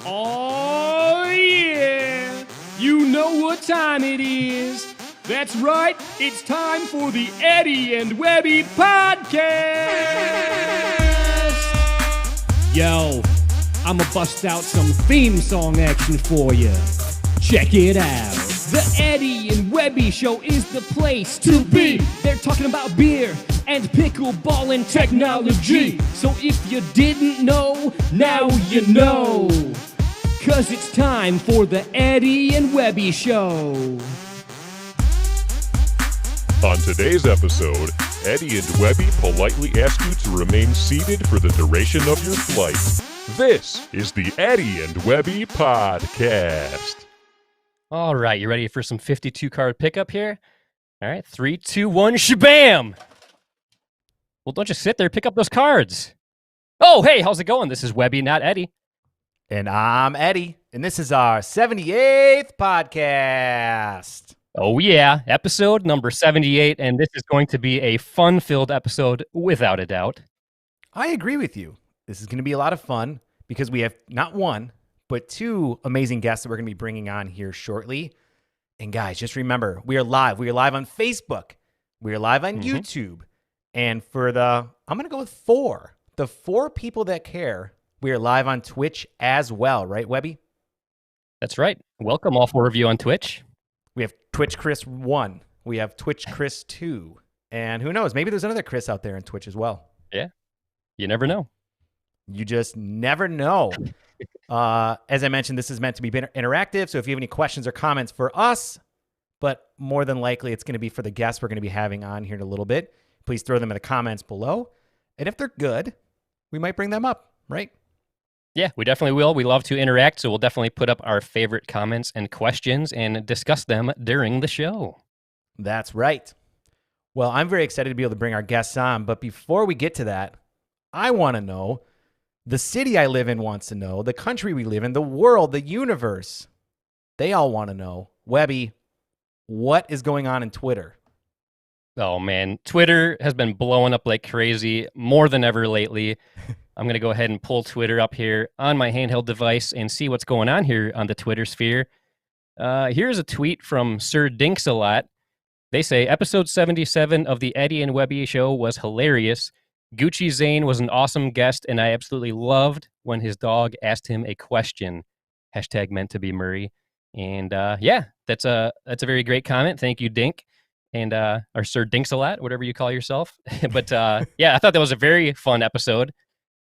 Oh, yeah! You know what time it is. That's right, it's time for the Eddie and Webby Podcast! Yo, I'ma bust out some theme song action for you. Check it out. The Eddie and Webby Show is the place to be. They're talking about beer and pickleball and technology. So if you didn't know, now you know. 'Cause it's time for the Eddie and Webby Show. On today's episode, Eddie and Webby politely ask you to remain seated for the duration of your flight. This is the Eddie and Webby Podcast. All right, you ready for some 52 card pickup here? All right, 3, 2, 1, shabam! Well, don't just sit there, pick up those cards. Oh, hey, how's it going? This is Webby, not Eddie. And I'm Eddie, and this is our 78th podcast. Oh yeah, episode number 78, and this is going to be a fun-filled episode, without a doubt. I agree with you. This is going to be a lot of fun because we have not one, but two amazing guests that we're going to be bringing on here shortly. And guys, just remember, we are live. We are live on Facebook. We are live on YouTube. And for I'm going to go with the four people that care, we are live on Twitch as well, right, Webby? That's right. Welcome, all four of you on Twitch. We have Twitch Chris 1. We have Twitch Chris 2. And who knows, maybe there's another Chris out there in Twitch as well. Yeah, you never know. You just never know. As I mentioned, this is meant to be interactive, so if you have any questions or comments for us, but more than likely it's going to be for the guests we're going to be having on here in a little bit, please throw them in the comments below. And if they're good, we might bring them up, right? Yeah, we definitely will. We love to interact, so we'll definitely put up our favorite comments and questions and discuss them during the show. That's right. Well, I'm very excited to be able to bring our guests on, but before we get to that, I want to know, the city I live in wants to know, the country we live in, the world, the universe, they all want to know. Webby, what is going on in Twitter? Oh, man. Twitter has been blowing up like crazy, more than ever lately. I'm going to go ahead and pull Twitter up here on my handheld device and see what's going on here on the Twitter sphere. Here's a tweet from Sir Dinks-a-Lot. They say, episode 77 of the Eddie and Webby Show was hilarious. Gucci Zane was an awesome guest, and I absolutely loved when his dog asked him a question. Hashtag meant to be Murray. And yeah, that's a very great comment. Thank you, Dink. And or Sir Dinks-a-Lot, whatever you call yourself. But yeah, I thought that was a very fun episode.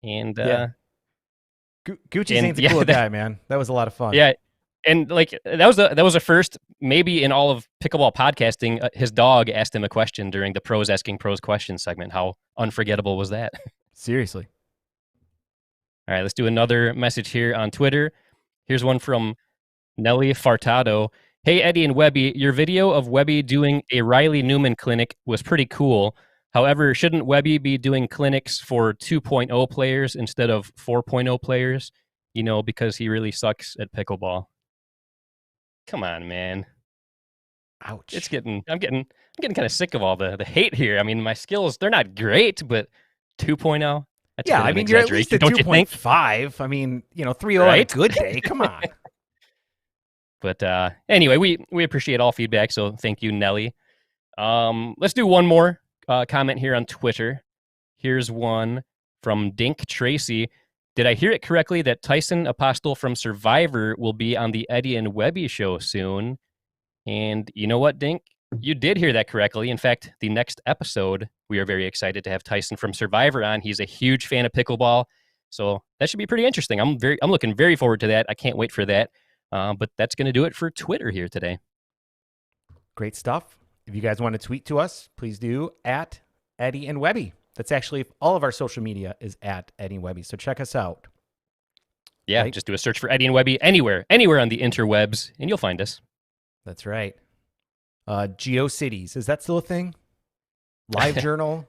And Gucci Zane's a cool guy, man. That was a lot of fun. Yeah, and like that was a first, maybe in all of pickleball podcasting. His dog asked him a question during the Pros Asking Pros Questions segment. How unforgettable was that? Seriously. All right, let's do another message here on Twitter. Here's one from Nelly Fartado. Hey, Eddie and Webby, your video of Webby doing a Riley Newman clinic was pretty cool. However, shouldn't Webby be doing clinics for 2.0 players instead of 4.0 players? You know, because he really sucks at pickleball. Come on, man. Ouch. I'm getting kind of sick of all the hate here. I mean, my skills, they're not great, but 2.0? That's yeah, I mean, you're at least at 2.5. I mean, 3.0 on a good day. Come on. But anyway, we appreciate all feedback, so thank you, Nelly. Let's do one more comment here on Twitter. Here's one from Dink Tracy. Did I hear it correctly that Tyson Apostle from Survivor will be on the Eddie and Webby Show soon? And you know what, Dink? You did hear that correctly. In fact, the next episode, we are very excited to have Tyson from Survivor on. He's a huge fan of pickleball, so that should be pretty interesting. I'm looking very forward to that. I can't wait for that. But that's going to do it for Twitter here today. Great stuff. If you guys want to tweet to us, please do at Eddie and Webby. That's actually all of our social media is at Eddie and Webby. So check us out. Yeah, right? Just do a search for Eddie and Webby anywhere on the interwebs, and you'll find us. That's right. GeoCities, is that still a thing? LiveJournal?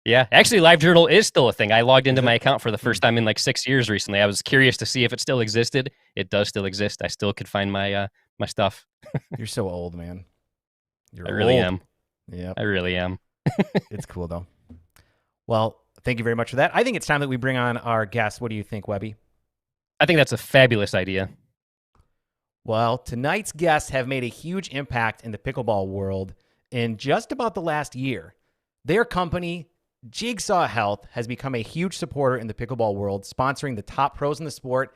Yeah, actually, LiveJournal is still a thing. I logged into my account for the first time in like 6 years recently. I was curious to see if it still existed. It does still exist. I still could find my my stuff. You're so old, man. I really am. Yeah, I really am. It's cool though. Well, thank you very much for that. I think it's time that we bring on our guest. What do you think, Webby? I think that's a fabulous idea. Well, tonight's guests have made a huge impact in the pickleball world in just about the last year. Their company, Jigsaw Health, has become a huge supporter in the pickleball world, sponsoring the top pros in the sport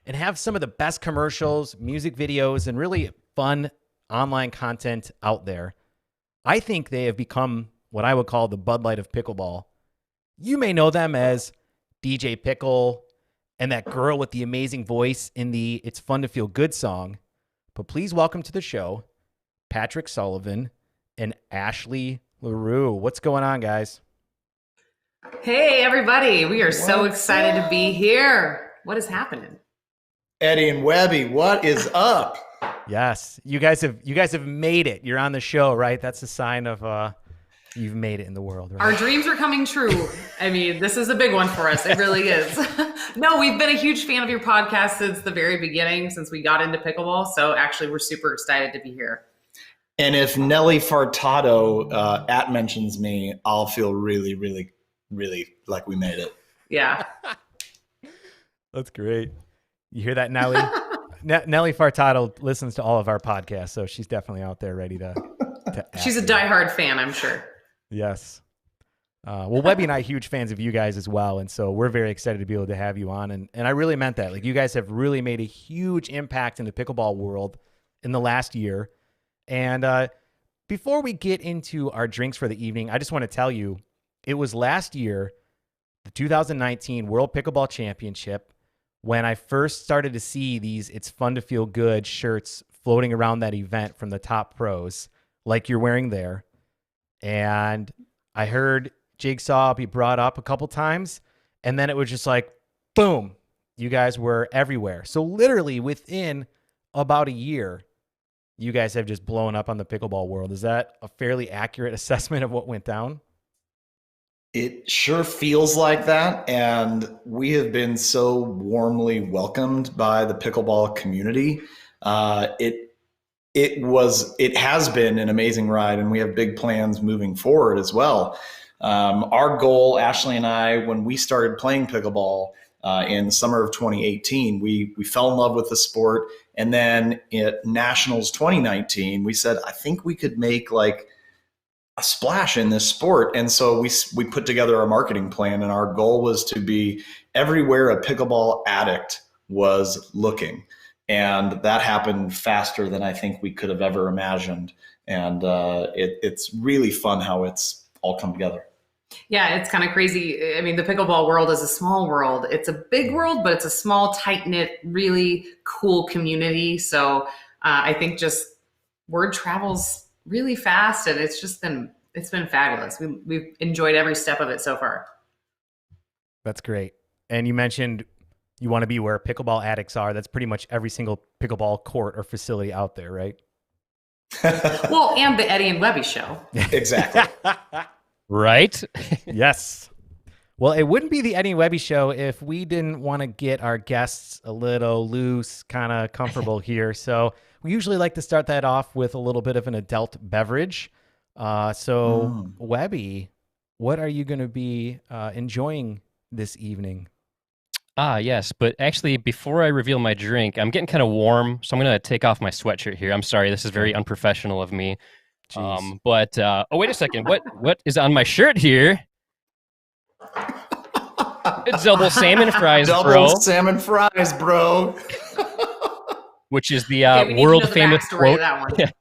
and have some of the best commercials, music videos, and really fun online content out there. I think they have become what I would call the Bud Light of pickleball. You may know them as DJ Pickle and that girl with the amazing voice in the It's Fun to Feel Good song. But please welcome to the show, Patrick Sullivan and Ashley Leroux. What's going on, guys? Hey, everybody. We are so excited to be here. What is happening? Eddie and Webby, what is up? Yes, you guys have made it. You're on the show, right? That's a sign of you've made it in the world, right? Our dreams are coming true. I mean, this is a big one for us. It really is. No, we've been a huge fan of your podcast since the very beginning, since we got into pickleball. So actually, we're super excited to be here. And if Nelly Fartato mentions me, I'll feel really, really, really like we made it. Yeah. That's great. You hear that, Nelly? Nelly Fartato listens to all of our podcasts, so she's definitely out there ready to She's a diehard fan, I'm sure. Yes. Well, Webby and I are huge fans of you guys as well, and so we're very excited to be able to have you on. And I really meant that. Like, you guys have really made a huge impact in the pickleball world in the last year. And before we get into our drinks for the evening, I just want to tell you, it was last year, the 2019 World Pickleball Championship, when I first started to see these It's Fun to Feel Good shirts floating around that event from the top pros, like you're wearing there. And I heard Jigsaw be brought up a couple times, and then it was just like, boom, you guys were everywhere. So literally within about a year, you guys have just blown up on the pickleball world. Is that a fairly accurate assessment of what went down? It sure feels like that. And we have been so warmly welcomed by the pickleball community. It has been an amazing ride, and we have big plans moving forward as well. Our goal, Ashley and I, when we started playing pickleball in the summer of 2018, we fell in love with the sport. And then at Nationals 2019, we said, I think we could make like a splash in this sport. And so we put together a marketing plan, and our goal was to be everywhere a pickleball addict was looking. And that happened faster than I think we could have ever imagined. And it's really fun how it's all come together. Yeah, it's kind of crazy. I mean, the pickleball world is a small world. It's a big world, but it's a small, tight-knit, really cool community. So I think just word travels really fast, and it's been fabulous. We've enjoyed every step of it so far. That's great. And you mentioned you want to be where pickleball addicts are. That's pretty much every single pickleball court or facility out there, right? Well, and the Eddie and Webby show. Exactly. Right? Yes. Well, it wouldn't be the Eddie and Webby show if we didn't want to get our guests a little loose, kind of comfortable here. So we usually like to start that off with a little bit of an adult beverage. Webby, what are you going to be enjoying this evening? Yes, but actually, before I reveal my drink, I'm getting kind of warm, so I'm going to take off my sweatshirt here. I'm sorry, this is very unprofessional of me. But wait a second. What is on my shirt here? It's double salmon fries, bro. Double salmon fries, bro. Which is the Okay, world famous quote. That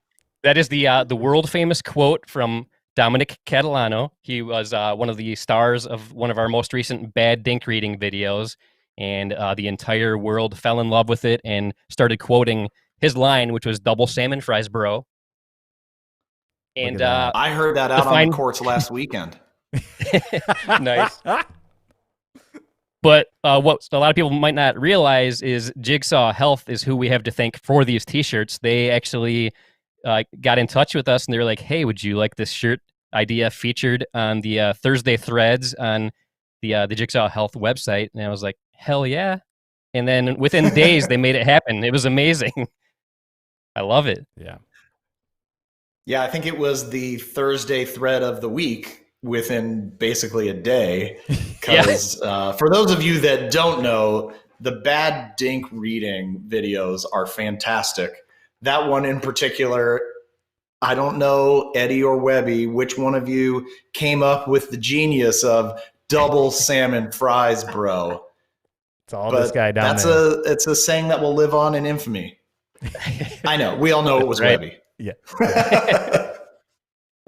That is the world famous quote from Dominic Catalano. He was one of the stars of one of our most recent Bad Dink Reading videos, and the entire world fell in love with it and started quoting his line, which was "double salmon fries, bro." And I heard that out on the courts last weekend. Nice. But what a lot of people might not realize is Jigsaw Health is who we have to thank for these T-shirts. They actually got in touch with us, and they were like, "Hey, would you like this shirt idea featured on the Thursday threads on the Jigsaw Health website?" And I was like, "Hell yeah!" And then within days, they made it happen. It was amazing. I love it. Yeah. Yeah, I think it was the Thursday thread of the week within basically a day. Because for those of you that don't know, the bad dink reading videos are fantastic. That one in particular, I don't know, Eddie or Webby, which one of you came up with the genius of double salmon fries, bro? It's all this guy down that's there. It's a saying that will live on in infamy. I know. We all know it was Right. Webby. Yeah.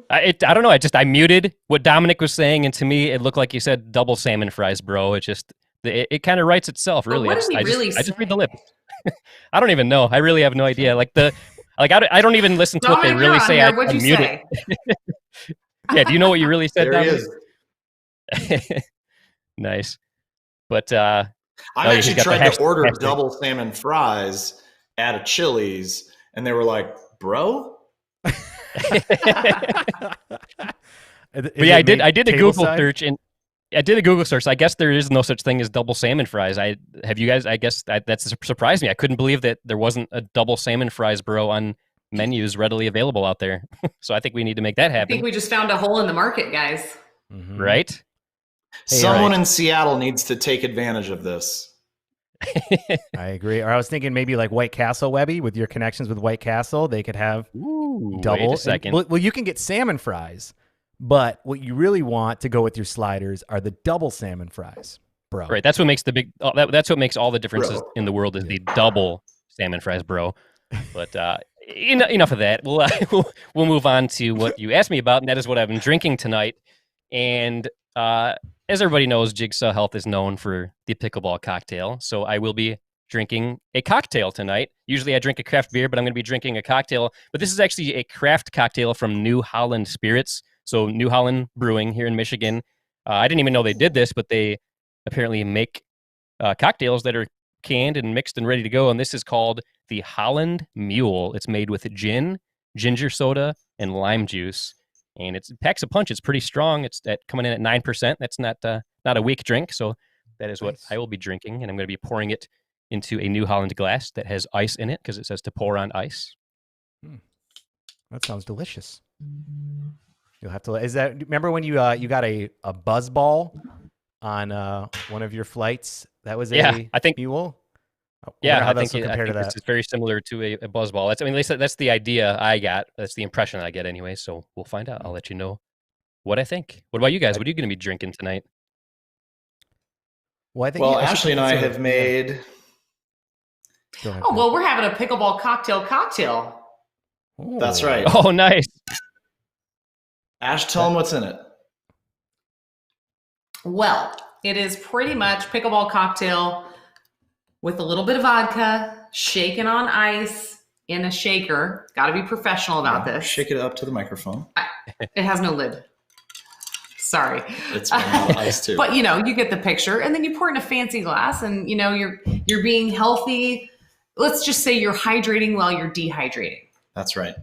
I don't know. I muted what Dominic was saying, and to me, it looked like you said double salmon fries, bro. It kind of writes itself, really. But what did he really I just read the say? lips. I don't even know. I really have no idea. I don't even listen to what they Dominic, really you're on say. here. I What'd you mute say? it. Yeah. Do you know what you really said, There he Dominic? is. Nice. But I he's actually got the tried to order hashtag. double salmon fries at a Chili's, and they were like, bro? But yeah, I did a Google search, and I did a Google search. So I guess there is no such thing as double salmon fries. I guess that's surprised me. I couldn't believe that there wasn't a double salmon fries, bro, on menus readily available out there. So I think we need to make that I happen. think we just found a hole in the market, guys. Mhm. Right? Hey, Someone right. in Seattle needs to take advantage of this. I agree. Or I was thinking maybe like White Castle, Webby, with your connections with White Castle, they could have Ooh, double. wait a And- second. well, you can get salmon fries, but what you really want to go with your sliders are the double salmon fries, bro. Right. That's what makes that's what makes all the differences Bro. in the world is the double salmon fries, bro. But enough of that. We'll move on to what you asked me about, and that is what I've been drinking tonight. And as everybody knows, Jigsaw Health is known for the pickleball cocktail. So I will be drinking a cocktail tonight. Usually I drink a craft beer, but I'm going to be drinking a cocktail. But this is actually a craft cocktail from New Holland Spirits. So New Holland Brewing here in Michigan. I didn't even know they did this, but they apparently make cocktails that are canned and mixed and ready to go. And this is called the Holland Mule. It's made with gin, ginger soda, and lime juice. And it packs a punch. It's pretty strong. It's coming in at 9%. That's not a weak drink. So that is what Nice. I will be drinking. And I'm going to be pouring it into a New Holland glass that has ice in it because it says to pour on ice. That sounds delicious. You'll have to. Remember when you got a buzz ball on one of your flights? That was I think. mule. Yeah, I this think, will I compare think to this that. is very similar to a buzz ball. That's the idea I got. That's the impression I get anyway. So we'll find out. I'll let you know what I think. What about you guys? What are you going to be drinking tonight? Well, I think. Well, I should Ashley and I consider- have made. Go ahead, Oh, Pat. well, we're having a pickleball cocktail. Ooh. That's right. Oh, nice. Ash, tell them what's in it. Well, it is pretty much pickleball cocktail with a little bit of vodka, shaken on ice in a shaker. Got to be professional about this. Shake it up to the microphone. It has no lid. Sorry. It's vanilla ice too. But you get the picture, and then you pour it in a fancy glass, and you're being healthy. Let's just say you're hydrating while you're dehydrating. That's right.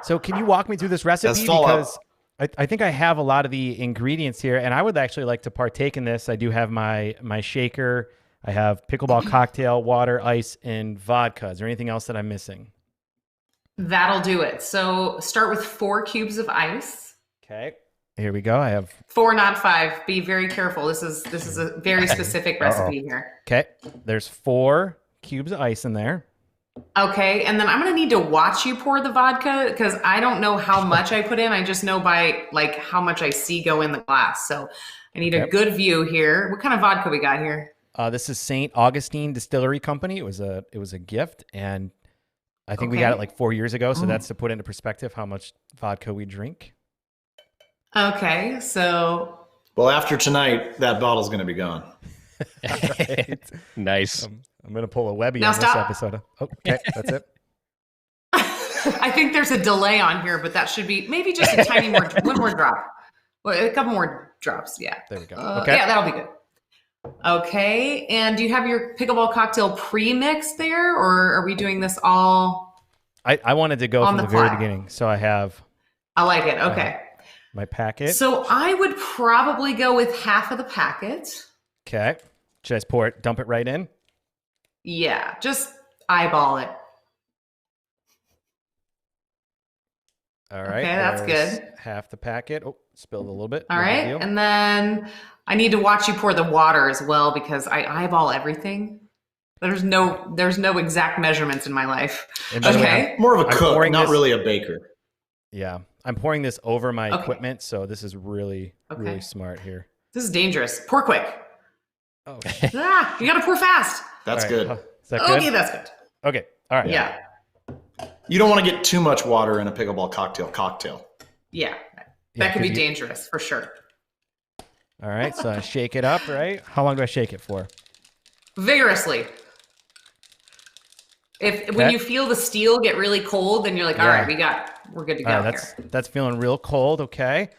So can you walk me through this recipe? That's Fallout. Because I think I have a lot of the ingredients here, and I would actually like to partake in this. I do have my shaker. I have pickleball cocktail, water, ice, and vodka. Is there anything else that I'm missing? That'll do it. So start with 4 cubes of ice. Okay. Here we go. I have 4, not 5. Be very careful. This is a very specific recipe here. okay. There's 4 cubes of ice in there. Okay, and then I'm gonna need to watch you pour the vodka because I don't know how much I put in. I just know by how much I see go in the glass. So I need a Okay. good view here. What kind of vodka we got here? This is St. Augustine Distillery Company. It was a gift, and I think we got it Okay. 4 years ago. So that's to put into perspective how much vodka we drink. Okay, so Well, after tonight, that bottle's going to be gone. Right. Nice. I'm gonna pull a Webby Now on this stop. episode. Oh, okay, that's it. I think there's a delay on here, but that should be maybe just a tiny more, one more drop. Well, a couple more drops, yeah. There we go. Okay. Yeah, that'll be good. Okay, and do you have your pickleball cocktail pre-mixed there, or are we doing this all? I wanted to go On from the the very fly. beginning, so I have I like it. Okay. my packet. So I would probably go with half of the packet. Okay. Should I pour it, dump it right in? Yeah, just eyeball it. All right. Okay, that's there's good. Half the packet. Oh, spilled a little bit. All No big right. deal. And then I need to watch you pour the water as well because I eyeball everything. There's no exact measurements in my life. And by the way, Okay. More of a I'm cook, pouring not this- really a baker. Yeah. I'm pouring this over my Okay. equipment, so this is really, really Okay. smart here. This is dangerous. Pour quick. Oh, You gotta pour fast. That's all right. good. Is that good? Okay, that's good. Okay. All right. Yeah. You don't want to get too much water in a pickleball cocktail. Yeah. Yeah, That could be 'cause you- dangerous for sure. All right. So I shake it up, right? How long do I shake it for? Vigorously. When Okay. you feel the steel get really cold, then you're like, all Yeah. right, we're good to go All right, here. that's feeling real cold. Okay.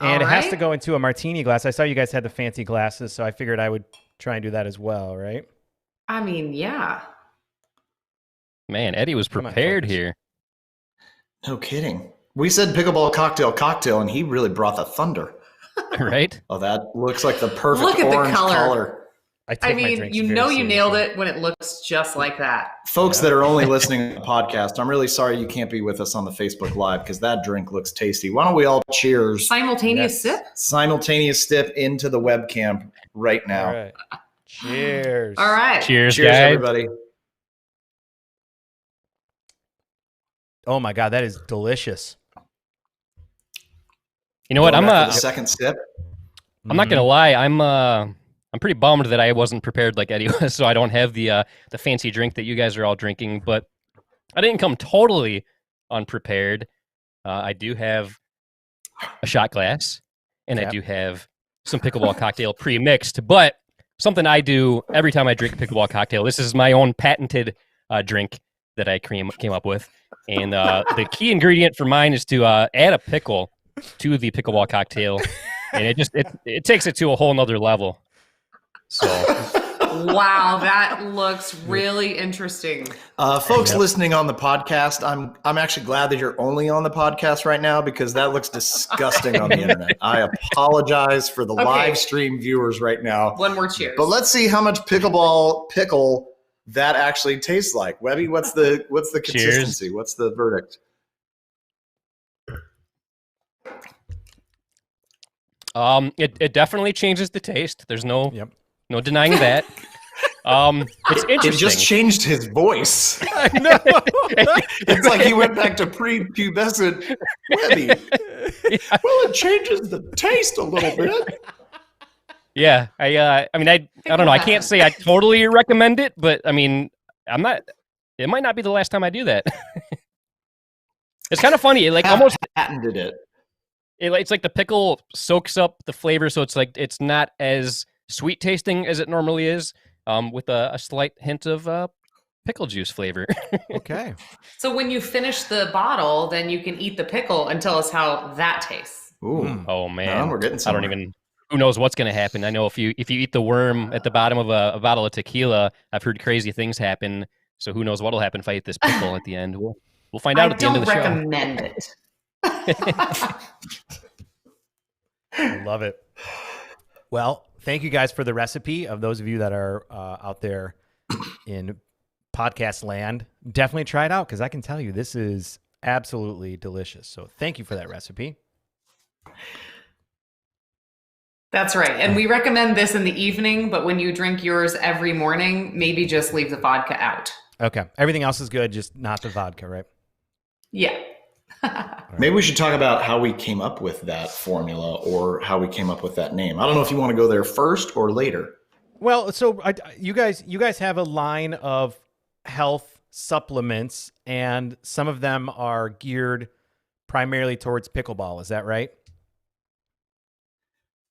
And All it has to right. go into a martini glass. I saw you guys had the fancy glasses, so I figured I would try and do that as well, right? I mean, yeah. Man, Eddie was Come on, prepared focus. here. No kidding. We said pickleball cocktail, and he really brought the thunder. Right? Oh, that looks like the perfect Look at the orange color. color. I take I my mean, drinks you very know you nailed seriously. it when it looks just like that. Folks that are only listening to the podcast, I'm really sorry you can't be with us on the Facebook Live because that drink looks tasty. Why don't we all cheers? Simultaneous Yes. sip? Simultaneous sip into the webcam right now. All right. Cheers. All right. Cheers, Cheers, guys. everybody. Oh my God, that is delicious. You know what? Going I'm back for the second sip. not gonna lie. I'm pretty bummed that I wasn't prepared like Eddie was, so I don't have the fancy drink that you guys are all drinking. But I didn't come totally unprepared. I do have a shot glass, and I Yep. do have some pickleball cocktail pre-mixed. But something I do every time I drink a pickleball cocktail. This is my own patented drink that I came up with, and the key ingredient for mine is to add a pickle to the pickleball cocktail, and it takes it to a whole nother level. So Wow, that looks really interesting. Folks listening on the podcast, I'm actually glad that you're only on the podcast right now because that looks disgusting on the internet. I apologize for the Okay. live stream viewers right now. One more cheers. But let's see how much pickleball pickle that actually tastes like. Webby, what's the consistency? What's the verdict? It definitely changes the taste. There's no Yep. no denying that. It's It interesting. just changed his voice. I know. It's like he went back to prepubescent Webby. Well, it changes the taste a little bit. Yeah, I mean, I don't know. I can't say I totally recommend it, but I mean, I'm not. It might not be the last time I do that. It's kind of funny. It, like almost, Patented it. it's like the pickle soaks up the flavor, so it's like it's not as sweet tasting as it normally is, with a slight hint of pickle juice flavor. Okay. So when you finish the bottle, then you can eat the pickle and tell us how that tastes. Ooh. Oh man, we're getting I don't somewhere. even. Who knows what's going to happen? I know if you eat the worm at the bottom of a bottle of tequila, I've heard crazy things happen. So who knows what'll happen if I eat this pickle at the end? We'll find out I at the end don't of the show. recommend it. I love it. Well, thank you guys for the recipe. Of those of you that are out there in podcast land, definitely try it out because I can tell you this is absolutely delicious. So thank you for that recipe. That's right. And we recommend this in the evening, but when you drink yours every morning, maybe just leave the vodka out. Okay. Everything else is good, just not the vodka, right? Yeah. Maybe we should talk about how we came up with that formula or how we came up with that name. I don't know if you want to go there first or later. Well, so you guys have a line of health supplements, and some of them are geared primarily towards pickleball. Is that right?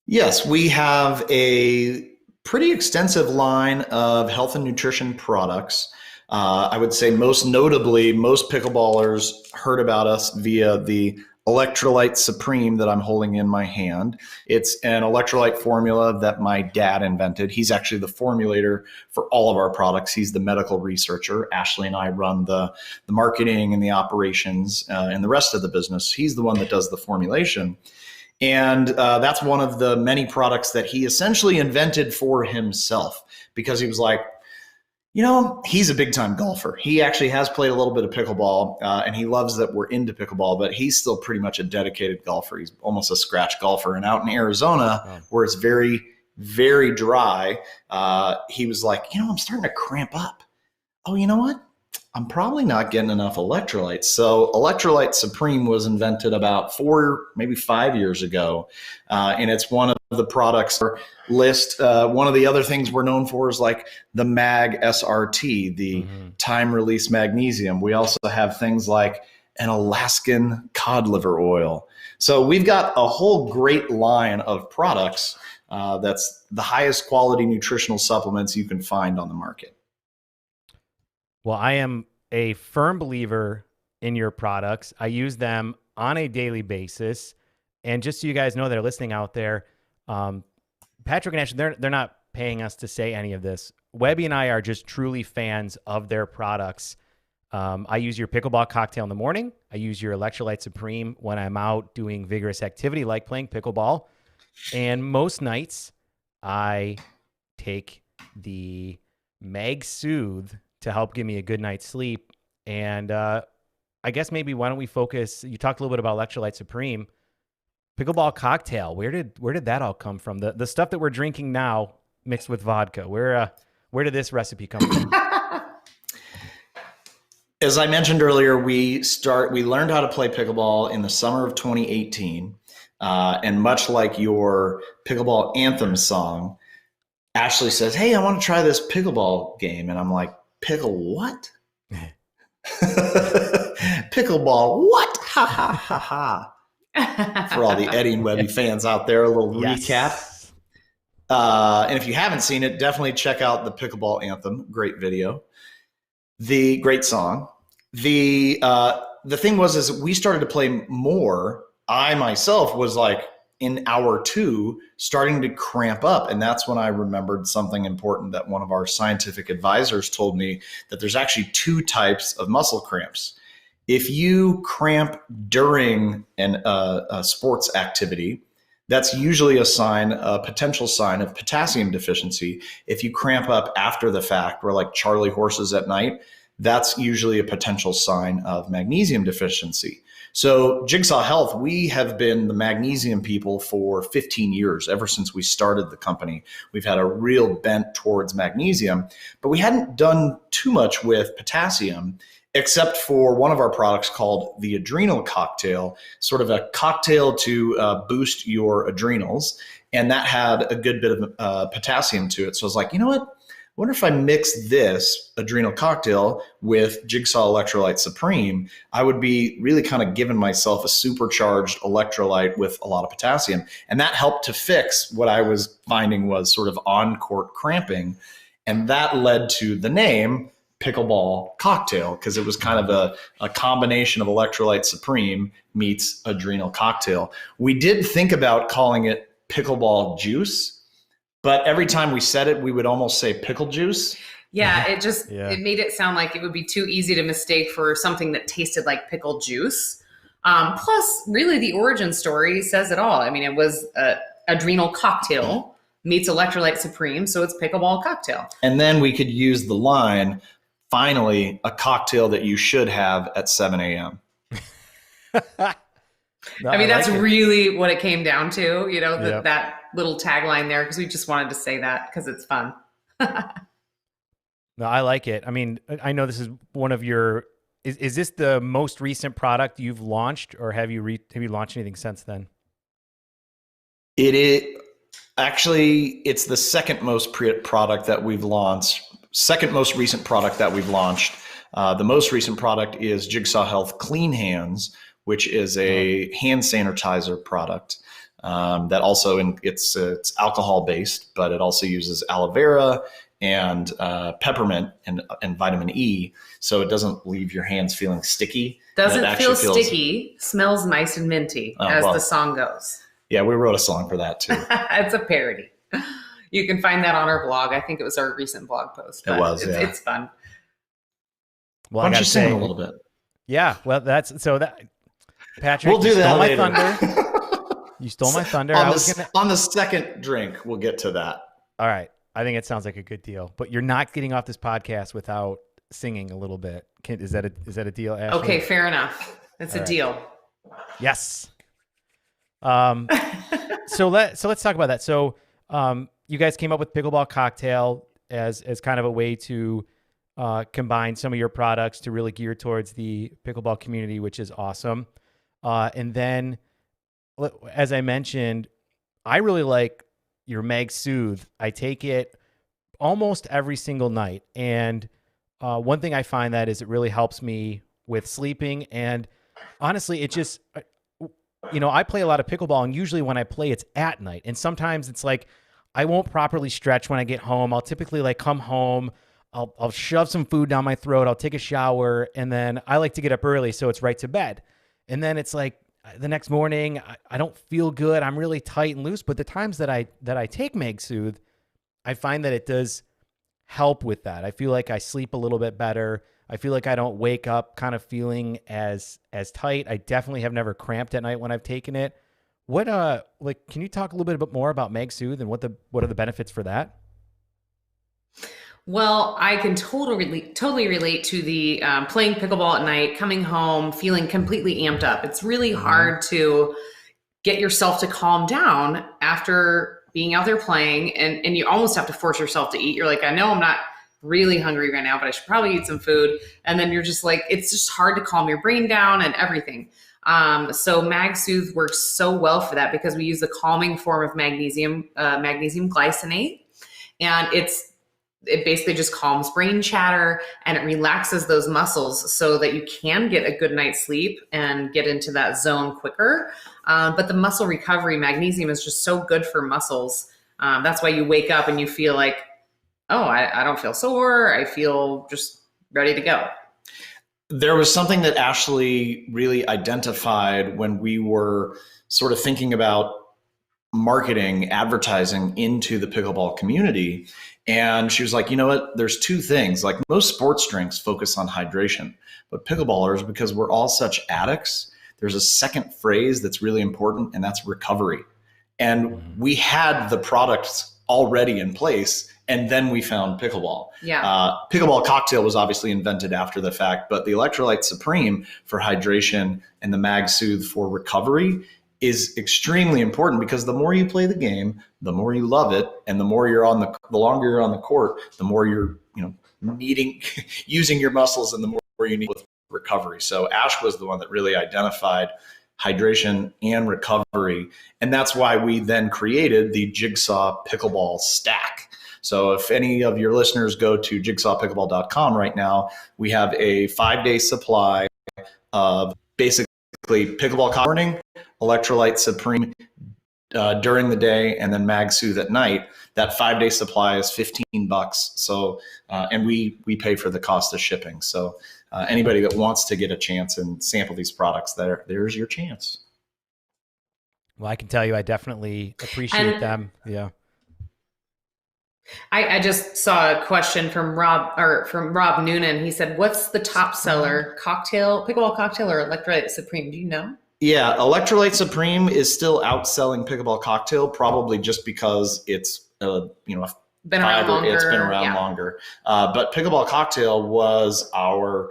Yes, we have a pretty extensive line of health and nutrition products. I would say most notably, most pickleballers heard about us via the Electrolyte Supreme that I'm holding in my hand. It's an electrolyte formula that my dad invented. He's actually the formulator for all of our products. He's the medical researcher. Ashley and I run the marketing and the operations and the rest of the business. He's the one that does the formulation. And that's one of the many products that he essentially invented for himself because he was like, you know, he's a big time golfer. He actually has played a little bit of pickleball and he loves that we're into pickleball, but he's still pretty much a dedicated golfer. He's almost a scratch golfer. And out in Arizona, where it's very very dry, he was like, I'm starting to cramp up. Oh, you know what? I'm probably not getting enough electrolytes. So Electrolyte Supreme was invented about 4, maybe 5 years ago. And it's one of the products list. One of the other things we're known for is like the Mag SRT, the time release magnesium. We also have things like an Alaskan cod liver oil. So we've got a whole great line of products that's the highest quality nutritional supplements you can find on the market. Well, I am a firm believer in your products. I use them on a daily basis. And just so you guys know that are listening out there, Patrick and Ashley, they're not paying us to say any of this. Webby and I are just truly fans of their products. I use your pickleball cocktail in the morning. I use your Electrolyte Supreme when I'm out doing vigorous activity like playing pickleball. And most nights, I take the Mag Soothe to help give me a good night's sleep. And I guess maybe why don't we focus, you talked a little bit about Electrolyte Supreme. Pickleball cocktail, where did that all come from? The stuff that we're drinking now mixed with vodka, where did this recipe come from? As I mentioned earlier, we learned how to play pickleball in the summer of 2018. And much like your pickleball anthem song, Ashley says, "Hey, I want to try this pickleball game." And I'm like, "Pickle what?" Pickleball what? Ha ha ha ha. For all the Eddie and Webby fans out there, a little recap. And if you haven't seen it, definitely check out the Pickleball Anthem. Great video. The great song. The thing was we started to play more. I myself was like in hour 2 starting to cramp up. And that's when I remembered something important that one of our scientific advisors told me, that there's actually 2 types of muscle cramps. If you cramp during a sports activity, that's usually a potential sign of potassium deficiency. If you cramp up after the fact, we're like Charlie horses at night, that's usually a potential sign of magnesium deficiency. So Jigsaw Health, we have been the magnesium people for 15 years, ever since we started the company. We've had a real bent towards magnesium, but we hadn't done too much with potassium, except for one of our products called the Adrenal Cocktail, sort of a cocktail to boost your adrenals. And that had a good bit of potassium to it. So I was like, you know what? I wonder if I mix this Adrenal Cocktail with Jigsaw Electrolyte Supreme, I would be really kind of giving myself a supercharged electrolyte with a lot of potassium. And that helped to fix what I was finding was sort of on-court cramping. And that led to the name Pickleball Cocktail, because it was kind of a combination of Electrolyte Supreme meets Adrenal Cocktail. We did think about calling it Pickleball Juice, but every time we said it, we would almost say pickle juice. Yeah, it made it sound like it would be too easy to mistake for something that tasted like pickle juice. Plus, really, the origin story says it all. I mean, it was Adrenal Cocktail meets Electrolyte Supreme, so it's Pickleball Cocktail. And then we could use the line, finally, a cocktail that you should have at 7 a.m. No, I mean, that's really what it came down to, that little tagline there, because we just wanted to say that because it's fun. No, I like it. I mean, I know this is one of your, is this the most recent product you've launched, or have you launched anything since then? It is actually, it's the second most product that we've launched, second most recent product that we've launched. The most recent product is Jigsaw Health Clean Hands, which is a hand sanitizer product that also, it's alcohol based, but it also uses aloe vera and peppermint and vitamin E. So it doesn't leave your hands feeling sticky. Doesn't feel sticky, smells nice and minty, the song goes. Yeah, we wrote a song for that too. It's a parody. You can find that on our blog. I think it was our recent blog post. It was, it's fun. Well, why don't you sing a little bit? Yeah, well, Patrick, we'll do that later. You stole my thunder. On the second drink, we'll get to that. All right. I think it sounds like a good deal, but you're not getting off this podcast without singing a little bit. Is that a deal, Ashley? Okay, fair enough. It's a deal. Yes. So let's talk about that. So you guys came up with pickleball cocktail as kind of a way to combine some of your products to really gear towards the pickleball community, which is awesome. And then, as I mentioned, I really like your Mag Soothe. I take it almost every single night. And one thing I find that is it really helps me with sleeping. And honestly, it just, I play a lot of pickleball, and usually when I play, it's at night. And sometimes it's like, I won't properly stretch when I get home. I'll typically like come home, I'll shove some food down my throat, I'll take a shower, and then I like to get up early, so it's right to bed. And then it's like the next morning, I don't feel good. I'm really tight and loose. But the times that I take Mag Soothe, I find that it does help with that. I feel like I sleep a little bit better. I feel like I don't wake up kind of feeling as tight. I definitely have never cramped at night when I've taken it. What can you talk a little bit more about Mag Soothe and what are the benefits for that? Well, I can totally relate to the playing pickleball at night, coming home, feeling completely amped up. It's really hard to get yourself to calm down after being out there playing, and you almost have to force yourself to eat. You're like, I know I'm not really hungry right now, but I should probably eat some food. And then you're just like, it's just hard to calm your brain down and everything. So Mag Soothe works so well for that because we use the calming form of magnesium glycinate, and it basically just calms brain chatter and it relaxes those muscles so that you can get a good night's sleep and get into that zone quicker. But the muscle recovery, magnesium is just so good for muscles. That's why you wake up and you feel like, oh, I don't feel sore. I feel just ready to go. There was something that Ashley really identified when we were sort of thinking about marketing, advertising into the pickleball community. And she was like, you know what, there's two things. Like most sports drinks focus on hydration, but pickleballers, because we're all such addicts, there's a second phrase that's really important, and that's recovery. And we had the products already in place, and then we found pickleball. Yeah. Pickleball cocktail was obviously invented after the fact, but the Electrolyte Supreme for hydration and the Mag Soothe for recovery is extremely important, because the more you play the game, the more you love it, and the more you're on the longer you're on the court, the more you're needing using your muscles, and the more you need with recovery. So Ash was the one that really identified hydration and recovery, and that's why we then created the Jigsaw Pickleball Stack. So if any of your listeners go to jigsawpickleball.com right now, we have a 5-day supply of basically pickleball morning, Electrolyte Supreme during the day, and then Mag Soothe at night. That 5-day supply is $15. So, and we pay for the cost of shipping. So anybody that wants to get a chance and sample these products, there's your chance. Well, I can tell you, I definitely appreciate them. Yeah. I just saw a question from Rob Noonan. He said, what's the top seller pickleball cocktail or Electrolyte Supreme? Do you know? Yeah, Electrolyte Supreme is still outselling pickleball cocktail, probably just because it's been around longer. It's been around longer. But pickleball cocktail was our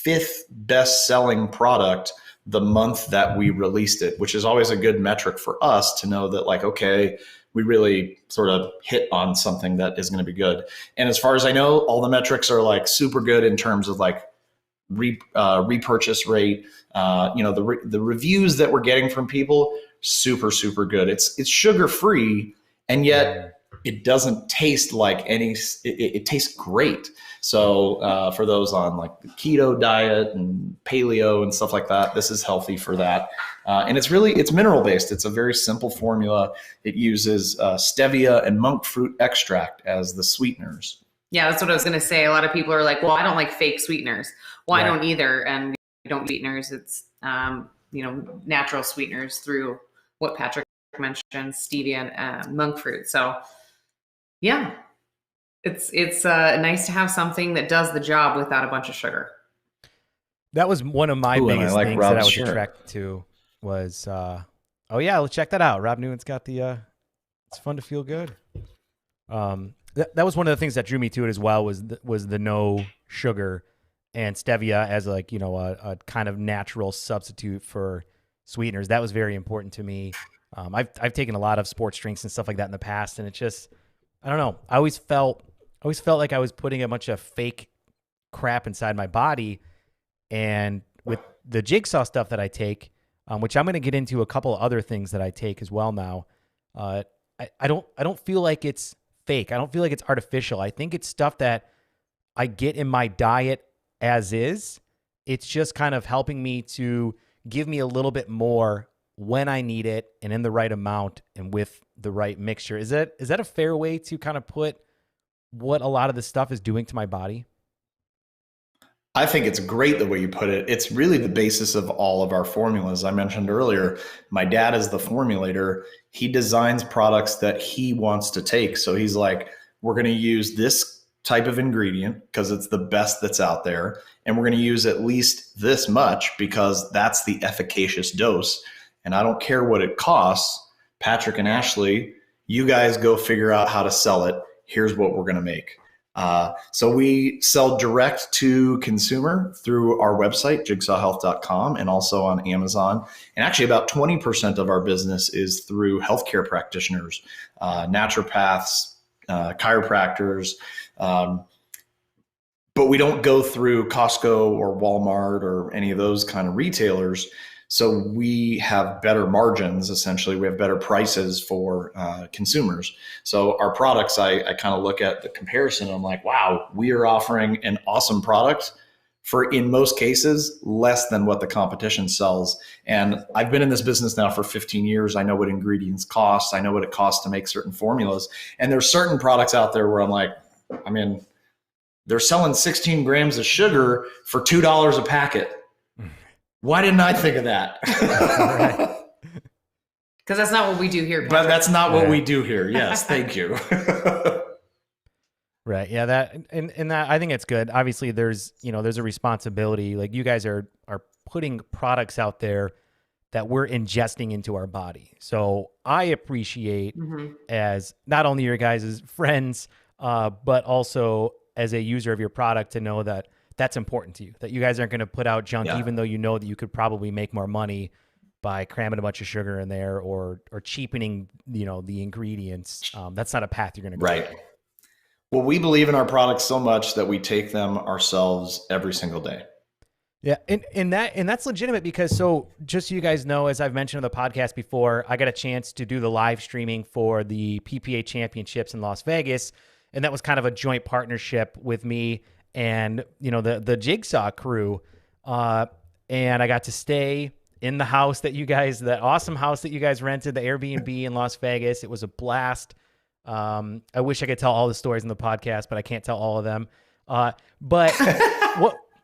5th best selling product the month that we released it, which is always a good metric for us to know that, like, okay, we really sort of hit on something that is going to be good. And as far as I know, all the metrics are like super good in terms of like repurchase rate. The reviews that we're getting from people, super, super good. It's sugar free, and yet it doesn't taste like it tastes great. So for those on like the keto diet and paleo and stuff like that, this is healthy for that. And it's mineral based. It's a very simple formula. It uses stevia and monk fruit extract as the sweeteners. Yeah, that's what I was going to say. A lot of people are like, well, I don't like fake sweeteners. Well, I don't either. And we don't sweeteners. It's, natural sweeteners through what Patrick mentioned, stevia and monk fruit. So yeah, it's nice to have something that does the job without a bunch of sugar. That was one of my biggest things that I was attracted to was, let's check that out. Rob Noonan's got the, it's fun to feel good. That was one of the things that drew me to it as well was the no sugar and stevia as like, a kind of natural substitute for sweeteners. That was very important to me. I've taken a lot of sports drinks and stuff like that in the past, and it just I don't know. I always felt like I was putting a bunch of fake crap inside my body. And with the Jigsaw stuff that I take, which I'm going to get into a couple of other things that I take as well now, I don't feel like it's fake. I don't feel like it's artificial. I think it's stuff that I get in my diet as is. It's just kind of helping me to give me a little bit more when I need it and in the right amount and with the right mixture. Is that a fair way to kind of put what a lot of this stuff is doing to my body? I think it's great the way you put it. It's really the basis of all of our formulas. I mentioned earlier, my dad is the formulator. He designs products that he wants to take. So he's like, we're going to use this type of ingredient because it's the best that's out there. And we're going to use at least this much because that's the efficacious dose. And I don't care what it costs. Patrick and Ashley, you guys go figure out how to sell it. Here's what we're going to make. So we sell direct to consumer through our website, jigsawhealth.com, and also on Amazon. And actually about 20% of our business is through healthcare practitioners, naturopaths, chiropractors. But we don't go through Costco or Walmart or any of those kind of retailers. So we have better margins, essentially. We have better prices for consumers. So our products, I kind of look at the comparison and I'm like, wow, we are offering an awesome product for, in most cases, less than what the competition sells. And I've been in this business now for 15 years. I know what ingredients cost. I know what it costs to make certain formulas. And there's certain products out there where I'm like, I mean, they're selling 16 grams of sugar for $2 a packet. Why didn't I think of that? Because that's not what we do here. But that's not what we do here. Yes, thank you. Right. Yeah. That and that, I think it's good. Obviously, there's a responsibility. Like, you guys are putting products out there that we're ingesting into our body. So I appreciate as not only your guys' friends, but also as a user of your product to know that that's important to you, that you guys aren't going to put out junk, even though you know that you could probably make more money by cramming a bunch of sugar in there or cheapening, the ingredients. That's not a path you're going to go. Right. Well, we believe in our products so much that we take them ourselves every single day. Yeah. And that's legitimate because, so just so you guys know, as I've mentioned on the podcast before, I got a chance to do the live streaming for the PPA championships in Las Vegas. And that was kind of a joint partnership with me and the Jigsaw crew, and I got to stay in the house that awesome house that you guys rented, the Airbnb in Las Vegas. It was a blast. I wish I could tell all the stories in the podcast, but I can't tell all of them. But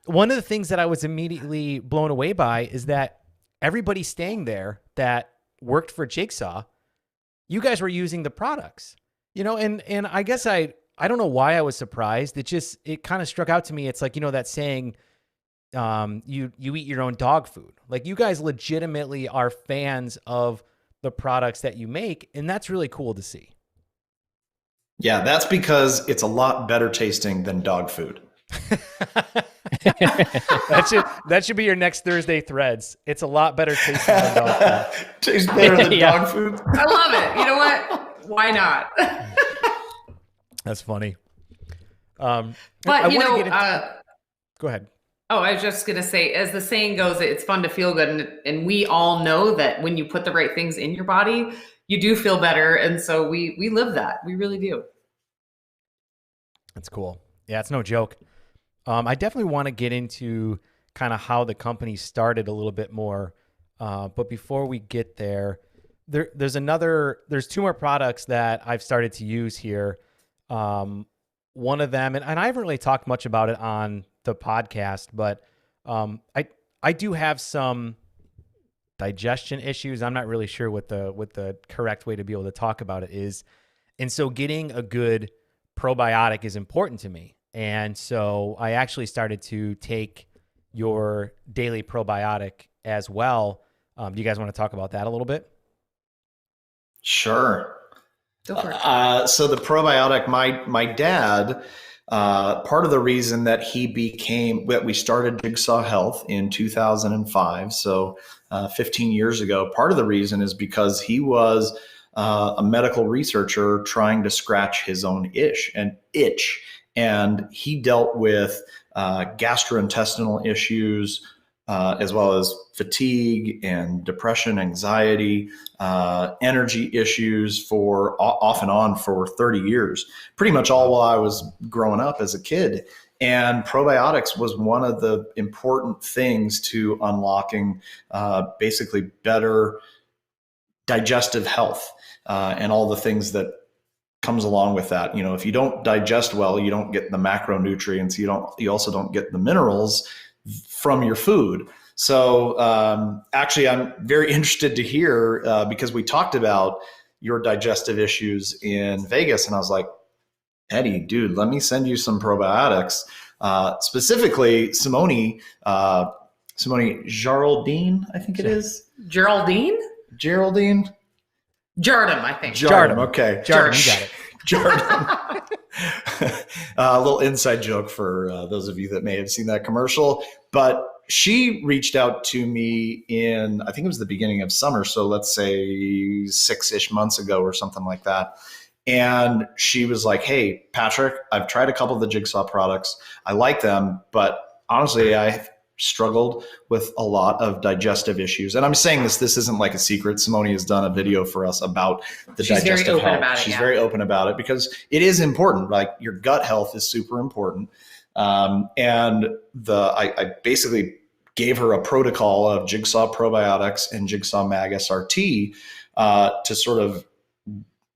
one of the things that I was immediately blown away by is that everybody staying there that worked for Jigsaw, you guys were using the products, and I guess I don't know why I was surprised. It kind of struck out to me. It's like, that saying, you eat your own dog food. Like, you guys legitimately are fans of the products that you make. And that's really cool to see. Yeah, that's because it's a lot better tasting than dog food. That should be your next Thursday threads. It's a lot better tasting than dog food. Tastes better than dog food. I love it. You know what? Why not? That's funny. But go ahead. Oh, I was just going to say, as the saying goes, it's fun to feel good. And we all know that when you put the right things in your body, you do feel better. And so we live that. We really do. That's cool. Yeah, it's no joke. I definitely want to get into kind of how the company started a little bit more. But before we get there, there's two more products that I've started to use here. One of them, and I haven't really talked much about it on the podcast, but I do have some digestion issues. I'm not really sure what the correct way to be able to talk about it is. And so getting a good probiotic is important to me. And so I actually started to take your daily probiotic as well. Do you guys want to talk about that a little bit? Sure. Go for it. So the probiotic, my dad, part of the reason that we started Jigsaw Health in 2005, so 15 years ago, part of the reason is because he was a medical researcher trying to scratch his own itch. And he dealt with gastrointestinal issues, as well as fatigue and depression, anxiety, energy issues for off and on for 30 years, pretty much all while I was growing up as a kid. And probiotics was one of the important things to unlocking basically better digestive health and all the things that comes along with that. You know, if you don't digest well, you don't get the macronutrients. You also don't get the minerals from your food. So actually, I'm very interested to hear because we talked about your digestive issues in Vegas, and I was like, Eddie, dude, let me send you some probiotics. Specifically, Simone Geraldine, I think it is. Geraldine? Jardim, I think. Jardim, okay. Jardim, you got it. Jardim. A little inside joke for those of you that may have seen that commercial. But she reached out to me in, I think it was the beginning of summer. So let's say 6-ish months ago or something like that. And she was like, hey, Patrick, I've tried a couple of the Jigsaw products. I like them, but honestly, I've struggled with a lot of digestive issues. And I'm saying this isn't like a secret. Simone has done a video for us about the digestive health. She's very open about it because it is important. Like your gut health is super important. And I basically gave her a protocol of Jigsaw probiotics and Jigsaw Mag SRT to sort of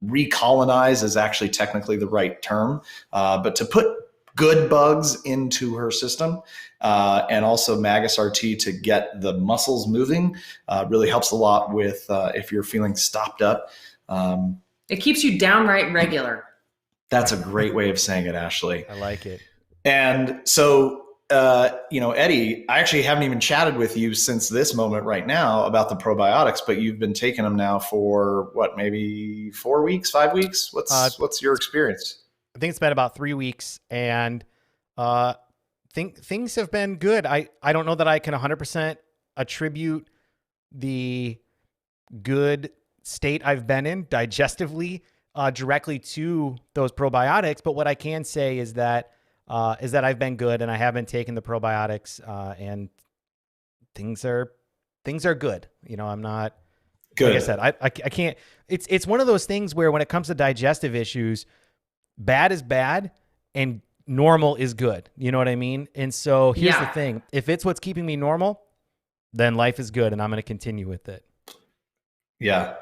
recolonize is actually technically the right term, but to put good bugs into her system and also Mag SRT to get the muscles moving really helps a lot with if you're feeling stopped up. It keeps you downright regular. That's a great way of saying it, Ashley. I like it. And so, Eddie, I actually haven't even chatted with you since this moment right now about the probiotics, but you've been taking them now for what, maybe 4 weeks, 5 weeks? What's your experience? I think it's been about 3 weeks, and things have been good. I don't know that I can 100% attribute the good state I've been in digestively directly to those probiotics, but what I can say is that I've been good, and I have been taking the probiotics, and things are good. You know, I'm not good. Like I said, I can't. It's one of those things where when it comes to digestive issues, bad is bad and normal is good. You know what I mean? And so here's the thing: if it's what's keeping me normal, then life is good, and I'm going to continue with it. Yeah.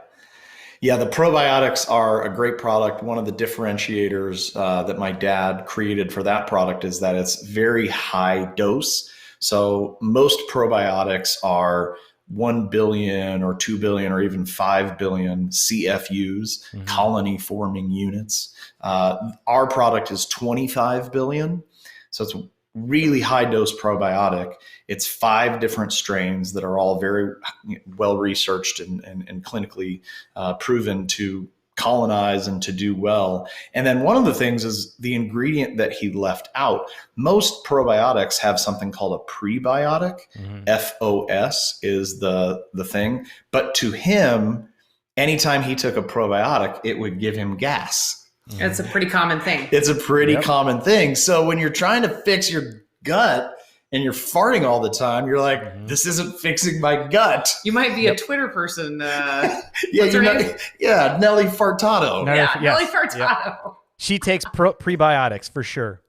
Yeah, the probiotics are a great product. One of the differentiators that my dad created for that product is that it's very high dose. So most probiotics are 1 billion or 2 billion or even 5 billion CFUs, colony forming units. Our product is 25 billion. So it's really high dose probiotic. It's 5 different strains that are all very well researched and clinically proven to colonize and to do well. And then one of the things is the ingredient that he left out. Most probiotics have something called a prebiotic. FOS is the thing. But to him, anytime he took a probiotic, it would give him gas. It's a pretty common thing. It's a pretty common thing. So when you're trying to fix your gut and you're farting all the time, you're like, this isn't fixing my gut. You might be a Twitter person. Nelly Fartato. Nelly Fartato. Yeah. She takes prebiotics for sure.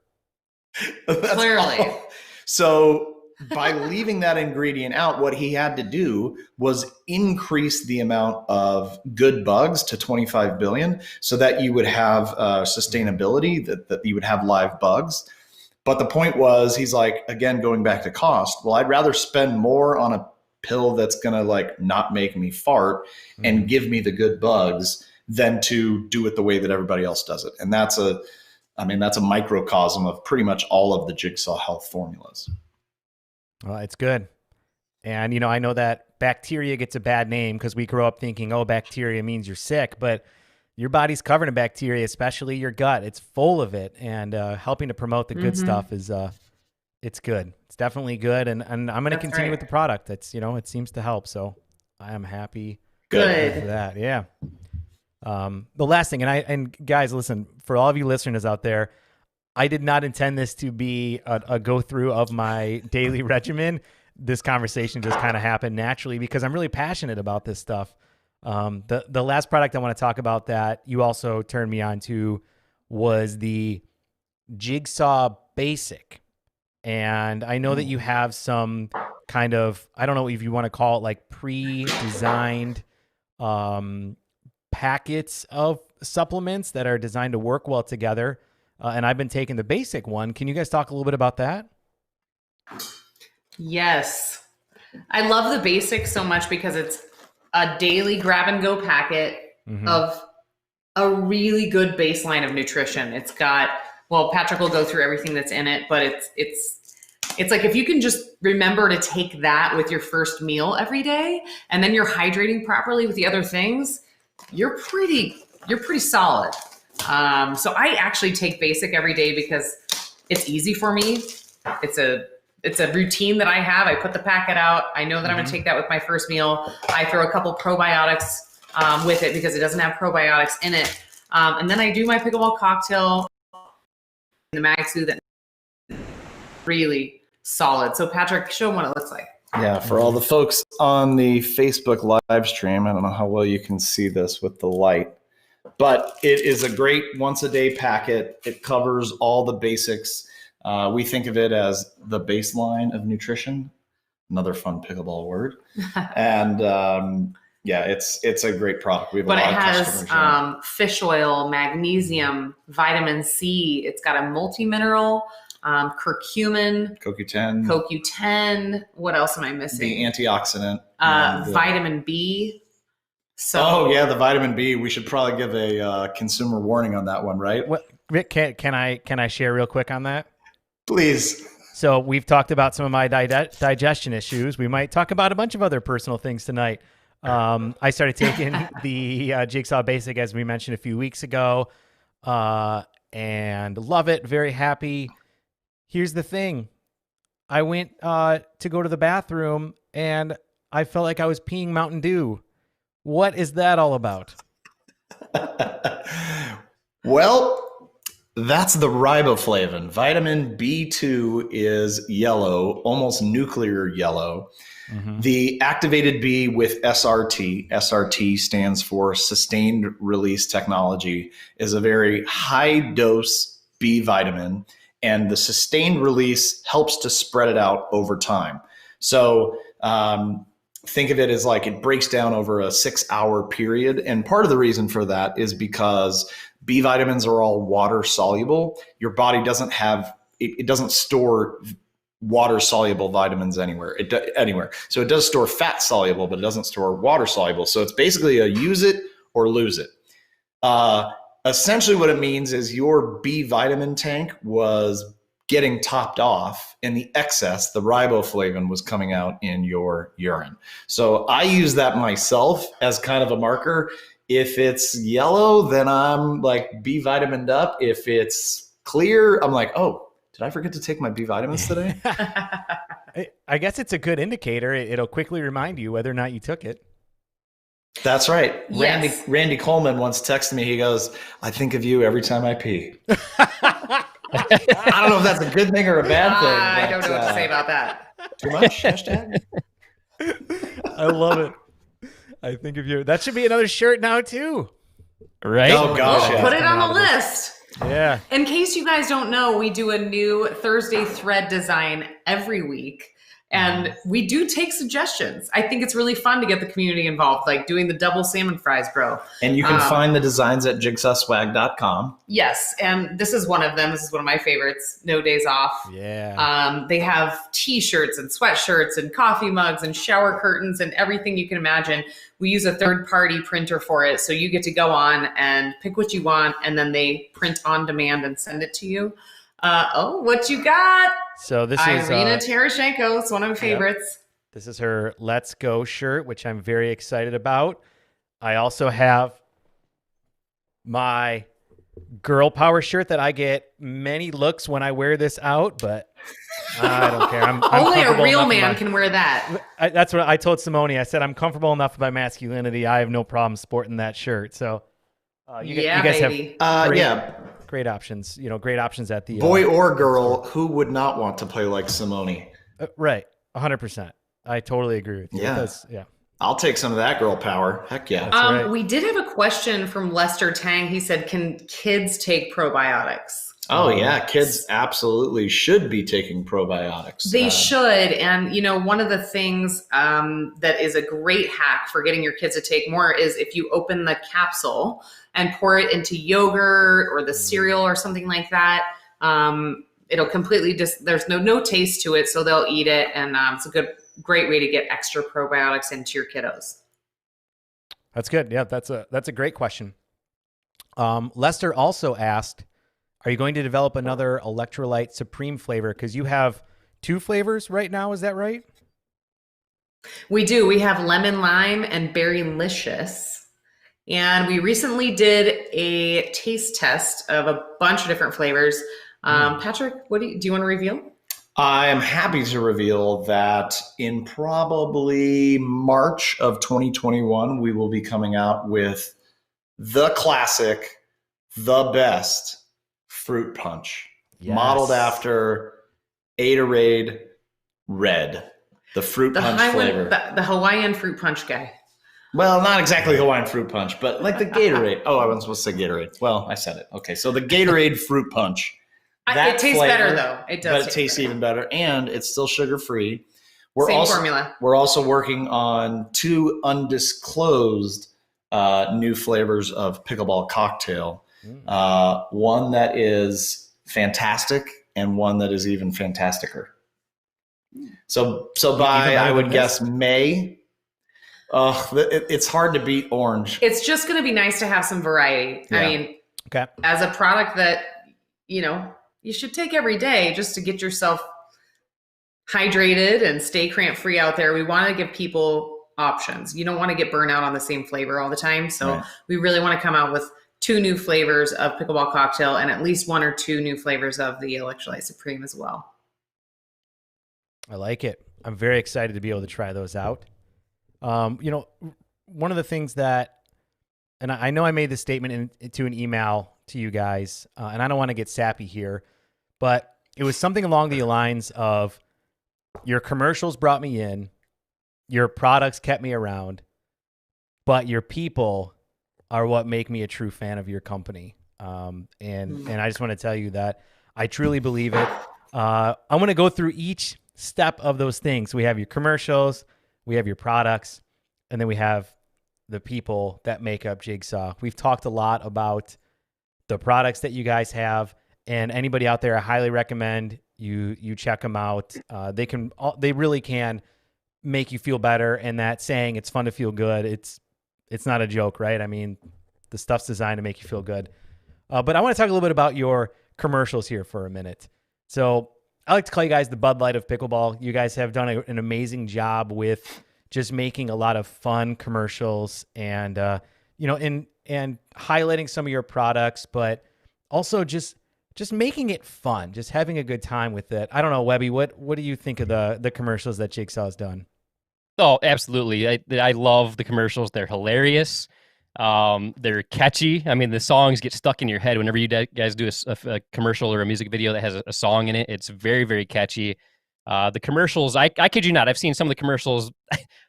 Clearly. So by leaving that ingredient out, what he had to do was increase the amount of good bugs to 25 billion so that you would have sustainability, that you would have live bugs. But the point was, he's like, again, going back to cost, well, I'd rather spend more on a pill that's going to like not make me fart and give me the good bugs than to do it the way that everybody else does it. And that's a microcosm of pretty much all of the Jigsaw health formulas. Well, it's good. And, I know that bacteria gets a bad name because we grow up thinking, oh, bacteria means you're sick, but your body's covered in bacteria, especially your gut. It's full of it, and helping to promote the good stuff is, it's good. It's definitely good. And I'm going to continue with the product. It's, it seems to help. So I am happy good for that. Yeah. The last thing, and guys, listen, for all of you listeners out there, I did not intend this to be a go through of my daily regimen. This conversation just kind of happened naturally because I'm really passionate about this stuff. The last product I want to talk about that you also turned me on to was the Jigsaw Basic. And I know that you have some kind of, I don't know if you want to call it like pre-designed packets of supplements that are designed to work well together. And I've been taking the basic one. Can you guys talk a little bit about that? Yes. I love the basic so much because it's a daily grab and go packet of a really good baseline of nutrition. It's got, well, Patrick will go through everything that's in it, but it's like if you can just remember to take that with your first meal every day, and then you're hydrating properly with the other things, you're pretty solid. So I actually take basic every day because it's easy for me. It's a routine that I have. I put the packet out. I know that I'm going to take that with my first meal. I throw a couple probiotics with it because it doesn't have probiotics in it. And then I do my pickleball cocktail in the Magsu that really solid. So Patrick, show them what it looks like. Yeah, for all the folks on the Facebook live stream, I don't know how well you can see this with the light, but it is a great once a day packet. It covers all the basics. We think of it as the baseline of nutrition, another fun pickleball word. And yeah, it's a great product. We have but a lot it of customers has fish oil, magnesium, vitamin C. It's got a multi-mineral, curcumin, CoQ10. What else am I missing? The antioxidant. Vitamin B. So, yeah, the vitamin B. We should probably give a consumer warning on that one, right? What, Rick, can I share real quick on that? Please. So we've talked about some of my digestion issues. We might talk about a bunch of other personal things tonight. I started taking the Jigsaw Basic, as we mentioned a few weeks ago, and love it. Very happy. Here's the thing. I went to go to the bathroom, and I felt like I was peeing Mountain Dew. What is that all about? Well, that's the riboflavin. Vitamin B2 is yellow, almost nuclear yellow. The activated B with SRT stands for sustained release technology, is a very high dose B vitamin, and the sustained release helps to spread it out over time. So think of it as like it breaks down over a 6-hour period. And part of the reason for that is because B vitamins are all water soluble. Your body doesn't have, it doesn't store water soluble vitamins anywhere. So it does store fat soluble, but it doesn't store water soluble. So it's basically a use it or lose it. Essentially what it means is your B vitamin tank was getting topped off, and the excess, the riboflavin, was coming out in your urine. So I use that myself as kind of a marker. If it's yellow, then I'm like B vitamined up. If it's clear, I'm like, oh, did I forget to take my B vitamins today? I guess it's a good indicator. It'll quickly remind you whether or not you took it. That's right. Yes. Randy Coleman once texted me. He goes, I think of you every time I pee. I don't know if that's a good thing or a bad thing. I don't know what to say about that. Too much? Hashtag? I love it. I think of you. That should be another shirt now too. Right? Oh gosh, Well, put it on the list. Yeah. In case you guys don't know, we do a new Thursday thread design every week. And we do take suggestions. I think it's really fun to get the community involved, like doing the double salmon fries, bro. And you can find the designs at jigsawswag.com. Yes, and this is one of them. This is one of my favorites, No Days Off. Yeah. They have t-shirts and sweatshirts and coffee mugs and shower curtains and everything you can imagine. We use a third-party printer for it, so you get to go on and pick what you want, and then they print on demand and send it to you. What you got? So this Irina is Tereshchenko. It's one of my favorites. This is her Let's Go shirt, which I'm very excited about. I also have my girl power shirt that I get many looks when I wear this out, but I don't care. I'm Only a comfortable real enough man about- can wear that. That's what I told Simone. I said, I'm comfortable enough with my masculinity. I have no problem sporting that shirt. So You guys baby. have great options. Great options at the Boy or girl, who would not want to play like Simone? Right, 100%. I totally agree with you. Yeah. I'll take some of that girl power. Heck yeah. right. We did have a question from Lester Tang. He said, "Can kids take probiotics?" Oh yeah, kids absolutely should be taking probiotics. They should. And, one of the things that is a great hack for getting your kids to take more is if you open the capsule and pour it into yogurt or the cereal or something like that, it'll completely there's no taste to it, so they'll eat it. And it's a great way to get extra probiotics into your kiddos. That's good. Yeah, that's a great question. Lester also asked, are you going to develop another Electrolyte Supreme flavor? Because you have 2 flavors right now. Is that right? We do. We have lemon lime and berry-licious. And we recently did a taste test of a bunch of different flavors. Patrick, do you want to reveal? I am happy to reveal that in probably March of 2021, we will be coming out with the classic, the best fruit punch, modeled after Gatorade Red, the fruit punch flavor. The Hawaiian fruit punch guy. Well, not exactly Hawaiian fruit punch, but like the Gatorade. Oh, I wasn't supposed to say Gatorade. Well, I said it. Okay, so the Gatorade fruit punch. It tastes better, though. It does. But it tastes even better, and it's still sugar-free. Same formula. We're also working on 2 undisclosed new flavors of pickleball cocktail. One that is fantastic and one that is even fantasticer. So by, I would guess, May, it's hard to beat orange. It's just going to be nice to have some variety. Yeah. I mean, as a product that, you should take every day just to get yourself hydrated and stay cramp free out there. We want to give people options. You don't want to get burnt out on the same flavor all the time. So we really want to come out with 2 new flavors of pickleball cocktail and at least 1 or 2 new flavors of the Electrolyte Supreme as well. I like it. I'm very excited to be able to try those out. One of the things that, and I know I made this statement into an email to you guys, and I don't want to get sappy here, but it was something along the lines of your commercials brought me in, your products kept me around, but your people are what make me a true fan of your company. And I just want to tell you that I truly believe it. I want to go through each step of those things. We have your commercials, we have your products, and then we have the people that make up Jigsaw. We've talked a lot about the products that you guys have, and anybody out there, I highly recommend you check them out. They really can make you feel better. And that saying, it's fun to feel good, it's not a joke, right? I mean, the stuff's designed to make you feel good. But I want to talk a little bit about your commercials here for a minute. So I like to call you guys the Bud Light of pickleball. You guys have done an amazing job with just making a lot of fun commercials and, and highlighting some of your products, but also just making it fun, just having a good time with it. I don't know, Webby, what do you think of the commercials that Jigsaw has done? Oh, absolutely. I love the commercials. They're hilarious. They're catchy. I mean, the songs get stuck in your head whenever you guys do a commercial or a music video that has a song in it. It's very, very catchy. The commercials, I kid you not, I've seen some of the commercials.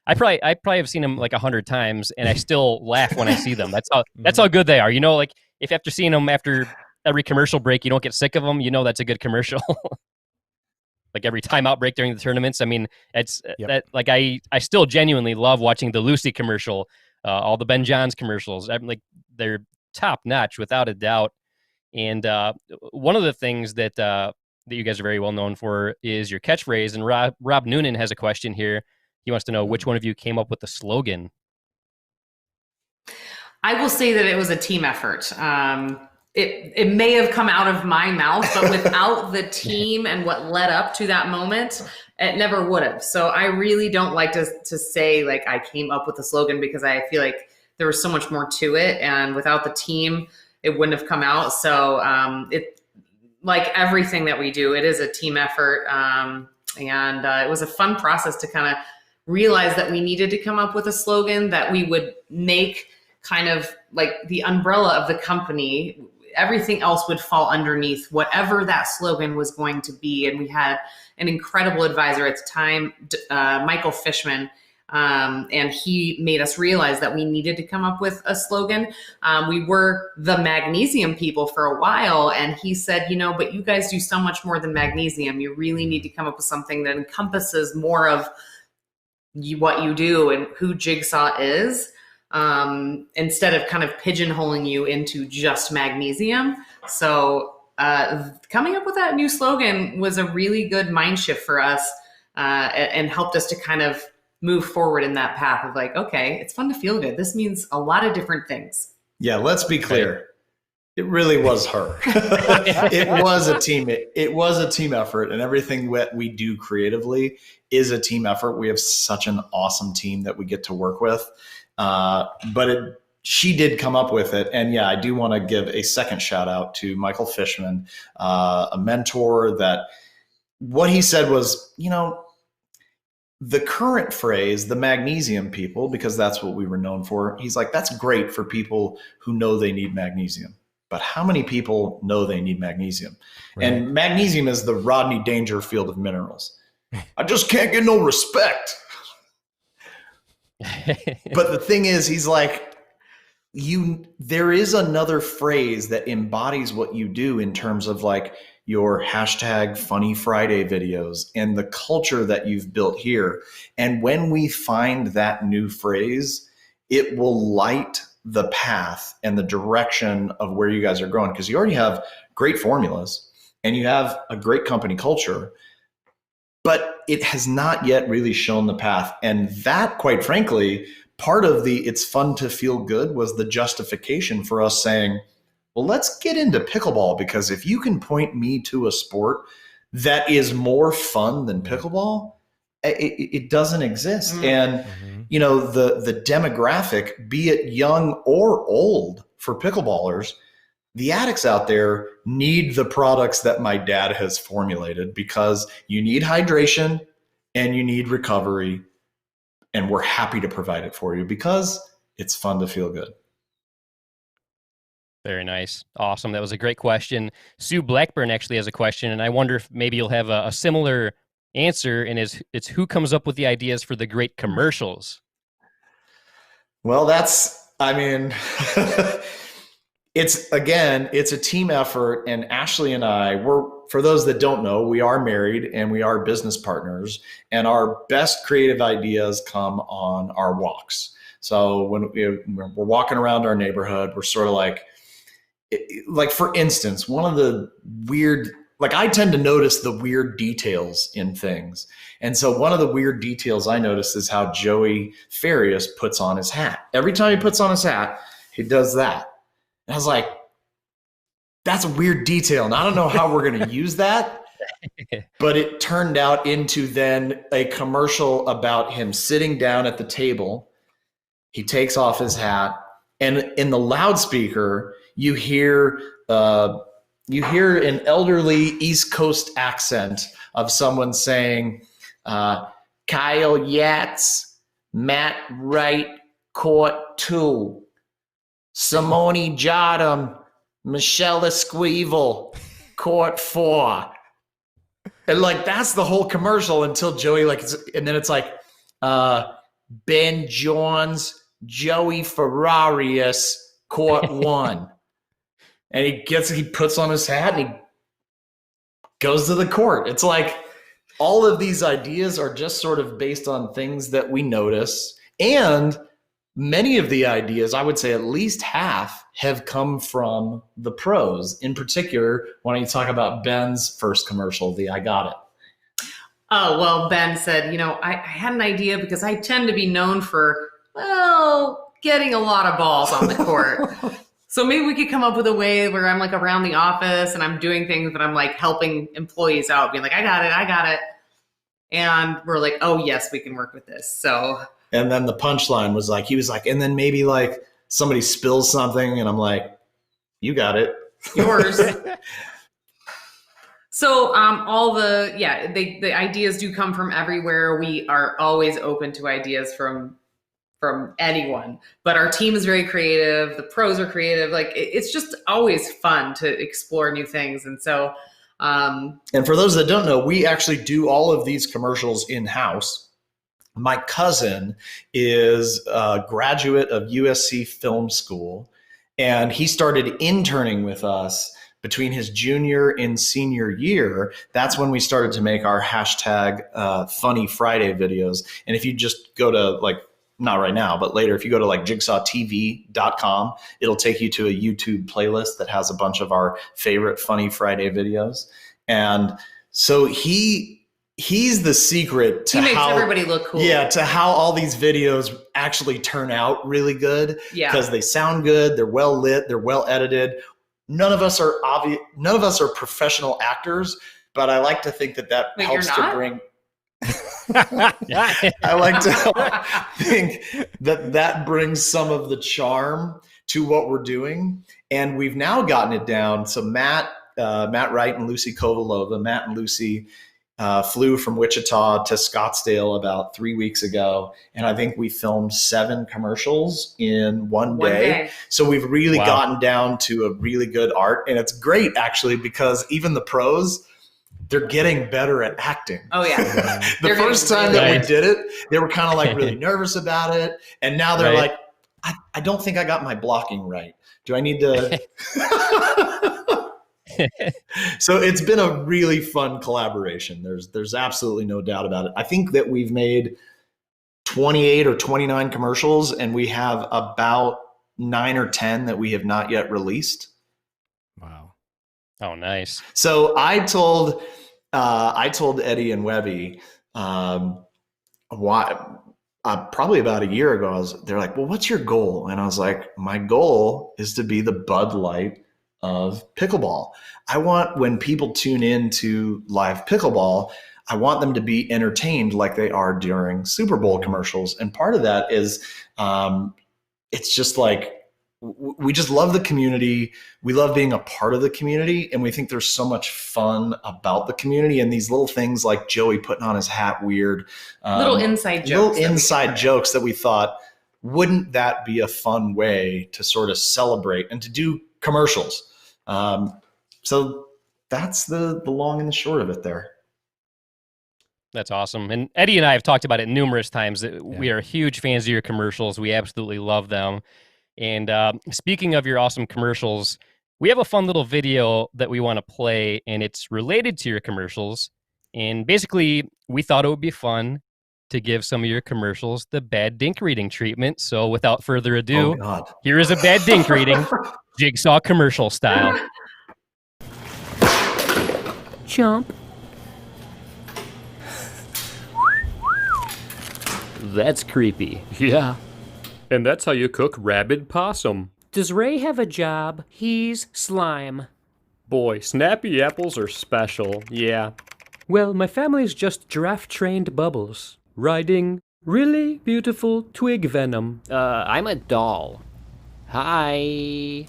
I probably have seen them like 100 times, and I still laugh when I see them. That's how good they are. Like if after seeing them after every commercial break, you don't get sick of them, that's a good commercial. Like every timeout break during the tournaments. I mean, that like I still genuinely love watching the Lucy commercial, all the Ben Johns commercials. They're top notch without a doubt. And one of the things that you guys are very well known for is your catchphrase. And Rob Noonan has a question here. He wants to know which one of you came up with the slogan. I will say that it was a team effort. It may have come out of my mouth, but without the team and what led up to that moment, it never would have. So I really don't like to say like I came up with the slogan, because I feel like there was so much more to it, and without the team, it wouldn't have come out. So it, like everything that we do, it is a team effort, and it was a fun process to kind of realize that we needed to come up with a slogan that we would make kind of like the umbrella of the company. Everything else would fall underneath whatever that slogan was going to be. And we had an incredible advisor at the time, Michael Fishman, and he made us realize that we needed to come up with a slogan. We were the magnesium people for a while, and he said, but you guys do so much more than magnesium. You really need to come up with something that encompasses more of what you do and who Jigsaw is. Instead of kind of pigeonholing you into just magnesium. So coming up with that new slogan was a really good mind shift for us and helped us to kind of move forward in that path of like, okay, it's fun to feel good. This means a lot of different things. Yeah, let's be clear. It really was her. It was a team. It was a team effort, and everything that we do creatively is a team effort. We have such an awesome team that we get to work with. But she did come up with it. And yeah, I do want to give a second shout out to Michael Fishman, a mentor that what he said was, the current phrase, the magnesium people, because that's what we were known for. He's like, that's great for people who know they need magnesium. But how many people know they need magnesium? Right. And magnesium is the Rodney Dangerfield of minerals. I just can't get no respect. But the thing is, he's like, there is another phrase that embodies what you do in terms of like your hashtag Funny Friday videos and the culture that you've built here. And when we find that new phrase, it will light the path and the direction of where you guys are going. Because you already have great formulas and you have a great company culture, but it has not yet really shown the path. And that, quite frankly, part of the it's fun to feel good was the justification for us saying, well, let's get into pickleball, because if you can point me to a sport that is more fun than pickleball, it doesn't exist. And, the demographic, be it young or old for pickleballers, the addicts out there need the products that my dad has formulated, because you need hydration and you need recovery. And we're happy to provide it for you because it's fun to feel good. Very nice. Awesome. That was a great question. Sue Blackburn actually has a question, and I wonder if maybe you'll have a similar answer, and it's who comes up with the ideas for the great commercials? Well, it's a team effort, and Ashley and I, for those that don't know, we are married and we are business partners, and our best creative ideas come on our walks. So when we're walking around our neighborhood, we're sort of like for instance, one of the weird, I tend to notice the weird details in things. And so one of the weird details I noticed is how Joey Farias puts on his hat. Every time he puts on his hat, he does that. And I was like, that's a weird detail. And I don't know how we're going to use that, but it turned out into then a commercial about him sitting down at the table. He takes off his hat, and in the loudspeaker, you hear an elderly East Coast accent of someone saying, Kyle Yates, Matt Wright, court 2. Simone Jodham, Michelle Esquivel, court 4. And that's the whole commercial until Joey and then it's Ben Johns, Joey Ferrarius, court 1. And he puts on his hat and he goes to the court. It's like all of these ideas are just sort of based on things that we notice. And many of the ideas, I would say at least half, have come from the pros. In particular, why don't you talk about Ben's first commercial, the I Got It. Oh, well, Ben said, I had an idea because I tend to be known for, getting a lot of balls on the court. So maybe we could come up with a way where I'm around the office and I'm doing things, but I'm helping employees out, being I got it. And we're like, oh yes, we can work with this. So. And then the punchline was he was and then maybe somebody spills something and I'm like, you got it. Yours. So the ideas do come from everywhere. We are always open to ideas from from anyone. But our team is very creative. The pros are creative. Like it's just always fun to explore new things. And so, and for those that don't know, we actually do all of these commercials in-house. My cousin is a graduate of USC Film School, and he started interning with us between his junior and senior year. That's when we started to make our hashtag Funny Friday videos. And if you just go to like, not right now, but later, if you go to like jigsawtv.com, it'll take you to a YouTube playlist that has a bunch of our favorite Funny Friday videos. And so he's the secret to he makes how everybody look cool. Yeah, to how all these videos actually turn out really good. Yeah. Because they sound good, they're well lit, they're well edited. None of us are professional actors, but I like to think that Wait, helps you're to not? bring I like to think that brings some of the charm to what we're doing. And we've now gotten it down. So Matt Wright and Lucy Kovalova, Matt and Lucy flew from Wichita to Scottsdale about 3 weeks ago. And I think we filmed 7 commercials in one day. So we've really gotten down to a really good art. And it's great, actually, because even the pros, they're getting better at acting. Oh, yeah. The first time that we did it, they were kind of like really nervous about it. And now they're like, I don't think I got my blocking right. Do I need to? So it's been a really fun collaboration. There's absolutely no doubt about it. I think that we've made 28 or 29 commercials, and we have about 9 or 10 that we have not yet released. Wow. Oh, nice. So I told Eddie and Webby probably about a year ago. They're like, well, what's your goal? And I was like, my goal is to be the Bud Light of pickleball. I want, when people tune in to live pickleball, I want them to be entertained like they are during Super Bowl commercials. And part of that is it's just like, we just love the community. We love being a part of the community. And we think there's so much fun about the community and these little things like Joey putting on his hat weird. Little inside jokes that we thought, wouldn't that be a fun way to sort of celebrate and to do commercials? So that's the long and the short of it there. That's awesome. And Eddie and I have talked about it numerous times. That we are huge fans of your commercials. We absolutely love them. And speaking of your awesome commercials, we have a fun little video that we want to play, and it's related to your commercials. And basically, we thought it would be fun to give some of your commercials the bad dink reading treatment. So without further ado, here is a bad dink reading, Jigsaw commercial style. Chomp. That's creepy. Yeah. And that's how you cook rabid possum. Does Ray have a job? He's slime. Boy, snappy apples are special, yeah. Well, my family's just giraffe-trained bubbles, riding really beautiful twig venom. I'm a doll. Hi.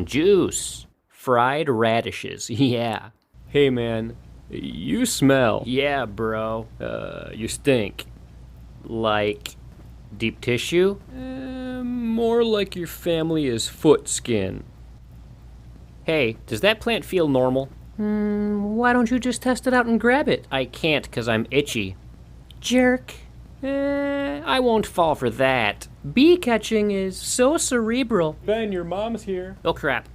Juice. Fried radishes, yeah. Hey man, you smell. Yeah, bro. You stink. Like deep tissue? More like your family is foot skin. Hey, does that plant feel normal? Why don't you just test it out and grab it? I can't because I'm itchy. Jerk. I won't fall for that. Bee catching is so cerebral. Ben, your mom's here. Oh, crap.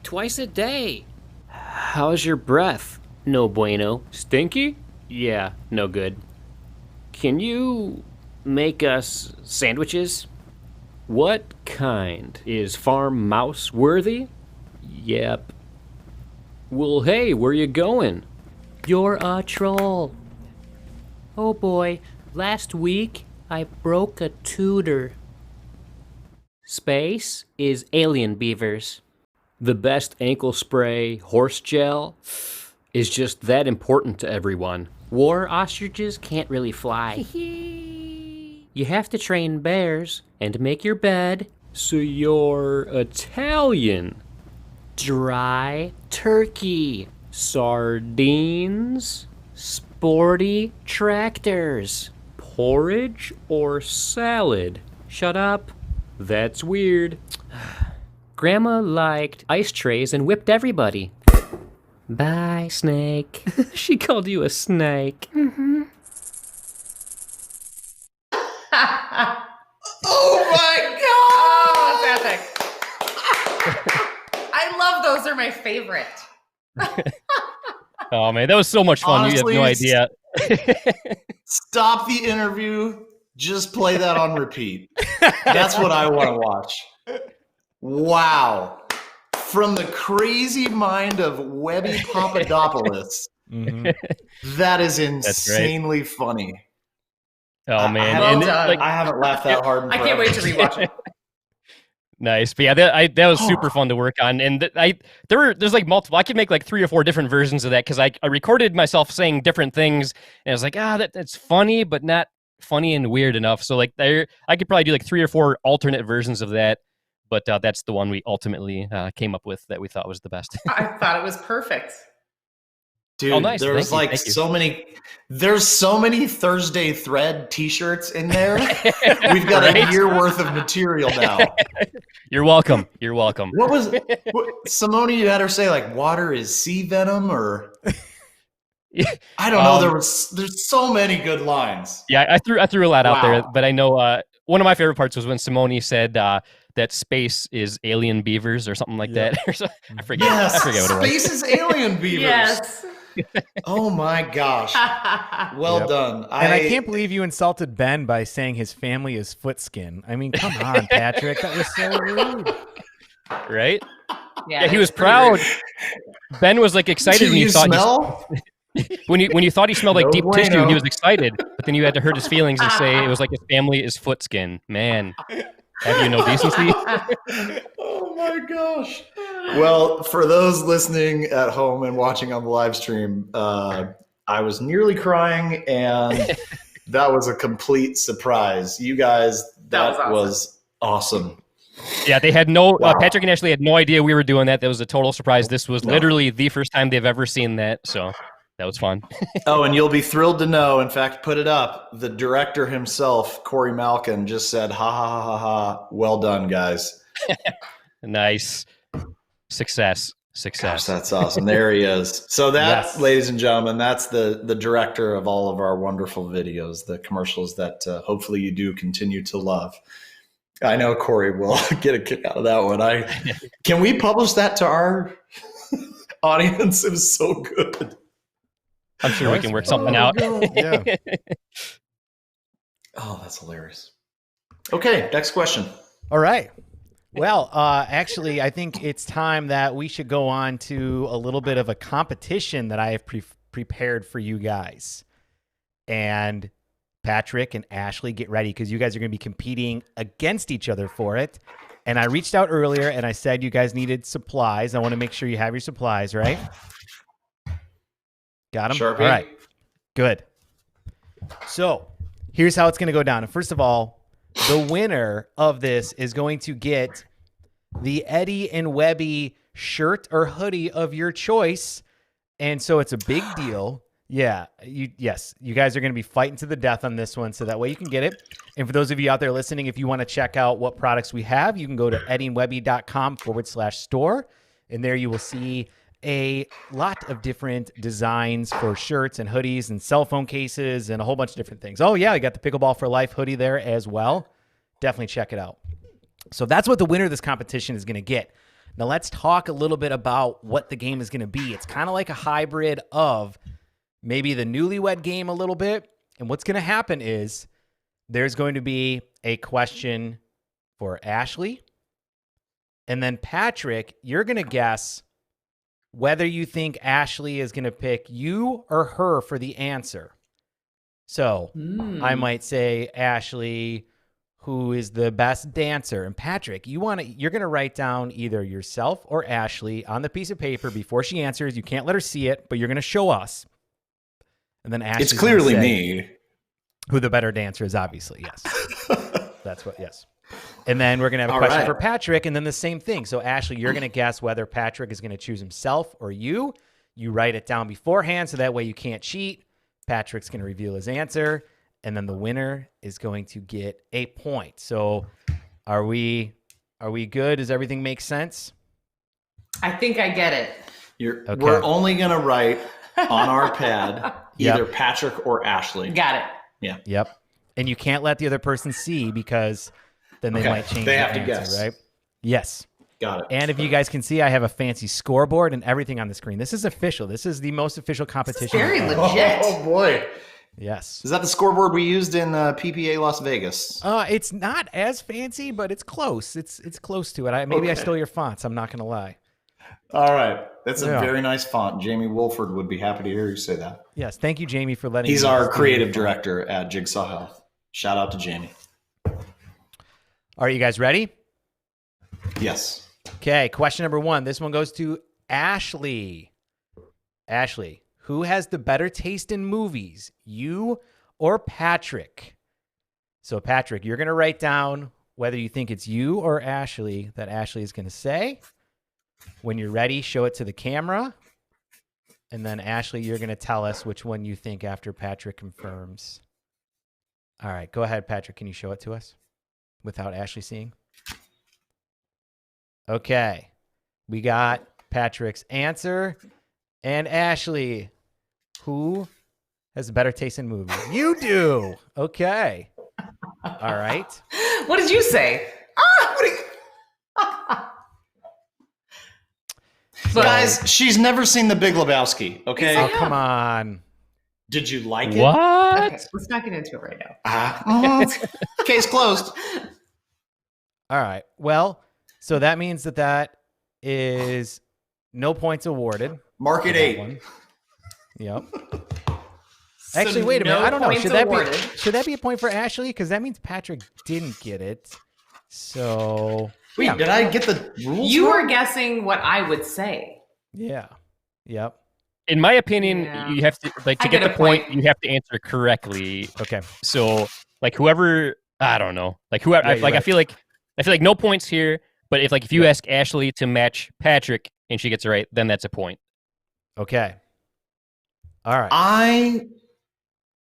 Twice a day. How's your breath? No bueno. Stinky? Yeah, no good. Can you make us sandwiches? What kind? Is farm mouse worthy? Yep. Well, hey, where you going? You're a troll. Oh boy, last week I broke a tutor. Space is alien beavers. The best ankle spray, horse gel, is just that important to everyone. War ostriches can't really fly. You have to train bears and make your bed. So you're Italian. Dry turkey. Sardines. sporty tractors. Porridge or salad? Shut up. That's weird. Grandma liked ice trays and whipped everybody. Bye, snake. She called you a snake. Oh my Oh, that's epic. I love those. They're my favorite. Oh man, that was so much fun. Honestly, you have no idea. Stop the interview. Just play that on repeat. That's what I want to watch. Wow. From the crazy mind of Webby Papadopoulos, that is insanely funny. Oh man, Well and done. I haven't laughed that hard in I can't wait to rewatch it. nice. But yeah, that was super fun to work on. And there's like multiple. I could make like 3 or 4 different versions of that because I recorded myself saying different things, and I was like, that's funny, but not funny and weird enough. So like I could probably do like 3 or 4 alternate versions of that. But that's the one we ultimately came up with that we thought was the best. I thought it was perfect. Dude, nice. there's Thank you. there's so many Thursday Thread t-shirts in there. We've got a year worth of material now. You're welcome. You're welcome. Simone, you had her say like water is sea venom or I don't know. There's so many good lines. Yeah, I threw a lot out there, Wow. but I know one of my favorite parts was when Simone said that space is alien beavers or something like that. I forget. Yes, I forget what it was. space is alien beavers. Yes. Oh my gosh. Well Yep. done. And I can't believe you insulted Ben by saying his family is foot skin. I mean, come on, Patrick. That was so rude. Right? Yeah, he was it's pretty proud. rude. Ben was like excited Do when you you thought smell? when you thought he smelled like No deep bueno. tissue. He was excited, but then you had to hurt his feelings and say it was like his family is foot skin. Man, have you no decency? Oh my gosh. Well, for those listening at home and watching on the live stream, I was nearly crying, and that was a complete surprise. You guys, that was awesome. Yeah, they had no. Patrick and Ashley had no idea we were doing that. That was a total surprise. This was literally the first time they've ever seen that, so that was fun. Oh, and you'll be thrilled to know. In fact, put it up. The director himself, Corey Malkin, just said, "Ha ha ha ha ha! Well done, guys." Nice. Success. Gosh, that's awesome. There he is. So that, Yes. ladies and gentlemen, that's the director of all of our wonderful videos, the commercials that hopefully you do continue to love. I know Corey will get a kick out of that one. Can we publish that to our audience? It was so good. I'm sure we can work something out. Yeah. Oh, that's hilarious. Okay, next question. All right. Well, actually, I think it's time that we should go on to a little bit of a competition that I have prepared for you guys. And Patrick and Ashley, get ready because you guys are going to be competing against each other for it. And I reached out earlier and I said you guys needed supplies. I want to make sure you have your supplies, right? Got them? Sharpie. All right. Good. So here's how it's going to go down. And first of all, the winner of this is going to get the Eddie and Webby shirt or hoodie of your choice. And so it's a big deal. Yeah. You guys are going to be fighting to the death on this one. So that way you can get it. And for those of you out there listening, if you want to check out what products we have, you can go to eddieandwebby.com/store. And there you will see a lot of different designs for shirts and hoodies and cell phone cases and a whole bunch of different things. Oh yeah, I got the Pickleball for Life hoodie there as well. Definitely check it out. So that's what the winner of this competition is going to get. Now let's talk a little bit about what the game is going to be. It's kind of like a hybrid of maybe the Newlywed Game a little bit. And what's going to happen is there's going to be a question for Ashley. And then Patrick, you're going to guess whether you think Ashley is going to pick you or her for the answer. So I might say, Ashley, who is the best dancer? And Patrick, you're going to write down either yourself or Ashley on the piece of paper before she answers. You can't let her see it, but you're going to show us. And then Ashley's It's clearly gonna say me. who the better dancer is, obviously. Yes. That's what, yes. And then we're going to have a All question right. for Patrick, and then the same thing. So, Ashley, you're going to guess whether Patrick is going to choose himself or you. You write it down beforehand, so that way you can't cheat. Patrick's going to reveal his answer, and then the winner is going to get a point. So are we good? Does everything make sense? I think I get it. Okay. We're only going to write on our pad either Patrick or Ashley. Got it. Yeah. Yep. And you can't let the other person see because then they might change They their have to answer, guess. right? Yes. Got it. And if you guys can see, I have a fancy scoreboard and everything on the screen. This is official. This is the most official competition. Very legit. Oh, boy. Yes. Is that the scoreboard we used in PPA Las Vegas? It's not as fancy, but it's close. It's close to it. Maybe I stole your fonts. I'm not going to lie. All right. That's a Yeah. very nice font. Jamie Wolford would be happy to hear you say that. Yes. Thank you, Jamie, for letting He's me our steal creative your font. director at Jigsaw Health. Shout out to Jamie. All right, you guys ready? Yes. Okay, question number 1. This one goes to Ashley. Ashley, who has the better taste in movies, you or Patrick? So, Patrick, you're going to write down whether you think it's you or Ashley that Ashley is going to say. When you're ready, show it to the camera. And then, Ashley, you're going to tell us which one you think after Patrick confirms. All right, go ahead, Patrick. Can you show it to us without Ashley seeing? Okay, we got Patrick's answer. And Ashley, who has better taste in movies? You do. Okay. All right. What did you say? But Guys, she's never seen The Big Lebowski, okay? Oh, come on. Did you like it? What? okay, let's not get into it right now. Case closed. All right. Well, so that means that is no points awarded. Mark for it that 8. one. Yep. Actually, wait a no minute. I don't know. points Should that awarded. be a point for Ashley? Because that means Patrick didn't get it. So Wait, yeah. did I get the rules? You wrong? were guessing what I would say. Yeah. Yep. In my opinion, Yeah. you have to to I get get the a point, point. you have to answer correctly. Okay. So whoever, I don't know, whoever, Yeah, you're I right. feel like no points here. But if you ask Ashley to match Patrick and she gets it right, then that's a point. Okay. All right. I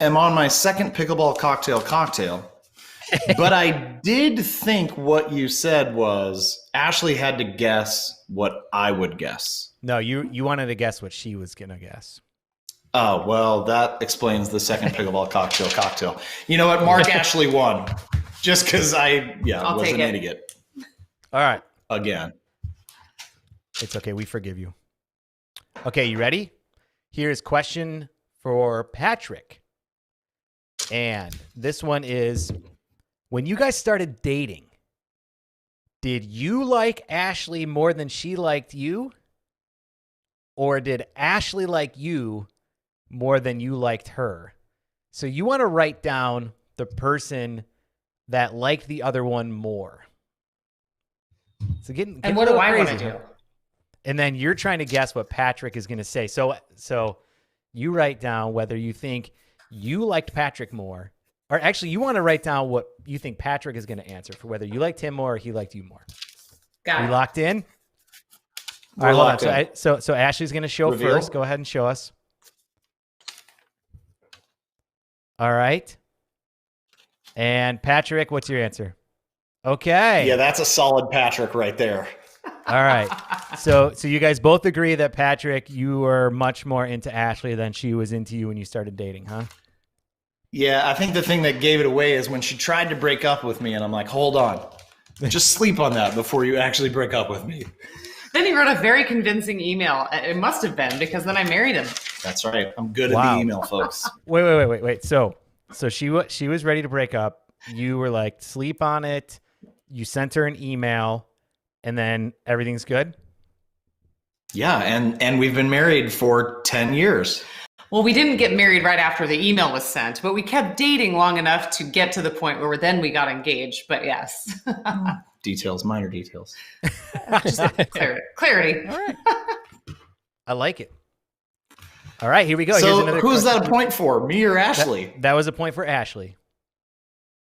am on my second pickleball cocktail, but I did think what you said was Ashley had to guess what I would guess. No, you wanted to guess what she was gonna guess. Oh, well, that explains the second pickleball cocktail. You know what? Mark Ashley won. Just because I I'll was take an it. idiot. All right. Again. It's okay. We forgive you. Okay, you ready? Here's question for Patrick. And this one is, when you guys started dating, did you like Ashley more than she liked you? Or did Ashley like you more than you liked her? So you want to write down the person that liked the other one more. So getting And what do I want to crazy. do? And then you're trying to guess what Patrick is going to say. So you write down whether you think you liked Patrick more, or actually you want to write down what you think Patrick is going to answer for whether you liked him more or he liked you more. Got We it. locked in? We're All right, hold on. locked So Ashley's going to show Reveal? first. Go ahead and show us. All right. And Patrick, what's your answer? Okay. Yeah, that's a solid Patrick right there. All right. So you guys both agree that Patrick, you were much more into Ashley than she was into you when you started dating, huh? Yeah, I think the thing that gave it away is when she tried to break up with me, and I'm like, hold on. Just sleep on that before you actually break up with me. Then he wrote a very convincing email. It must have been, because then I married him. That's right. I'm good Wow. at the email, folks. Wait. So she was ready to break up. You were like, sleep on it. You sent her an email, and then everything's good? Yeah, and we've been married for 10 years. Well, we didn't get married right after the email was sent, but we kept dating long enough to get to the point where then we got engaged. But yes, Details, minor details. just clarity. All right. I like it. All right, here we go. Here's So another who's question. that a point for? Me or Ashley? That was a point for Ashley.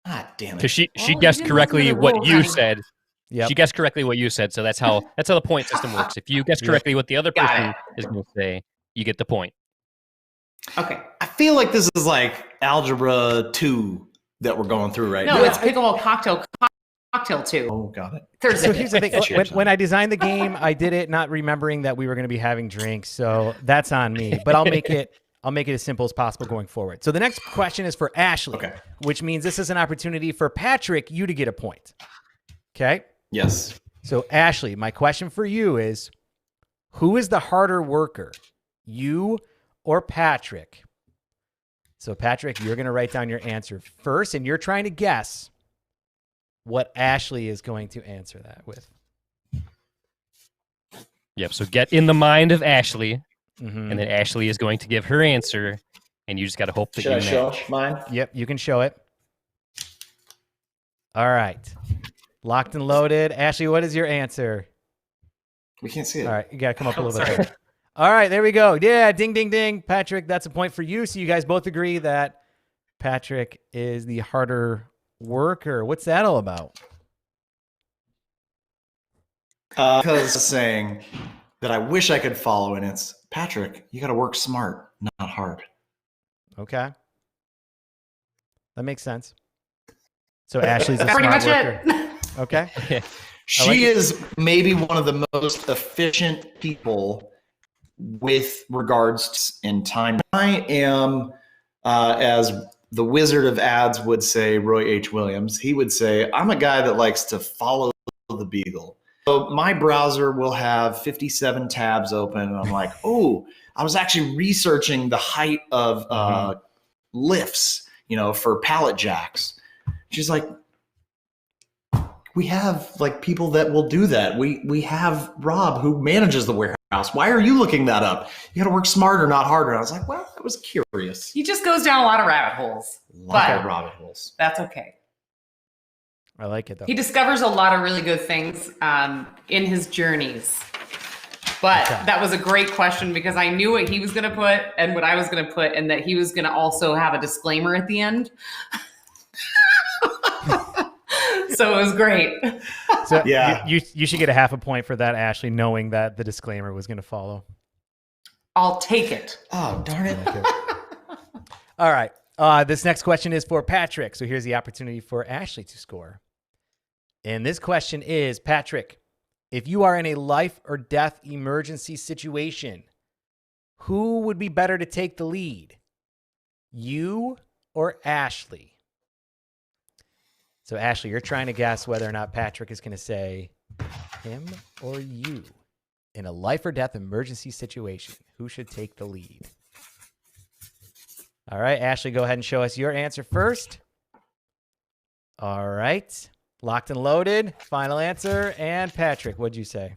God damn Because it. she Oh, guessed you didn't correctly listen to the what rules, you honey. said. Yep. She guessed correctly what you said. So that's how the point system works. If you guess correctly what the other Got person it. is going to say, you get the point. Okay. feel like this is like Algebra 2 that we're going through right now. No, it's Pickleball Cocktail 2. Oh, got it. Thursday. So here's the thing. When I designed the game, I did it not remembering that we were going to be having drinks. So that's on me. But I'll make it as simple as possible going forward. So the next question is for Ashley, which means this is an opportunity for Patrick, you to get a point. Okay? Yes. So Ashley, my question for you is, who is the harder worker, you or Patrick? So Patrick, you're going to write down your answer first, and you're trying to guess what Ashley is going to answer that with. Yep. So get in the mind of Ashley, and then Ashley is going to give her answer, and you just got to hope that Should I show match. mine? Yep, you can show it. All right. Locked and loaded. Ashley, what is your answer? We can't see it. All right, you got to come up a little bit. All right, there we go. Yeah, ding, ding, ding. Patrick, that's a point for you. So you guys both agree that Patrick is the harder worker. What's that all about? Because saying that I wish I could follow, and it's, Patrick, you got to work smart, not hard. Okay. That makes sense. So Ashley's a Pretty smart much worker. it. Okay. She is maybe one of the most efficient people with regards in time. I am, as the Wizard of Ads would say, Roy H. Williams, he would say, I'm a guy that likes to follow the beagle. So my browser will have 57 tabs open, and I'm like, oh, I was actually researching the height of lifts, for pallet jacks. She's like, we have like people that will do that. We have Rob who manages the warehouse. Why are you looking that up? You got to work smarter, not harder. And I was like, well, I was curious. He just goes down a lot of rabbit holes. Rabbit holes. That's okay. I like it, though. He discovers a lot of really good things in his journeys. But that was a great question because I knew what he was going to put and what I was going to put, and that he was going to also have a disclaimer at the end. So it was great. So yeah, you should get a half a point for that, Ashley, knowing that the disclaimer was going to follow. I'll take it. Oh, darn it. All right. This next question is for Patrick. So here's the opportunity for Ashley to score. And this question is, Patrick, if you are in a life or death emergency situation, who would be better to take the lead? You or Ashley? So, Ashley, you're trying to guess whether or not Patrick is going to say him or you. In a life or death emergency situation, who should take the lead? All right, Ashley, go ahead and show us your answer first. All right, locked and loaded. Final answer. And Patrick, what'd you say?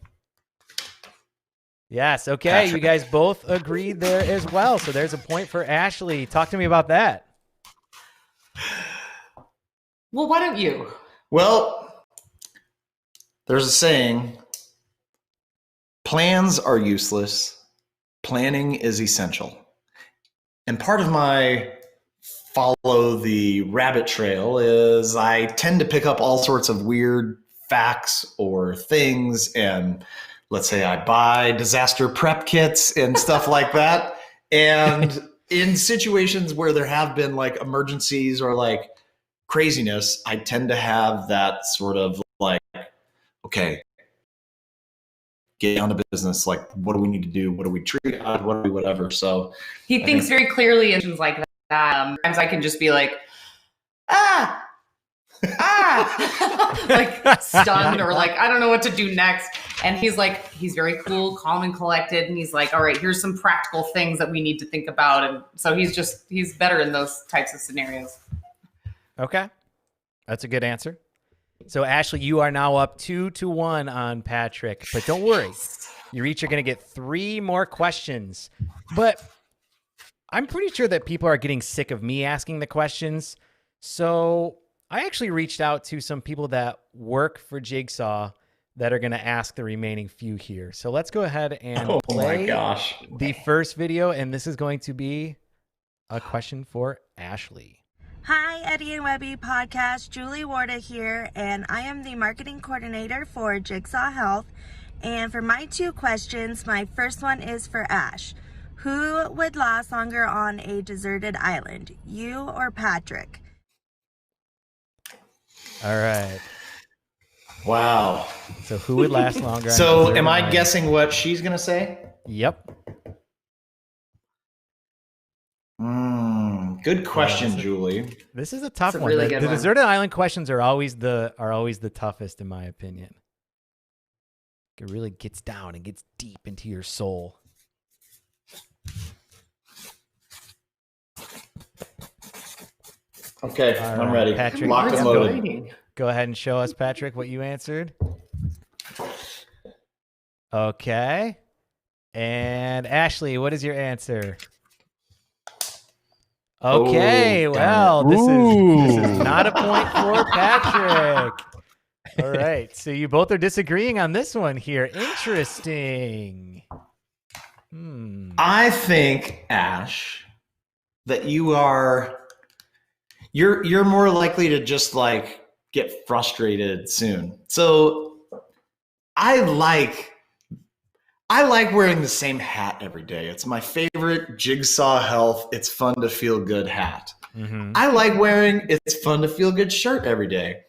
Yes, okay. Patrick. You guys both agreed there as well. So there's a point for Ashley. Talk to me about that. Well, why don't you? Well, there's a saying, plans are useless, planning is essential. And part of my follow the rabbit trail is I tend to pick up all sorts of weird facts or things. And let's say I buy disaster prep kits and stuff like that. And in situations where there have been like emergencies or like craziness, I tend to have that sort of like, okay, get down to business. Like, what do we need to do? What do we treat? What do we whatever? So he thinks very clearly in things like that. Sometimes I can just be like, like stunned or like, I don't know what to do next. And he's like, he's very cool, calm and collected. And he's like, all right, here's some practical things that we need to think about. And so he's better in those types of scenarios. Okay. That's a good answer. So, Ashley, you are now up 2-1 on Patrick. But don't worry. You each are going to get 3 more questions. But I'm pretty sure that people are getting sick of me asking the questions. So I actually reached out to some people that work for Jigsaw that are going to ask the remaining few here. So let's go ahead and play the first video. And this is going to be a question for Ashley. Hi, Eddie and Webby podcast. Julie Warda here, and I am the marketing coordinator for Jigsaw Health. And for my 2 questions, my first one is for Ash. Who would last longer on a deserted island, you or Patrick? All right. Wow. So who would last longer? So am I guessing what she's going to say? Yep. Good question, Julie. This is a tough It's a one. really The good one. deserted island questions are always the toughest, in my opinion. It really gets down and gets deep into your soul. Okay, All I'm right, ready. Patrick, Locked and loaded. Waiting. Go ahead and show us, Patrick, what you answered. Okay. And Ashley, what is your answer? Okay, Oh, well, darn this is not a point for Patrick. All right, so you both are disagreeing on this one here. Interesting. I think, Ash, that you're more likely to just like get frustrated soon. So I like wearing the same hat every day. It's my favorite Jigsaw Health. It's fun to feel good hat. Mm-hmm. I like wearing it's fun to feel good shirt every day.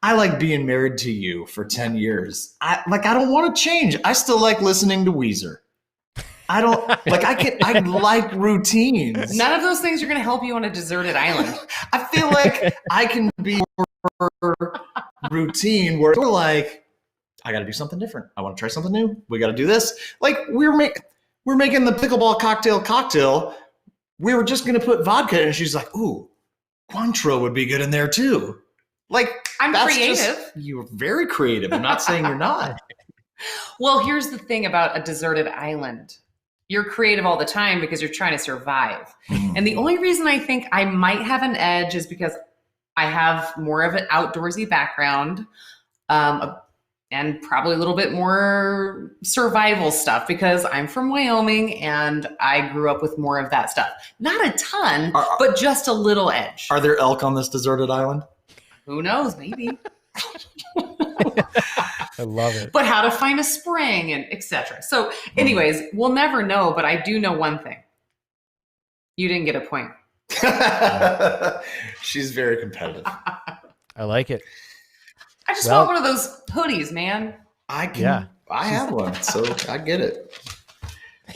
I like being married to you for 10 years. I don't want to change. I still like listening to Weezer. I like routines. None of those things are going to help you on a deserted island. I feel like I can be more routine where we're like, I got to do something different. I want to try something new. We got to do this. Like we're making the pickleball cocktail. We were just going to put vodka in, and she's like, ooh, Cointreau would be good in there too. Like I'm that's creative. You're very creative. I'm not saying you're not. Well, here's the thing about a deserted island. You're creative all the time because you're trying to survive. And the only reason I think I might have an edge is because I have more of an outdoorsy background and probably a little bit more survival stuff because I'm from Wyoming and I grew up with more of that stuff. Not a ton, but just a little edge. Are there elk on this deserted island? Who knows? Maybe. I love it. But how to find a spring and etc. So anyways, we'll never know, but I do know one thing. You didn't get a point. She's very competitive. I like it. I just want one of those hoodies, man. I have one, so I get it.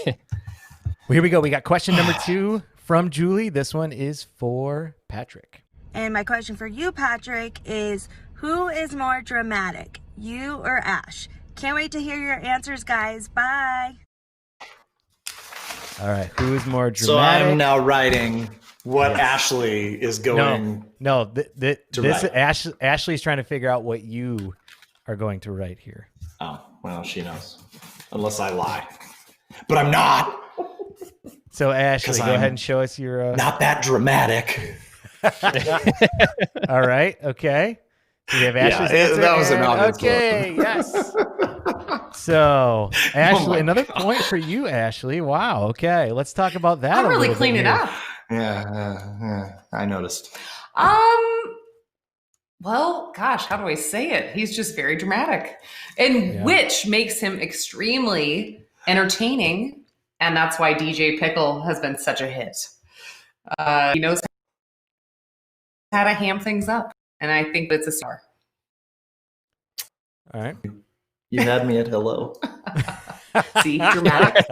Well, here we go. We got question number 2 from Julie. This one is for Patrick. And my question for you, Patrick, is who is more dramatic, you or Ash? Can't wait to hear your answers, guys. Bye. All right. Who is more dramatic? So I'm now writing what Ashley is going. No. write. Ashley's trying to figure out what you are going to write here. Oh, well, she knows. Unless I lie. But I'm not. So Ashley, go ahead and show us your. Not that dramatic. All right. Okay. So we have Ashley's answer, that was an obvious okay. Yes. So Ashley, another point for you, Ashley. Wow. Okay. Let's talk about that. I'll a really little clean bit it here. up. Yeah, I noticed. Well, gosh, how do I say it? He's just very dramatic, and which makes him extremely entertaining, and that's why DJ Pickle has been such a hit. He knows how to ham things up, and I think that's a star. All right. You had me at hello. See, dramatic.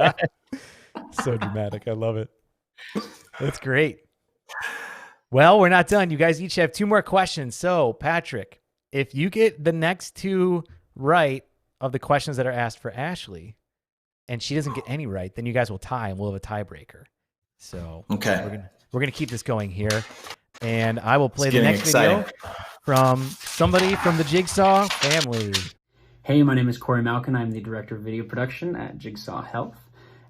So dramatic. I love it. That's great. Well, we're not done. You guys each have 2 more questions. So, Patrick, if you get the next 2 right of the questions that are asked for Ashley, and she doesn't get any right, then you guys will tie, and we'll have a tiebreaker. So, Okay. we're gonna keep this going here, and I will play It's the getting next video exciting. from somebody from the Jigsaw family. Hey, my name is Corey Malkin. I'm the Director of Video Production at Jigsaw Health.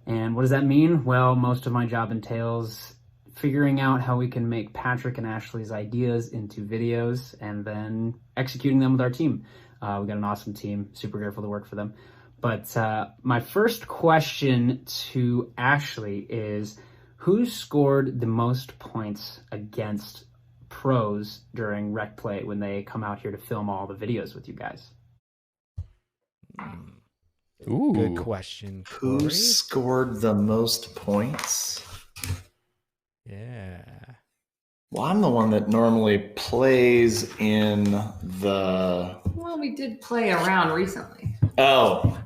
And what does that mean? Well, most of my job entails figuring out how we can make Patrick and Ashley's ideas into videos and then executing them with our team. We got an awesome team, super grateful to work for them. But my first question to Ashley is, who scored the most points against pros during rec play when they come out here to film all the videos with you guys? Ooh. Good question. Who Corey. scored the most points? Yeah. Well, I'm the one that normally plays in the. Well, we did play around recently. Oh.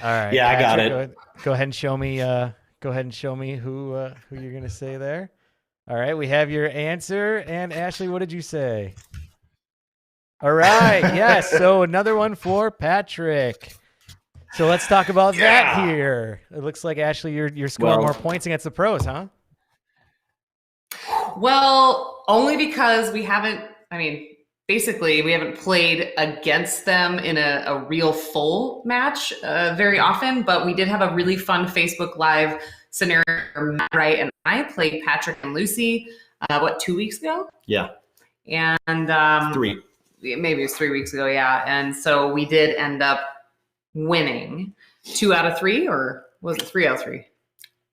All right. Yeah, I got Patrick, it. Go ahead and show me. Go ahead and show me who you're gonna say there. All right, we have your answer. And Ashley, what did you say? All right. Yes. So another one for Patrick. So let's talk about that here. It looks like Ashley, you're scoring more points against the pros, huh? Well, only because we haven't. I mean, basically, we haven't played against them in a real full match very often, but we did have a really fun Facebook Live scenario where Matt Wright and I played Patrick and Lucy, 2 weeks ago? Yeah. And 3. Maybe it was 3 weeks ago, yeah. And so we did end up winning 2 out of 3, or was it 3 out of 3?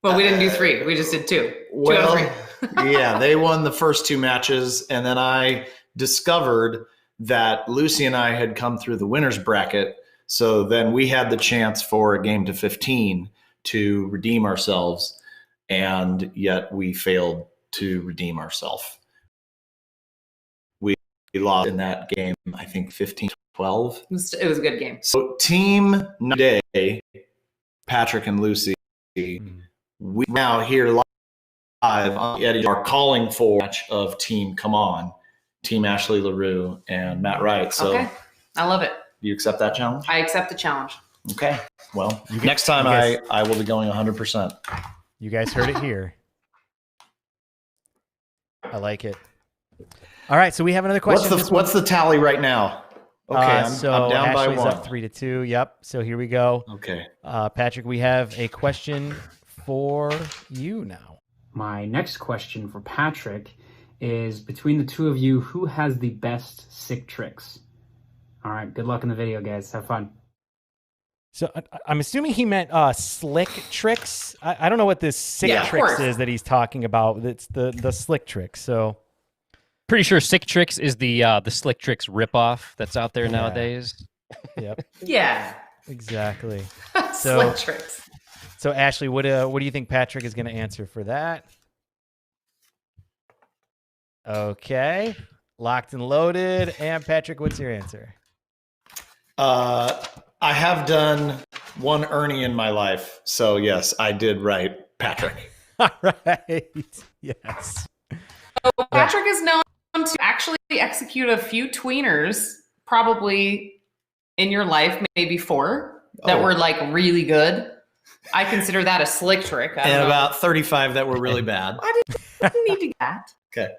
Well, we didn't do 3. We just did 2. Well, 2 out of 3. yeah, they won the first 2 matches, and then I discovered that Lucy and I had come through the winner's bracket. So then we had the chance for a game to 15 to redeem ourselves, and yet we failed to redeem ourselves. We lost in that game, I think 15-12. It was a good game. So team day, Patrick and Lucy, we now here live on the Eddie are calling for a match of Team Come On, Team Ashley Leroux and Matt Wright. So okay, I love it. Do you accept that challenge? I accept the challenge. Okay. Well, next time I will be going 100%. You guys heard it here. I like it. All right, so we have another question. What's the tally right now? Okay, I'm down Ashley's by 1. up 3-2. Yep. So here we go. Okay. Patrick, we have a question for you now. My next question for Patrick is, between the two of you, who has the best sick tricks? All right, good luck in the video, guys. Have fun. So I'm assuming he meant slick tricks. I don't know what this sick tricks is that he's talking about. It's the slick tricks. So pretty sure Sick Tricks is the Slick Tricks ripoff that's out there nowadays. Yep. Yeah. Exactly. Slick tricks. So Ashley, what do you think Patrick is going to answer for that? Okay. Locked and loaded. And Patrick, what's your answer? I have done one Ernie in my life. So yes, I did right, Patrick. All right. Yes. So Patrick is known to actually execute a few tweeners, probably in your life, maybe 4, that were like really good. I consider that a slick trick. And about 35 that were really bad. I didn't need to get that. Okay.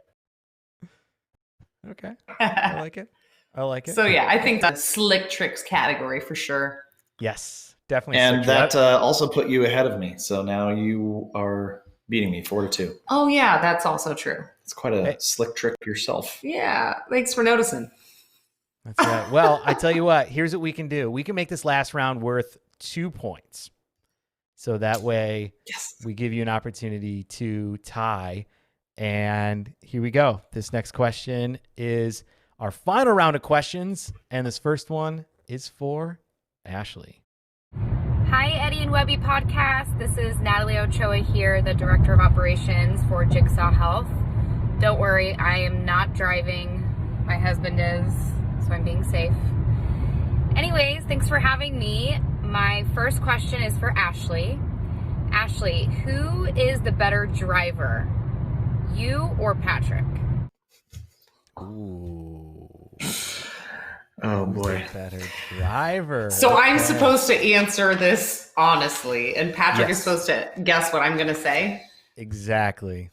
Okay. I like it. I like it. So yeah, I think that's slick tricks category for sure. Yes, definitely. And that also put you ahead of me. So now you are beating me 4-2. Oh yeah, that's also true. It's quite a slick trick yourself. Yeah, thanks for noticing. That's right. Well, I tell you what, here's what we can do. We can make this last round worth 2 points. So that way we give you an opportunity to tie. And here we go. This next question is our final round of questions. And this first one is for Ashley. Hi, Eddie and Webby podcast. This is Natalie Ochoa here, the Director of Operations for Jigsaw Health. Don't worry, I am not driving. My husband is, so I'm being safe. Anyways, thanks for having me. My first question is for Ashley. Ashley, who is the better driver, you or Patrick? Ooh. Oh boy. Better driver. So I'm supposed to answer this honestly, and Patrick is supposed to guess what I'm going to say. Exactly.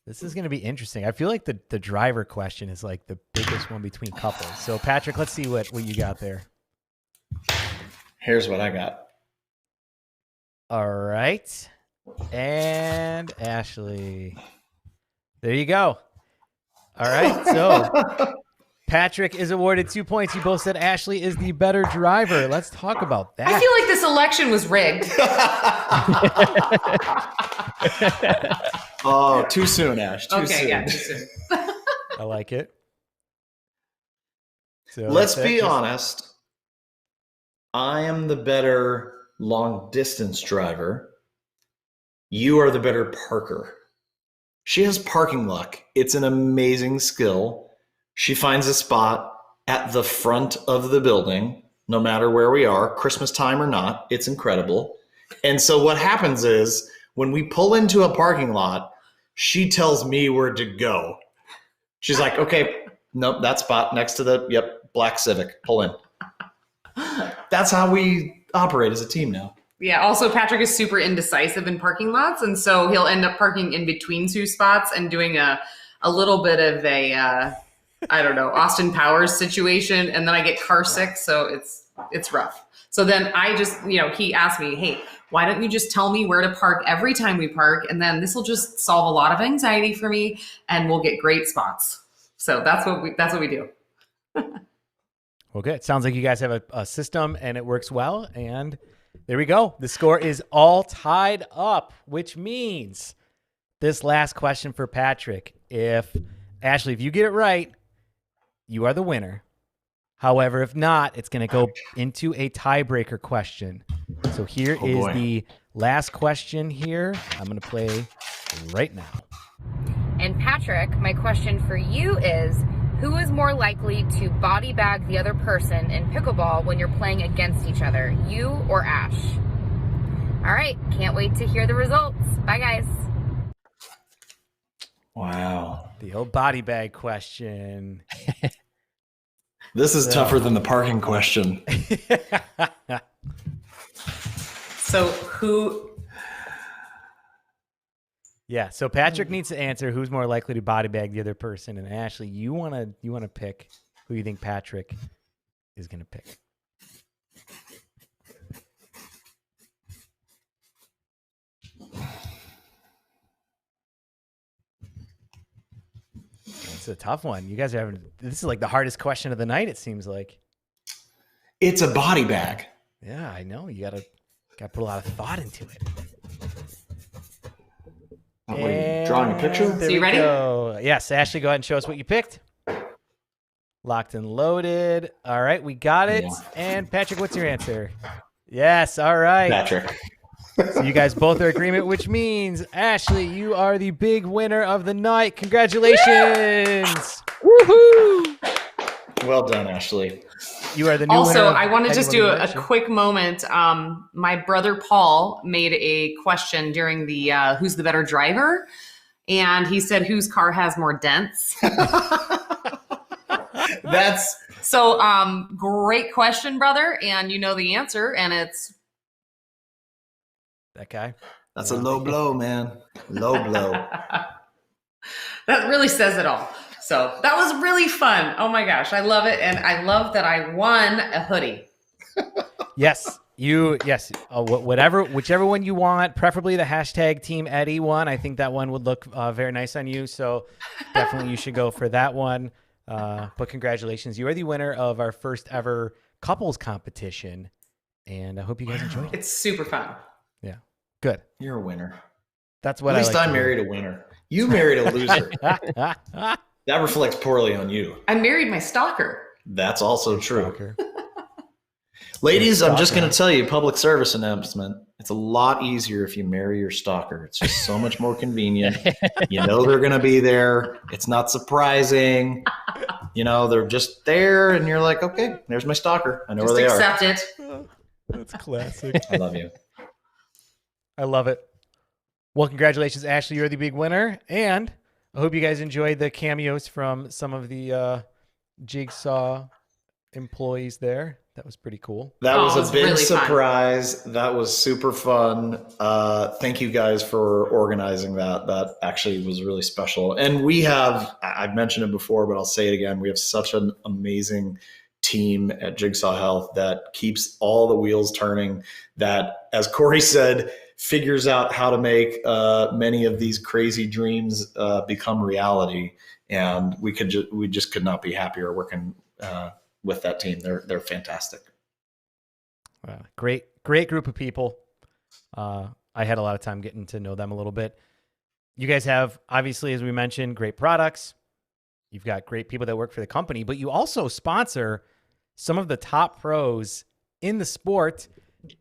This is going to be interesting. I feel like the driver question is like the biggest one between couples. So Patrick, let's see what you got there. Here's what I got. All right. And Ashley. There you go. All right. So Patrick is awarded 2 points. You both said Ashley is the better driver. Let's talk about that. I feel like this election was rigged. Oh, too soon, Ash. Too soon. Yeah, too soon. I like it. So let's be honest. I am the better long distance driver. You are the better parker. She has parking luck. It's an amazing skill. She finds a spot at the front of the building, no matter where we are, Christmas time or not. It's incredible. And so what happens is when we pull into a parking lot, she tells me where to go. She's like, okay, nope, that spot next to the, black Civic, pull in. That's how we operate as a team now. Yeah. Also, Patrick is super indecisive in parking lots. And so he'll end up parking in between two spots and doing a little bit of a, I don't know, Austin Powers situation. And then I get car sick. So it's rough. So then I just, he asked me, hey, why don't you just tell me where to park every time we park? And then this will just solve a lot of anxiety for me and we'll get great spots. So that's what we do. Well, good. Sounds like you guys have a system and it works well. And there we go. The score is all tied up, which means this last question for Patrick. Ashley, if you get it right, you are the winner. However, if not, it's going to go into a tiebreaker question. So here is the last question here. I'm going to play right now. And Patrick, my question for you is, who is more likely to body bag the other person in pickleball when you're playing against each other, you or Ash? All right, can't wait to hear the results. Bye, guys. Wow. The old body bag question. This is tougher than the parking question. So who... Yeah, so Patrick needs to answer who's more likely to body bag the other person, and Ashley, you wanna pick who you think Patrick is gonna pick. It's a tough one. You guys are having this is like the hardest question of the night. It seems like it's a body bag. Yeah, I know. You gotta put a lot of thought into it. What are you drawing a picture? So you ready? Go. Yes, Ashley, go ahead and show us what you picked. Locked and loaded. All right, we got it. Yeah. And Patrick, what's your answer? Yes, all right. Patrick. So you guys both are in agreement, which means, Ashley, you are the big winner of the night. Congratulations. Woohoo! Well done, Ashley. You are the new also, winner. I want to just do a quick moment. My brother Paul made a question during the who's the better driver? And he said, whose car has more dents? That's so great question, brother. And you know the answer, and it's that guy. That's a low blow, man. Low blow. That really says it all. So that was really fun. Oh my gosh, I love it, and I love that I won a hoodie. Yes, whichever one you want, preferably the hashtag Team Eddie one. I think that one would look very nice on you. So definitely you should go for that one. But congratulations, you are the winner of our first ever couples competition, and I hope you guys enjoyed it. It's super fun. Yeah, good. You're a winner. That's what. At least I married a winner. You married a loser. That reflects poorly on you. I married my stalker. That's also true. Ladies, I'm just going to tell you, public service announcement. It's a lot easier if you marry your stalker. It's just so much more convenient. You know they're going to be there. It's not surprising. You know, they're just there, and you're like, okay, there's my stalker. I know just where they accept are. It. That's classic. I love you. I love it. Well, congratulations, Ashley. You're the big winner, and I hope you guys enjoyed the cameos from some of the Jigsaw employees there. That was pretty cool. That was a big really surprise. Fun. That was super fun. Thank you guys for organizing that. That actually was really special. And we have, I've mentioned it before, but I'll say it again. We have such an amazing team at Jigsaw Health that keeps all the wheels turning, that, as Corey said, figures out how to make many of these crazy dreams become reality. And we just could not be happier working with that team. They're fantastic. Wow. Great group of people. I had a lot of time getting to know them a little bit. You guys have, obviously, as we mentioned, great products. You've got great people that work for the company, but you also sponsor some of the top pros in the sport.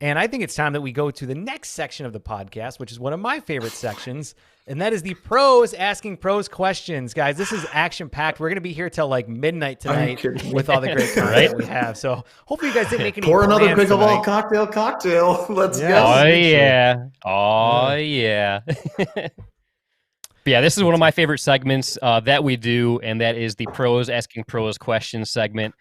And I think it's time that we go to the next section of the podcast, which is one of my favorite sections, and that is the pros asking pros questions. Guys, this is action-packed. We're going to be here till like midnight tonight with all the great content we have. So hopefully you guys didn't make any Pour another plans pickleball tonight. cocktail. Let's go. Oh, yeah. Oh, yeah. But yeah, this is one of my favorite segments that we do, and that is the pros asking pros questions segment.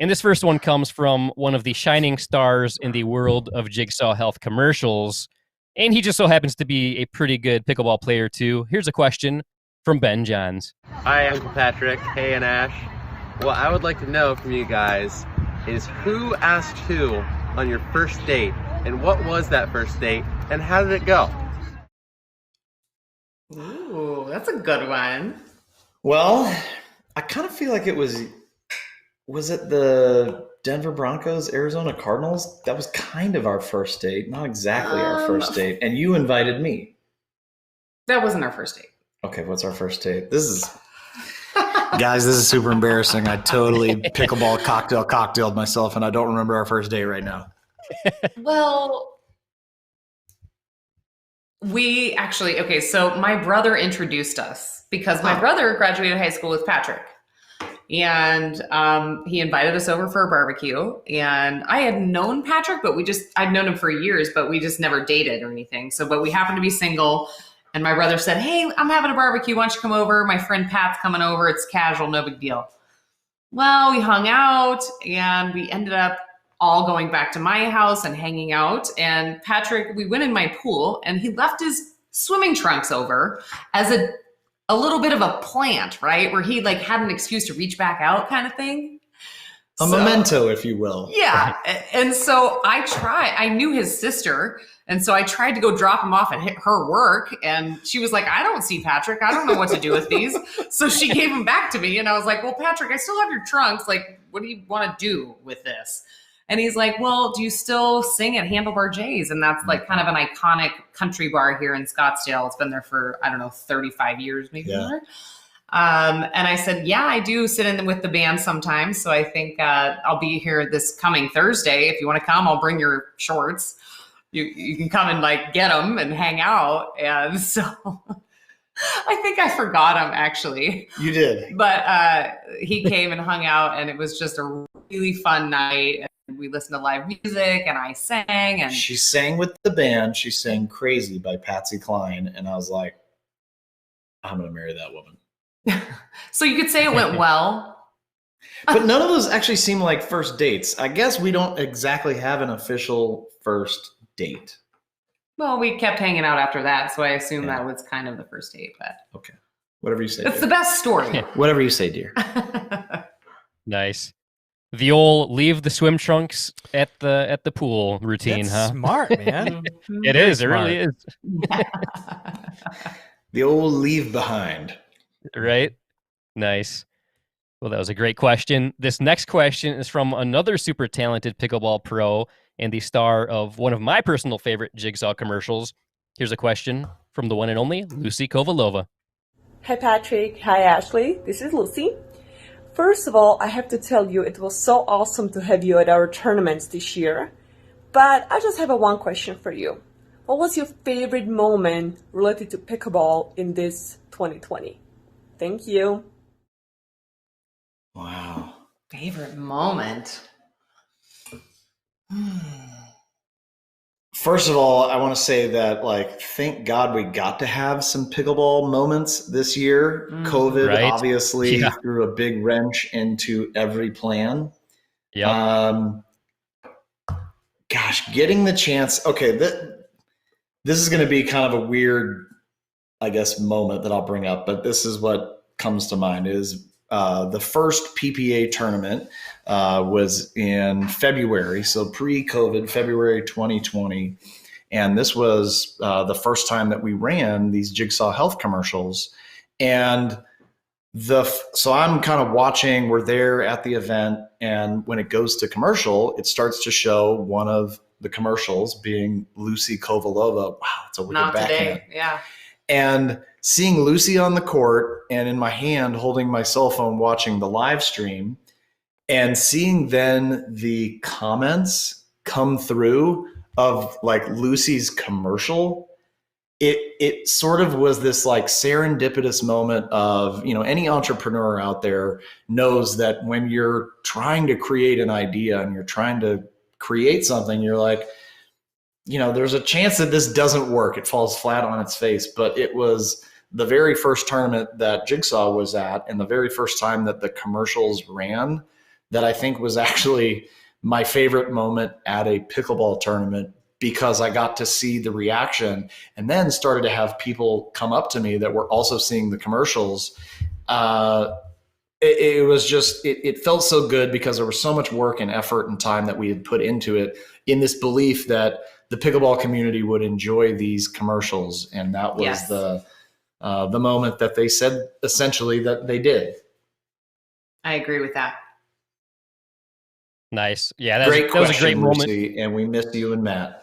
And this first one comes from one of the shining stars in the world of Jigsaw Health commercials. And he just so happens to be a pretty good pickleball player, too. Here's a question from Ben Johns. Hi, Uncle Patrick. Hey, and Ash. What I would like to know from you guys is who asked who on your first date, and what was that first date, and how did it go? Ooh, that's a good one. Well, I kind of feel like it was it the Denver Broncos, Arizona Cardinals? That was kind of our first date, not exactly our first date. And you invited me. That wasn't our first date. Okay, what's our first date? Guys, this is super embarrassing. I totally pickleball cocktailed myself, and I don't remember our first date right now. Well, we actually, okay, so my brother introduced us because my brother graduated high school with Patrick. And he invited us over for a barbecue. And I had known Patrick, but I'd known him for years, but we just never dated or anything. But we happened to be single. And my brother said, hey, I'm having a barbecue. Why don't you come over? My friend Pat's coming over. It's casual, no big deal. Well, we hung out and we ended up all going back to my house and hanging out. And Patrick, we went in my pool and he left his swimming trunks over as a little bit of a plant, right? Where he like had an excuse to reach back out kind of thing. A memento, if you will. Yeah. And so I knew his sister. And so I tried to go drop him off at her work. And she was like, I don't see Patrick. I don't know what to do with these. So she gave them back to me. And I was like, well, Patrick, I still have your trunks. Like, what do you want to do with this? And he's like, well, do you still sing at Handlebar J's? And that's like kind of an iconic country bar here in Scottsdale. It's been there for, 35 years, maybe more. And I said, yeah, I do sit in with the band sometimes. So I think I'll be here this coming Thursday. If you want to come, I'll bring your shorts. You can come and like get them and hang out. And so I think I forgot him actually. You did. But he came and hung out and it was just a really fun night. We listened to live music and I sang. And she sang with the band. She sang Crazy by Patsy Cline. And I was like, I'm going to marry that woman. So you could say it went well. But none of those actually seem like first dates. I guess we don't exactly have an official first date. Well, we kept hanging out after that. So I assume that was kind of the first date. But okay. Whatever you say. It's the best story. Whatever you say, dear. Nice. The old leave the swim trunks at the pool routine, That's smart, man. It is. It really is. The old leave behind. Right? Nice. Well, that was a great question. This next question is from another super talented pickleball pro and the star of one of my personal favorite Jigsaw commercials. Here's a question from the one and only Lucy Kovalova. Hi, Patrick. Hi, Ashley. This is Lucy. First of all, I have to tell you it was so awesome to have you at our tournaments this year. But I just have one question for you. What was your favorite moment related to pickleball in this 2020? Thank you. Wow. Favorite moment? First of all, I want to say that, thank God we got to have some pickleball moments this year. COVID obviously threw a big wrench into every plan. Yeah. Gosh, getting the chance. Okay, this is going to be kind of a weird, I guess, moment that I'll bring up, but this is what comes to mind is the first PPA tournament was in February, so pre-COVID, February 2020. And this was the first time that we ran these Jigsaw Health commercials. And so I'm kind of watching, we're there at the event, and when it goes to commercial, it starts to show one of the commercials being Lucy Kovalova. Wow, it's a wicked Not backhand. today, yeah. And seeing Lucy on the court and in my hand holding my cell phone watching the live stream, and seeing then the comments come through of like Lucy's commercial, it sort of was this like serendipitous moment of, you know, any entrepreneur out there knows that when you're trying to create an idea and you're trying to create something, you're like, you know, there's a chance that this doesn't work. It falls flat on its face. But it was the very first tournament that Jigsaw was at and the very first time that the commercials ran that I think was actually my favorite moment at a pickleball tournament, because I got to see the reaction and then started to have people come up to me that were also seeing the commercials. It was just, it felt so good because there was so much work and effort and time that we had put into it in this belief that the pickleball community would enjoy these commercials. And that was the moment that they said essentially that they did. I agree with that. Nice. Yeah, that was a great moment. Lucy, and we miss you and Matt.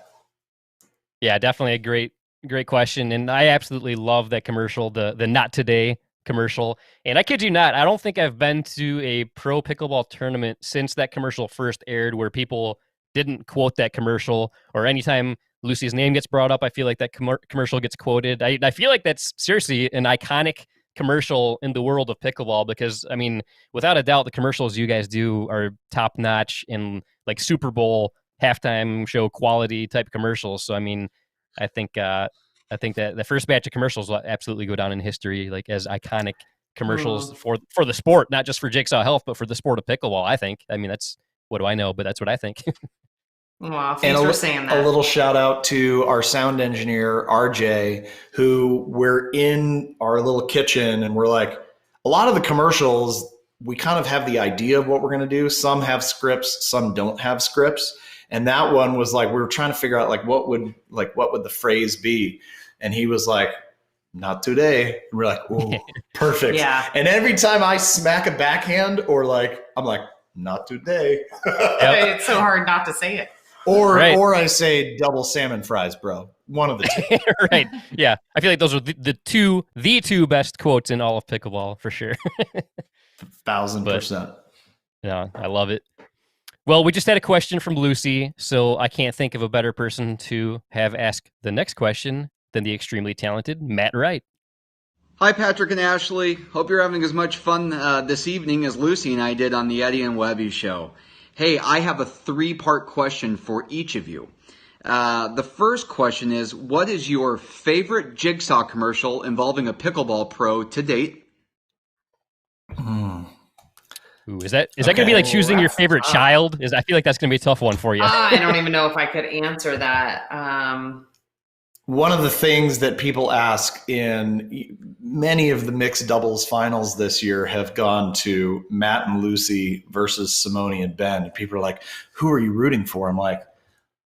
Yeah, definitely a great question. And I absolutely love that commercial, the Not Today commercial. And I kid you not, I don't think I've been to a pro pickleball tournament since that commercial first aired where people didn't quote that commercial, or anytime Lucy's name gets brought up, I feel like that commercial gets quoted. I feel like that's seriously an iconic commercial in the world of pickleball, because I mean, without a doubt, the commercials you guys do are top notch and like Super Bowl halftime show quality type commercials. So I mean, I think that the first batch of commercials will absolutely go down in history, like as iconic commercials for the sport, not just for Jigsaw Health, but for the sport of pickleball. I think. I mean, that's, what do I know? But that's what I think. Wow, thanks for saying that. A little shout out to our sound engineer, RJ, who we're in our little kitchen and we're like, a lot of the commercials, we kind of have the idea of what we're going to do. Some have scripts, some don't have scripts. And that one was like, we were trying to figure out what would the phrase be? And he was like, not today. And we're like, ooh, perfect. Yeah. And every time I smack a backhand or like, I'm like, not today. It's so hard not to say it. Or I say double salmon fries, bro. One of the two. Right. Yeah. I feel like those are the two best quotes in all of pickleball for sure. 1,000%. Yeah, I love it. Well, we just had a question from Lucy, so I can't think of a better person to have ask the next question than the extremely talented Matt Wright. Hi, Patrick and Ashley. Hope you're having as much fun this evening as Lucy and I did on the Eddie and Webby show. Hey, I have a 3-part question for each of you. The first question is, what is your favorite Jigsaw commercial involving a pickleball pro to date? Ooh, is that going to be like choosing your favorite child? I feel like that's going to be a tough one for you. I don't even know if I could answer that. One of the things that people ask in many of the mixed doubles finals this year have gone to Matt and Lucy versus Simone and Ben. People are like, who are you rooting for? I'm like,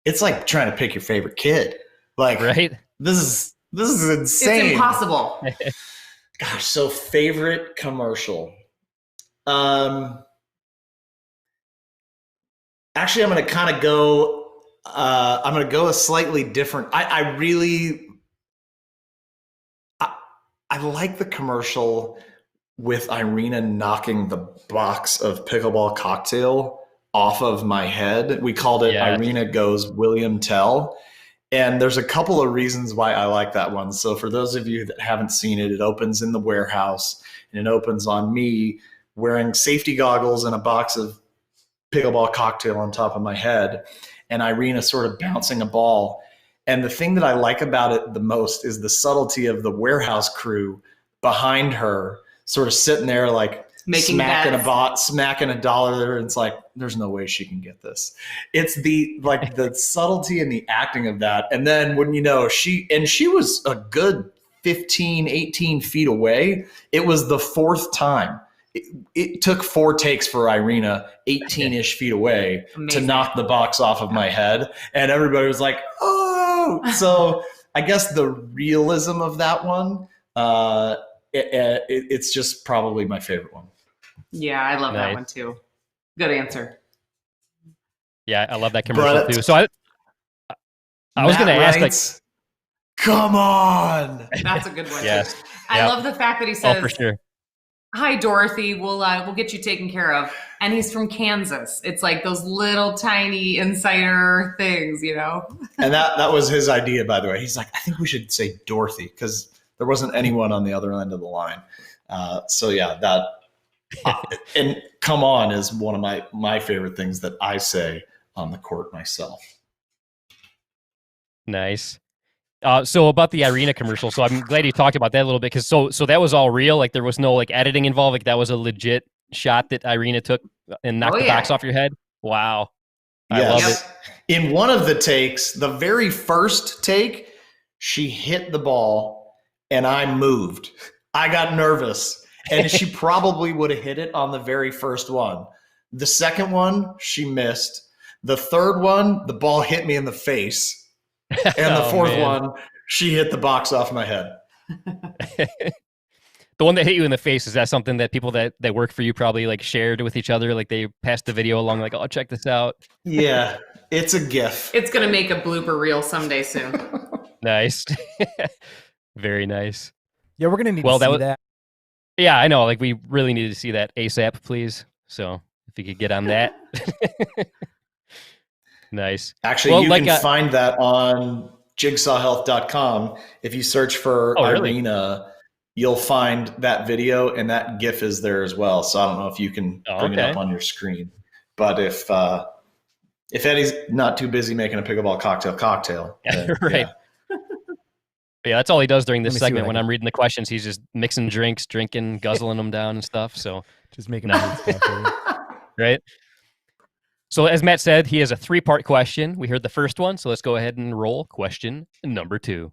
it's like trying to pick your favorite kid. Like, right? This is insane. It's impossible. Gosh, so favorite commercial. Actually, I'm going to kind of go. I'm going to go a slightly different. I like the commercial with Irina knocking the box of pickleball cocktail off of my head. We called it Irina Goes William Tell. And there's a couple of reasons why I like that one. So for those of you that haven't seen it, it opens in the warehouse and it opens on me wearing safety goggles and a box of pickleball cocktail on top of my head, and Irina sort of bouncing a ball. And the thing that I like about it the most is the subtlety of the warehouse crew behind her, sort of sitting there like smacking a dollar. And it's like, there's no way she can get this. It's the subtlety and the acting of that. And then when, she was a good 15, 18 feet away. It was the fourth time. It took 4 takes for Irina, 18-ish feet away, to knock the box off of my head. And everybody was like, oh! So I guess the realism of that one, it's just probably my favorite one. Yeah, I love that one too. Good answer. Yeah, I love that commercial too. So I was going to ask, Come on. That's a good one. Yes. Too. I Yep. love the fact that he says, for sure. "Hi, Dorothy. We'll get you taken care of." And he's from Kansas. It's like those little tiny insider things, you know. And that was his idea, by the way. He's like, I think we should say Dorothy because there wasn't anyone on the other end of the line. So yeah, that and come on is one of my favorite things that I say on the court myself. Nice. So about the Irina commercial, so I'm glad you talked about that a little bit because so that was all real. Like there was no like editing involved. Like that was a legit shot that Irina took and knocked the box off your head. Wow. I love it. In one of the takes, the very first take, she hit the ball and I moved. I got nervous and she probably would have hit it on the very first one. The second one, she missed. The third one, the ball hit me in the face. And the fourth one, she hit the box off my head. The one that hit you in the face, is that something that people that work for you probably like shared with each other? Like they passed the video along like, oh, check this out. Yeah, it's a GIF. It's going to make a blooper reel someday soon. Nice. Very nice. Yeah, we're going to need to see that. Yeah, I know. Like we really need to see that ASAP, please. So if you could get on that. Nice. Actually, you can find that on jigsawhealth.com. If you search for Irina, you'll find that video and that GIF is there as well. So I don't know if you can bring it up on your screen. But if Eddie's not too busy making a pickleball cocktail. Then, right. Yeah, that's all he does during this segment. When I'm reading the questions, he's just mixing drinks, drinking, guzzling them down and stuff. So just making stuff. Right. So as Matt said, he has a 3-part question. We heard the first one, so let's go ahead and roll question number 2.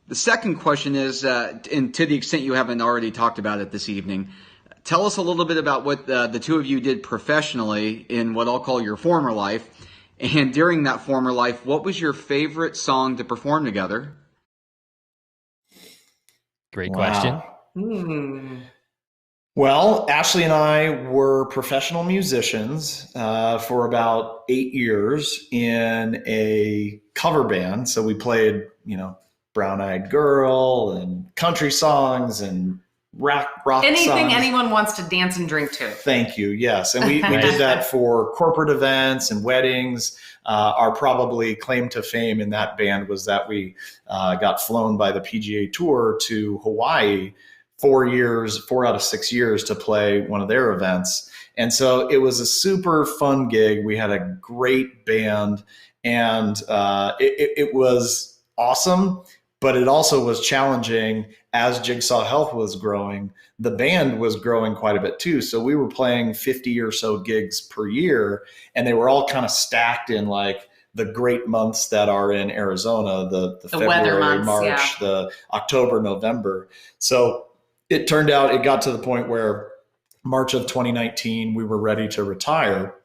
The second question is, and to the extent you haven't already talked about it this evening, tell us a little bit about what the two of you did professionally in what I'll call your former life. And during that former life, what was your favorite song to perform together? Great question. Well, Ashley and I were professional musicians for about 8 years in a cover band. So we played, Brown Eyed Girl and country songs and rock Anything songs. anyone wants to dance and drink to. Thank you. Yes. And we did that for corporate events and weddings. Our probably claim to fame in that band was that we got flown by the PGA Tour to Hawaii 4 out of 6 years to play one of their events. And so it was a super fun gig. We had a great band and it was awesome, but it also was challenging as Jigsaw Health was growing. The band was growing quite a bit too. So we were playing 50 or so gigs per year and they were all kind of stacked in like the great months that are in Arizona, the February, months, March, the October, November. So it turned out it got to the point where March of 2019, we were ready to retire,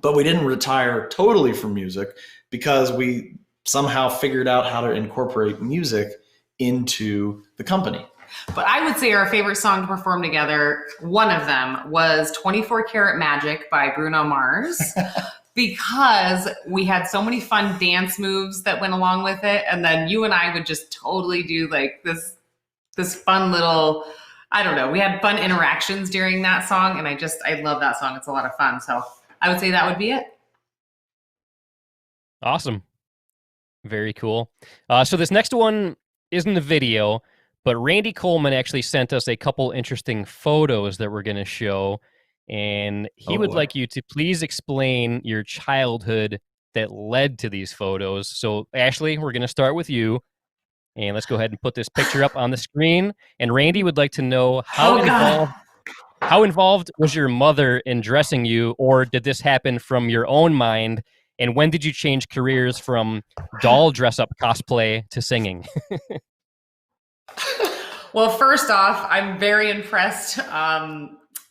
but we didn't retire totally from music because we somehow figured out how to incorporate music into the company. But I would say our favorite song to perform together, one of them was 24 Karat Magic by Bruno Mars. Because we had so many fun dance moves that went along with it. And then you and I would just totally do like this fun little, I don't know, we had fun interactions during that song. And I love that song. It's a lot of fun. So I would say that would be it. Awesome. Very cool. So this next one isn't a video, but Randy Coleman actually sent us a couple interesting photos that we're going to show. And he would like you to please explain your childhood that led to these photos. So Ashley, we're going to start with you. And let's go ahead and put this picture up on the screen. And Randy would like to know how involved was your mother in dressing you, or did this happen from your own mind? And when did you change careers from doll dress-up cosplay to singing? Well, first off, I'm very impressed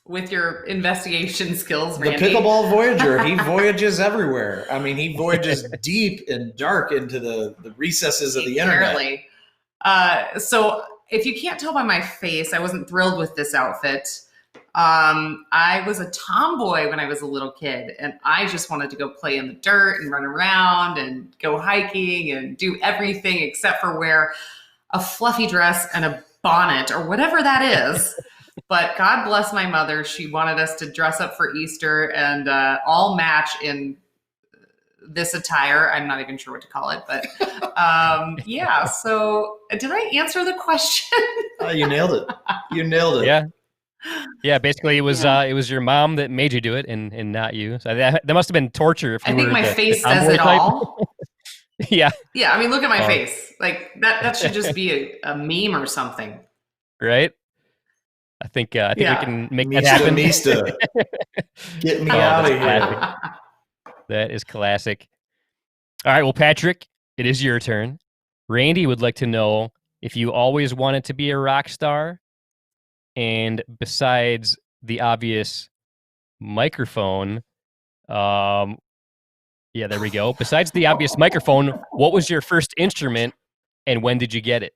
with your investigation skills, Randy. The pickleball voyager, he voyages everywhere. I mean, he voyages deep and dark into the recesses of the internet. Apparently. So if you can't tell by my face, I wasn't thrilled with this outfit. I was a tomboy when I was a little kid, and I just wanted to go play in the dirt and run around and go hiking and do everything except for wear a fluffy dress and a bonnet or whatever that is. But God bless my mother. She wanted us to dress up for Easter and all match in this attire. I'm not even sure what to call it, but yeah. So did I answer the question? You nailed it. You nailed it. Yeah. Yeah, basically it was your mom that made you do it and not you. So that must have been torture if you I think were my the face tomboy says it type. all. Yeah. Yeah, I mean, look at my face. Like that should just be a meme or something. Right? I think we can make that Mista, happen. Mista. Get me out of here. Classic. That is classic. All right, well, Patrick, it is your turn. Randy would like to know if you always wanted to be a rock star, and besides the obvious microphone, yeah, there we go. Besides the obvious microphone, what was your first instrument, and when did you get it?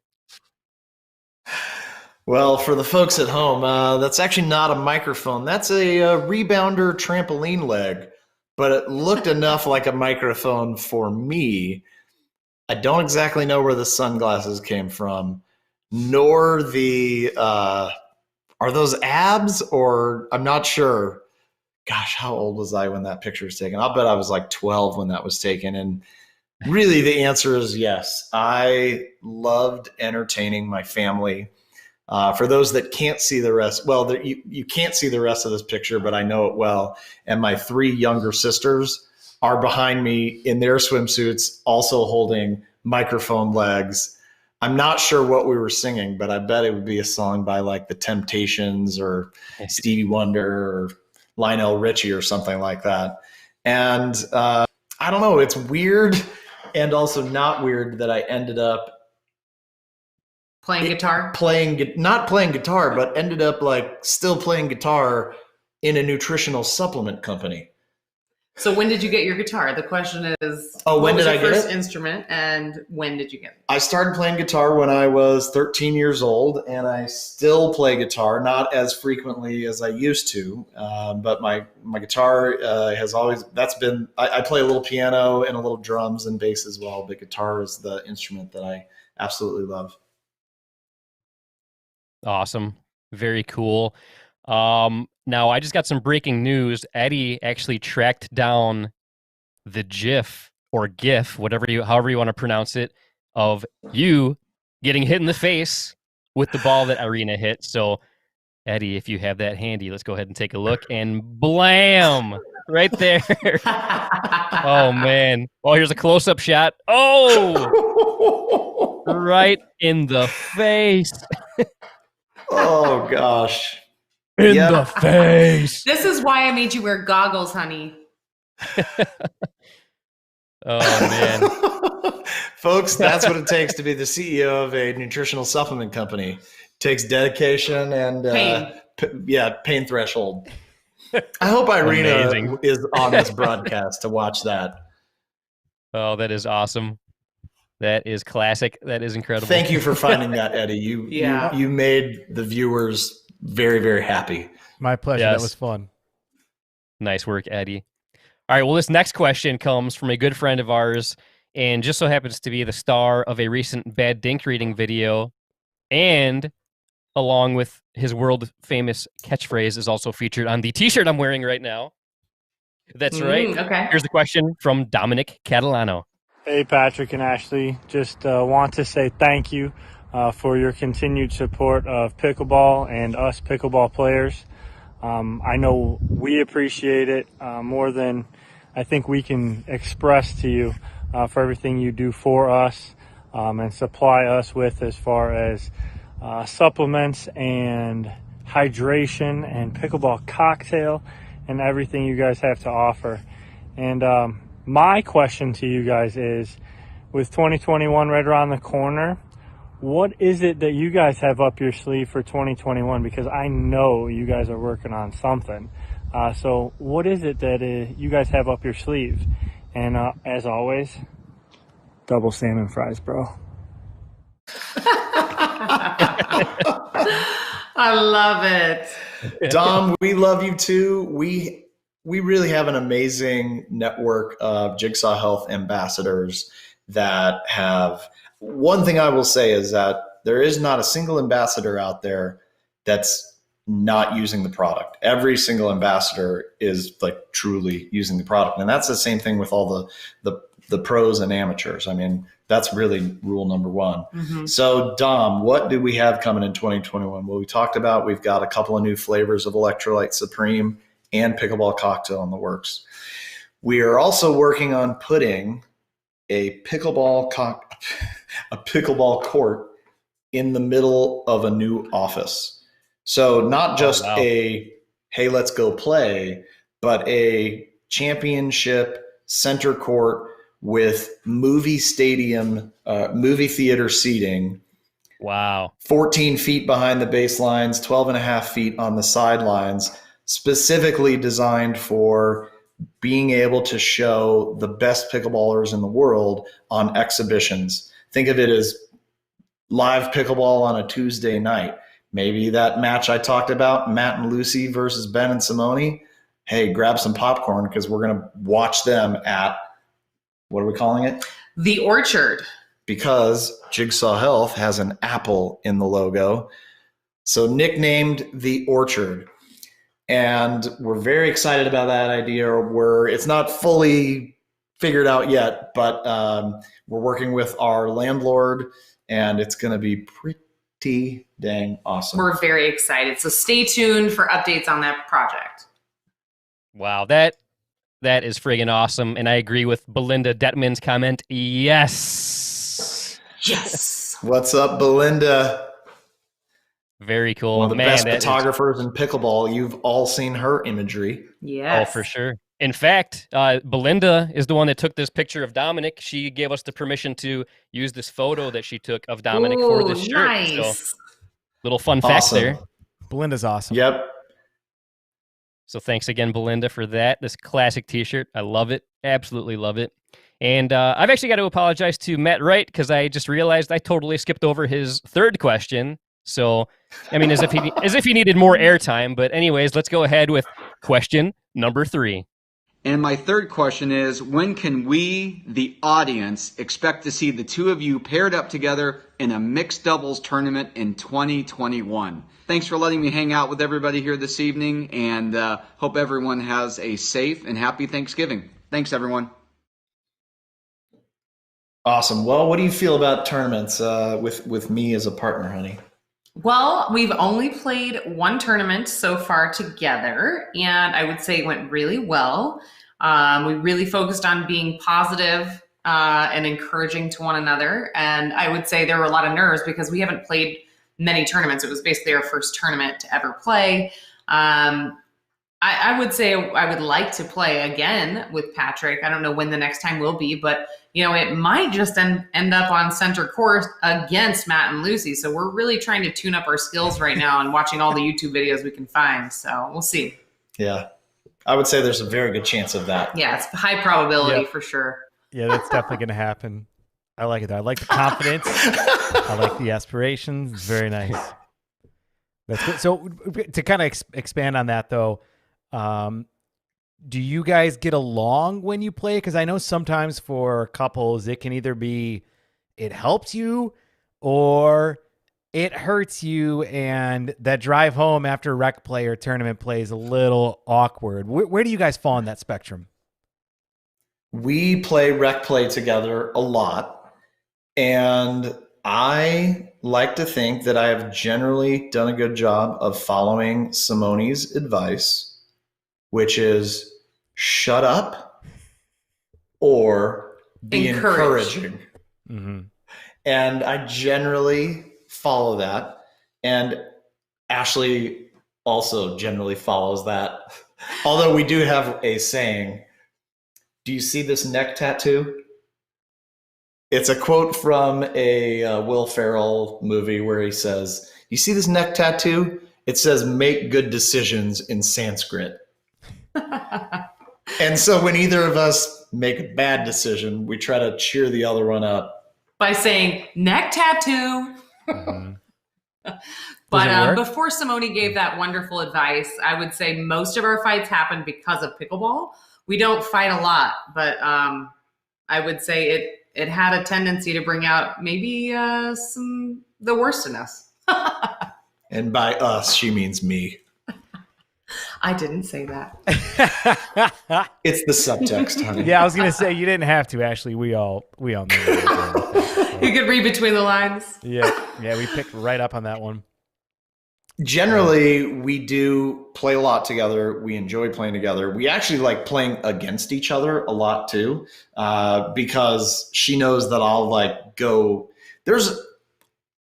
Well, for the folks at home, that's actually not a microphone. That's a rebounder trampoline leg, but it looked enough like a microphone for me. I don't exactly know where the sunglasses came from, nor the, are those abs, or I'm not sure. Gosh, how old was I when that picture was taken? I'll bet I was like 12 when that was taken. And really the answer is yes. I loved entertaining my family. For those that can't see the rest, well, you can't see the rest of this picture, but I know it well. And my 3 younger sisters are behind me in their swimsuits, also holding microphone legs. I'm not sure what we were singing, but I bet it would be a song by like The Temptations or Stevie Wonder or Lionel Richie or something like that. And I don't know, it's weird and also not weird that I ended up playing guitar, not playing guitar, but ended up like still playing guitar in a nutritional supplement company. So when did you get your guitar? The question is, when did I get it? First instrument, and when did you get it? I started playing guitar when I was 13 years old, and I still play guitar, not as frequently as I used to. But my guitar has always, I play a little piano and a little drums and bass as well, but guitar is the instrument that I absolutely love. Awesome. Very cool. Now, I just got some breaking news. Eddie actually tracked down the GIF or GIF, however you want to pronounce it, of you getting hit in the face with the ball that Irina hit. So, Eddie, if you have that handy, let's go ahead and take a look. And blam! Right there. Oh, man. Oh, here's a close-up shot. Oh! Right in the face. Oh, gosh. In the face. This is why I made you wear goggles, honey. Oh, man. Folks, that's what it takes to be the CEO of a nutritional supplement company. It takes dedication and pain threshold. I hope Irina is on this broadcast to watch that. Oh, that is awesome. That is classic. That is incredible. Thank you for finding that, Eddie. You made the viewers very, very happy. My pleasure. Yes. That was fun. Nice work, Eddie. All right, well, this next question comes from a good friend of ours and just so happens to be the star of a recent Bad Dink reading video, and along with his world-famous catchphrase is also featured on the T-shirt I'm wearing right now. That's right. Okay. Here's the question from Dominic Catalano. Hey, Patrick and Ashley. Just want to say thank you for your continued support of pickleball and us pickleball players. I know we appreciate it more than I think we can express to you for everything you do for us and supply us with as far as supplements and hydration and pickleball cocktail and everything you guys have to offer. And my question to you guys is, with 2021 right around the corner, what is it that you guys have up your sleeve for 2021? Because I know you guys are working on something. So what is it that you guys have up your sleeve? And as always, double salmon fries, bro. I love it. Dom, we love you too. We really have an amazing network of Jigsaw Health ambassadors that have. One thing I will say is that there is not a single ambassador out there that's not using the product. Every single ambassador is like truly using the product. And that's the same thing with all the pros and amateurs. I mean, that's really rule number one. Mm-hmm. So Dom, what do we have coming in 2021? Well, we talked about, we've got a couple of new flavors of Electrolyte Supreme and Pickleball Cocktail in the works. We are also working on putting a pickleball court in the middle of a new office. So not just hey, let's go play, but a championship center court with movie theater seating. Wow. 14 feet behind the baselines, 12 and a half feet on the sidelines, specifically designed for being able to show the best pickleballers in the world on exhibitions. Think of it as live pickleball on a Tuesday night. Maybe that match I talked about, Matt and Lucy versus Ben and Simone. Hey, grab some popcorn because we're going to watch them at, what are we calling it? The Orchard. Because Jigsaw Health has an apple in the logo. So nicknamed The Orchard. And we're very excited about that idea. It's not fully figured out yet, but we're working with our landlord, and it's going to be pretty dang awesome. We're very excited. So stay tuned for updates on that project. Wow, that is friggin' awesome. And I agree with Belinda Detman's comment. Yes. Yes. What's up, Belinda? Very cool. One of the best photographers in pickleball. You've all seen her imagery. Yes. Oh, for sure. In fact, Belinda is the one that took this picture of Dominic. She gave us the permission to use this photo that she took of Dominic for this shirt. Nice. So, little fun fact there. Belinda's awesome. Yep. So thanks again, Belinda, for that. This classic t-shirt. I love it. Absolutely love it. And I've actually got to apologize to Matt Wright because I just realized I totally skipped over his third question. So, I mean, as if he needed more airtime. But anyways, let's go ahead with question number 3. And my third question is, when can we, the audience, expect to see the two of you paired up together in a mixed doubles tournament in 2021? Thanks for letting me hang out with everybody here this evening, and hope everyone has a safe and happy Thanksgiving. Thanks, everyone. Awesome. Well, what do you feel about tournaments with me as a partner, honey? Well, we've only played one tournament so far together, and I would say it went really well. We really focused on being positive and encouraging to one another. And I would say there were a lot of nerves because we haven't played many tournaments. It was basically our first tournament to ever play. I would say I would like to play again with Patrick. I don't know when the next time will be, but it might just end up on center court against Matt and Lucy. So we're really trying to tune up our skills right now and watching all the YouTube videos we can find. So we'll see. Yeah. I would say there's a very good chance of that. Yeah, it's high probability for sure. Yeah, that's definitely going to happen. I like it. I like the confidence. I like the aspirations. It's very nice. That's good. So to kind of expand on that, though, do you guys get along when you play? Because I know sometimes for couples, it can either be it helps you or it hurts you, and that drive home after rec play or tournament play is a little awkward. Where do you guys fall on that spectrum? We play rec play together a lot, and I like to think that I have generally done a good job of following Simone's advice, which is shut up or be encouraging. Mm-hmm. And I generally follow that. And Ashley also generally follows that. Although we do have a saying, do you see this neck tattoo? It's a quote from a Will Ferrell movie where he says, you see this neck tattoo? It says, make good decisions in Sanskrit. And so when either of us make a bad decision, we try to cheer the other one up. By saying, neck tattoo. Mm-hmm. But before Simone gave that wonderful advice, I would say most of our fights happen because of pickleball. We don't fight a lot, but I would say it had a tendency to bring out maybe the worst in us. And by us, she means me. I didn't say that. It's the subtext, honey. Yeah, I was gonna say you didn't have to. Ashley, we all knew that. You could read between the lines. Yeah, we picked right up on that one. Generally, we do play a lot together. We enjoy playing together. We actually like playing against each other a lot too, because she knows that I'll like go. There's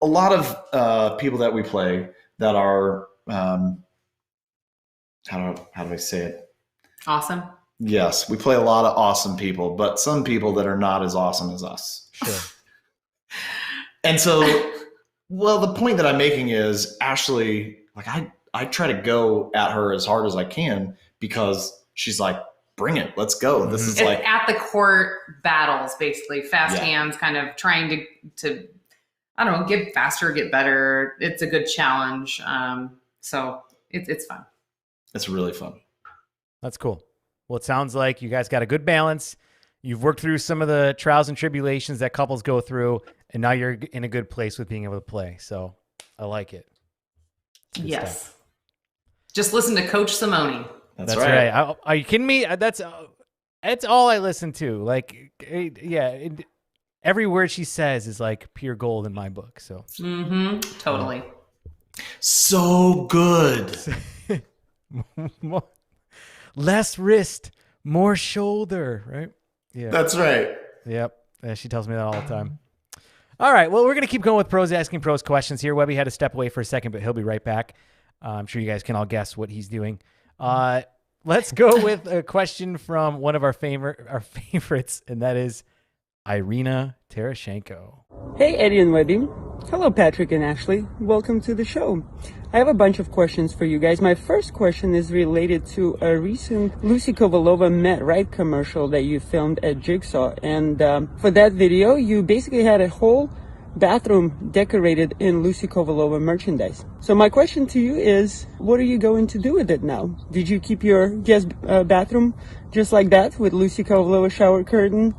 a lot of people that we play that are how do I say it? Awesome. Yes, we play a lot of awesome people, but some people that are not as awesome as us. Sure. And so, well, the point that I'm making is Ashley, like I try to go at her as hard as I can because she's like, bring it, let's go. This is like at the court battles, basically fast hands, kind of trying to I don't know, get faster, get better. It's a good challenge. So it's fun. It's really fun. That's cool. Well, it sounds like you guys got a good balance. You've worked through some of the trials and tribulations that couples go through, and now you're in a good place with being able to play. So I like it. Good stuff. Just listen to Coach Simone. That's right. Are you kidding me? That's all I listen to. Like, every word she says is like pure gold in my book. So totally. So good. Less wrist, more shoulder, right? Yeah, that's right. Yep. Yeah, she tells me that all the time. All right. Well, we're going to keep going with pros asking pros questions here. Webby had to step away for a second, but he'll be right back. I'm sure you guys can all guess what he's doing. Let's go with a question from one of our favorites, and that is Irina Terashenko. Hey, Eddie and Webby. Hello, Patrick and Ashley. Welcome to the show. I have a bunch of questions for you guys. My first question is related to a recent Lucy Kovalova Met Right commercial that you filmed at Jigsaw. And for that video, you basically had a whole bathroom decorated in Lucy Kovalova merchandise. So my question to you is, what are you going to do with it now? Did you keep your guest bathroom just like that with Lucy Kovalova shower curtain,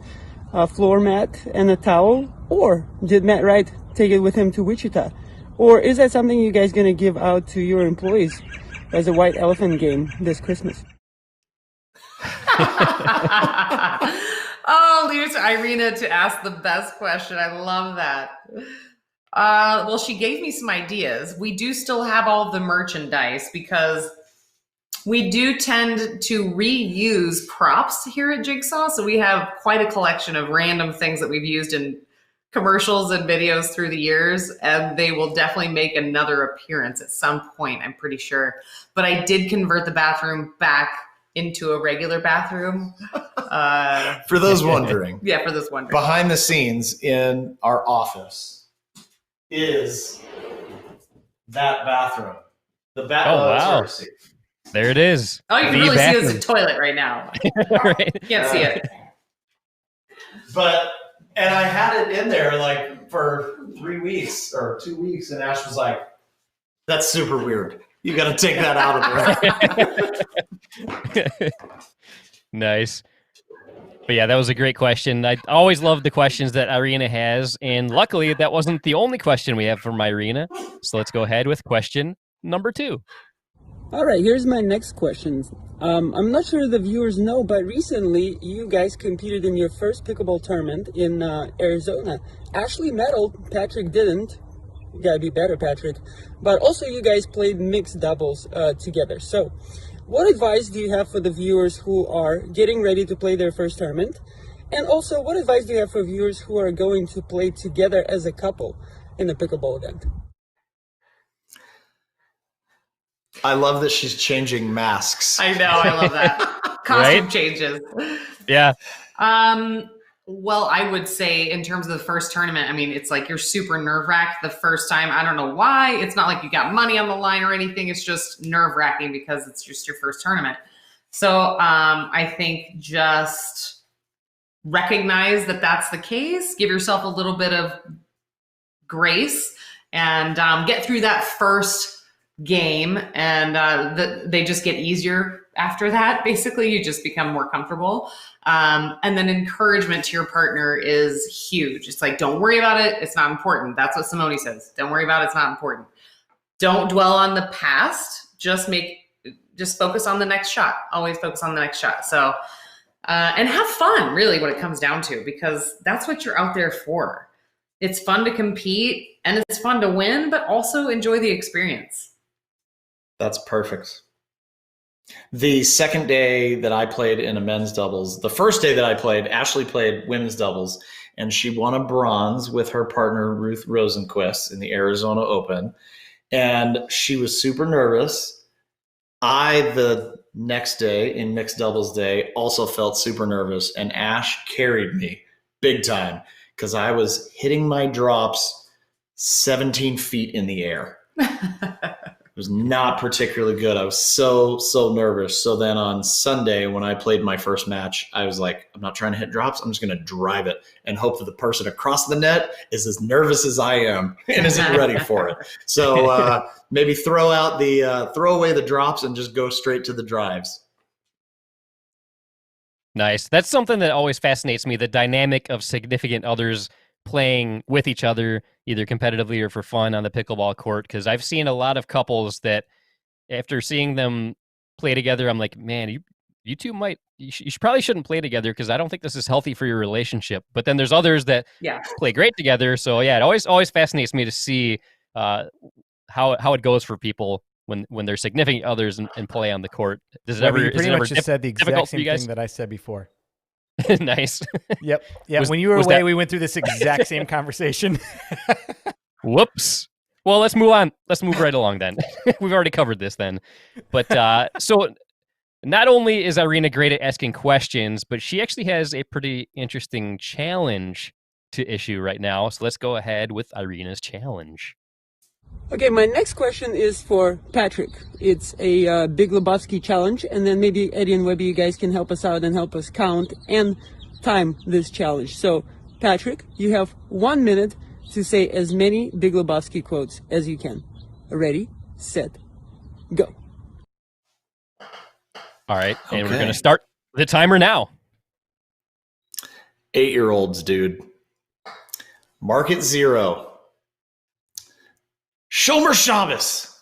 a floor mat, and a towel? Or did Matt Wright take it with him to Wichita? Or is that something you guys going to give out to your employees as a white elephant game this Christmas? Oh, leave it to Irina to ask the best question. I love that. Well, she gave me some ideas. We do still have all the merchandise because we do tend to reuse props here at Jigsaw. So we have quite a collection of random things that we've used in commercials and videos through the years, and they will definitely make another appearance at some point, I'm pretty sure. But I did convert the bathroom back into a regular bathroom. For those wondering. Yeah, for those wondering. Behind the scenes in our office is that bathroom. The bathroom. Oh, wow. There it is. Oh, you can really see this toilet right now. Right. You can't see it. And I had it in there like for 3 weeks or 2 weeks, and Ash was like, "That's super weird. You got to take that out of there." Nice. But yeah, that was a great question. I always love the questions that Irina has, and luckily that wasn't the only question we have from Irina. So let's go ahead with question number 2. All right, here's my next question. I'm not sure the viewers know, but recently you guys competed in your first pickleball tournament in Arizona. Ashley medaled, Patrick didn't. You gotta be better, Patrick. But also you guys played mixed doubles together. So what advice do you have for the viewers who are getting ready to play their first tournament? And also, what advice do you have for viewers who are going to play together as a couple in a pickleball event? I love that she's changing masks. I know, I love that. Costume changes. Yeah. Well, I would say in terms of the first tournament, I mean, it's like you're super nerve-wracked the first time. I don't know why. It's not like you got money on the line or anything. It's just nerve-wracking because it's just your first tournament. So I think just recognize that that's the case. Give yourself a little bit of grace and get through that first game, and they just get easier after that. Basically, you just become more comfortable. And then encouragement to your partner is huge. It's like, don't worry about it. It's not important. That's what Simone says. Don't worry about it. It's not important. Don't dwell on the past. Just focus on the next shot. Always focus on the next shot. So, and have fun, really, what it comes down to, because that's what you're out there for. It's fun to compete and it's fun to win, but also enjoy the experience. That's perfect. The second day that I played in a men's doubles, the first day that I played, Ashley played women's doubles, and she won a bronze with her partner, Ruth Rosenquist, in the Arizona Open. And she was super nervous. The next day, in mixed doubles day, also felt super nervous, and Ash carried me big time because I was hitting my drops 17 feet in the air. It was not particularly good. I was so nervous. So then on Sunday, when I played my first match, I was like, I'm not trying to hit drops. I'm just going to drive it and hope that the person across the net is as nervous as I am and isn't ready for it. So maybe throw away the drops and just go straight to the drives. Nice. That's something that always fascinates me, the dynamic of significant others playing with each other, either competitively or for fun on the pickleball court. Because I've seen a lot of couples that after seeing them play together, I'm like, man, you two probably shouldn't play together because I don't think this is healthy for your relationship. But then there's others that play great together. So yeah, it always fascinates me to see how it goes for people when they're significant others and play on the court. Does it ever? You pretty much just said the exact same thing that I said before. Nice. Yep. Yeah. When you were away, we went through this exact same conversation. Whoops. Well, let's move on. Let's move right along then. We've already covered this then. But so not only is Irina great at asking questions, but she actually has a pretty interesting challenge to issue right now. So let's go ahead with Irina's challenge. Okay, my next question is for Patrick. It's a Big Lebowski challenge, and then maybe Eddie and Webby, you guys can help us out and help us count and time this challenge. So, Patrick, you have 1 minute to say as many Big Lebowski quotes as you can. Ready, set, go. All right, and we're going to start the timer now. 8-year-olds, dude. Market zero. Shomer Shabbos.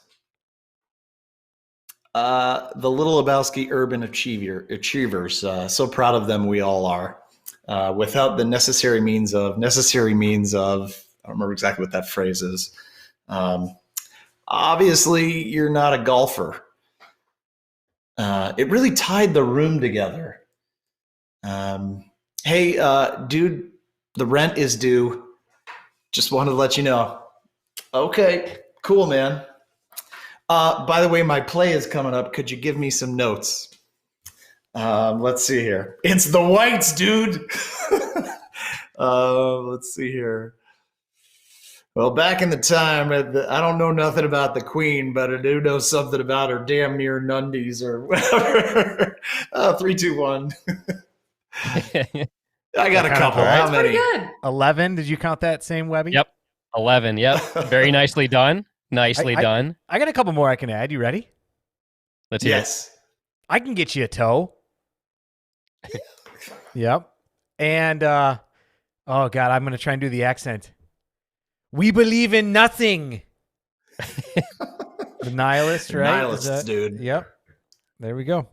The Little Lebowski Urban Achievers. So proud of them, we all are. Without the necessary means of, I don't remember exactly what that phrase is. Obviously, you're not a golfer. It really tied the room together. Hey, dude, the rent is due. Just wanted to let you know. Okay, cool, man. By the way, my play is coming up. Could you give me some notes? Let's see here. It's the whites, dude. Let's see here. Well, back in the time, I don't know nothing about the queen, but I do know something about her damn near Nundies or whatever. 3, 2, 1. I got a couple. How many? Pretty good. 11. Did you count that same, Webby? Yep. 11. Yep. Very nicely done. Nicely done. I got a couple more I can add. You ready? Let's hear Yes. I can get you a toe. Yep. And, oh, God, I'm going to try and do the accent. We believe in nothing. The nihilist, right? Nihilists, dude. Yep. There we go.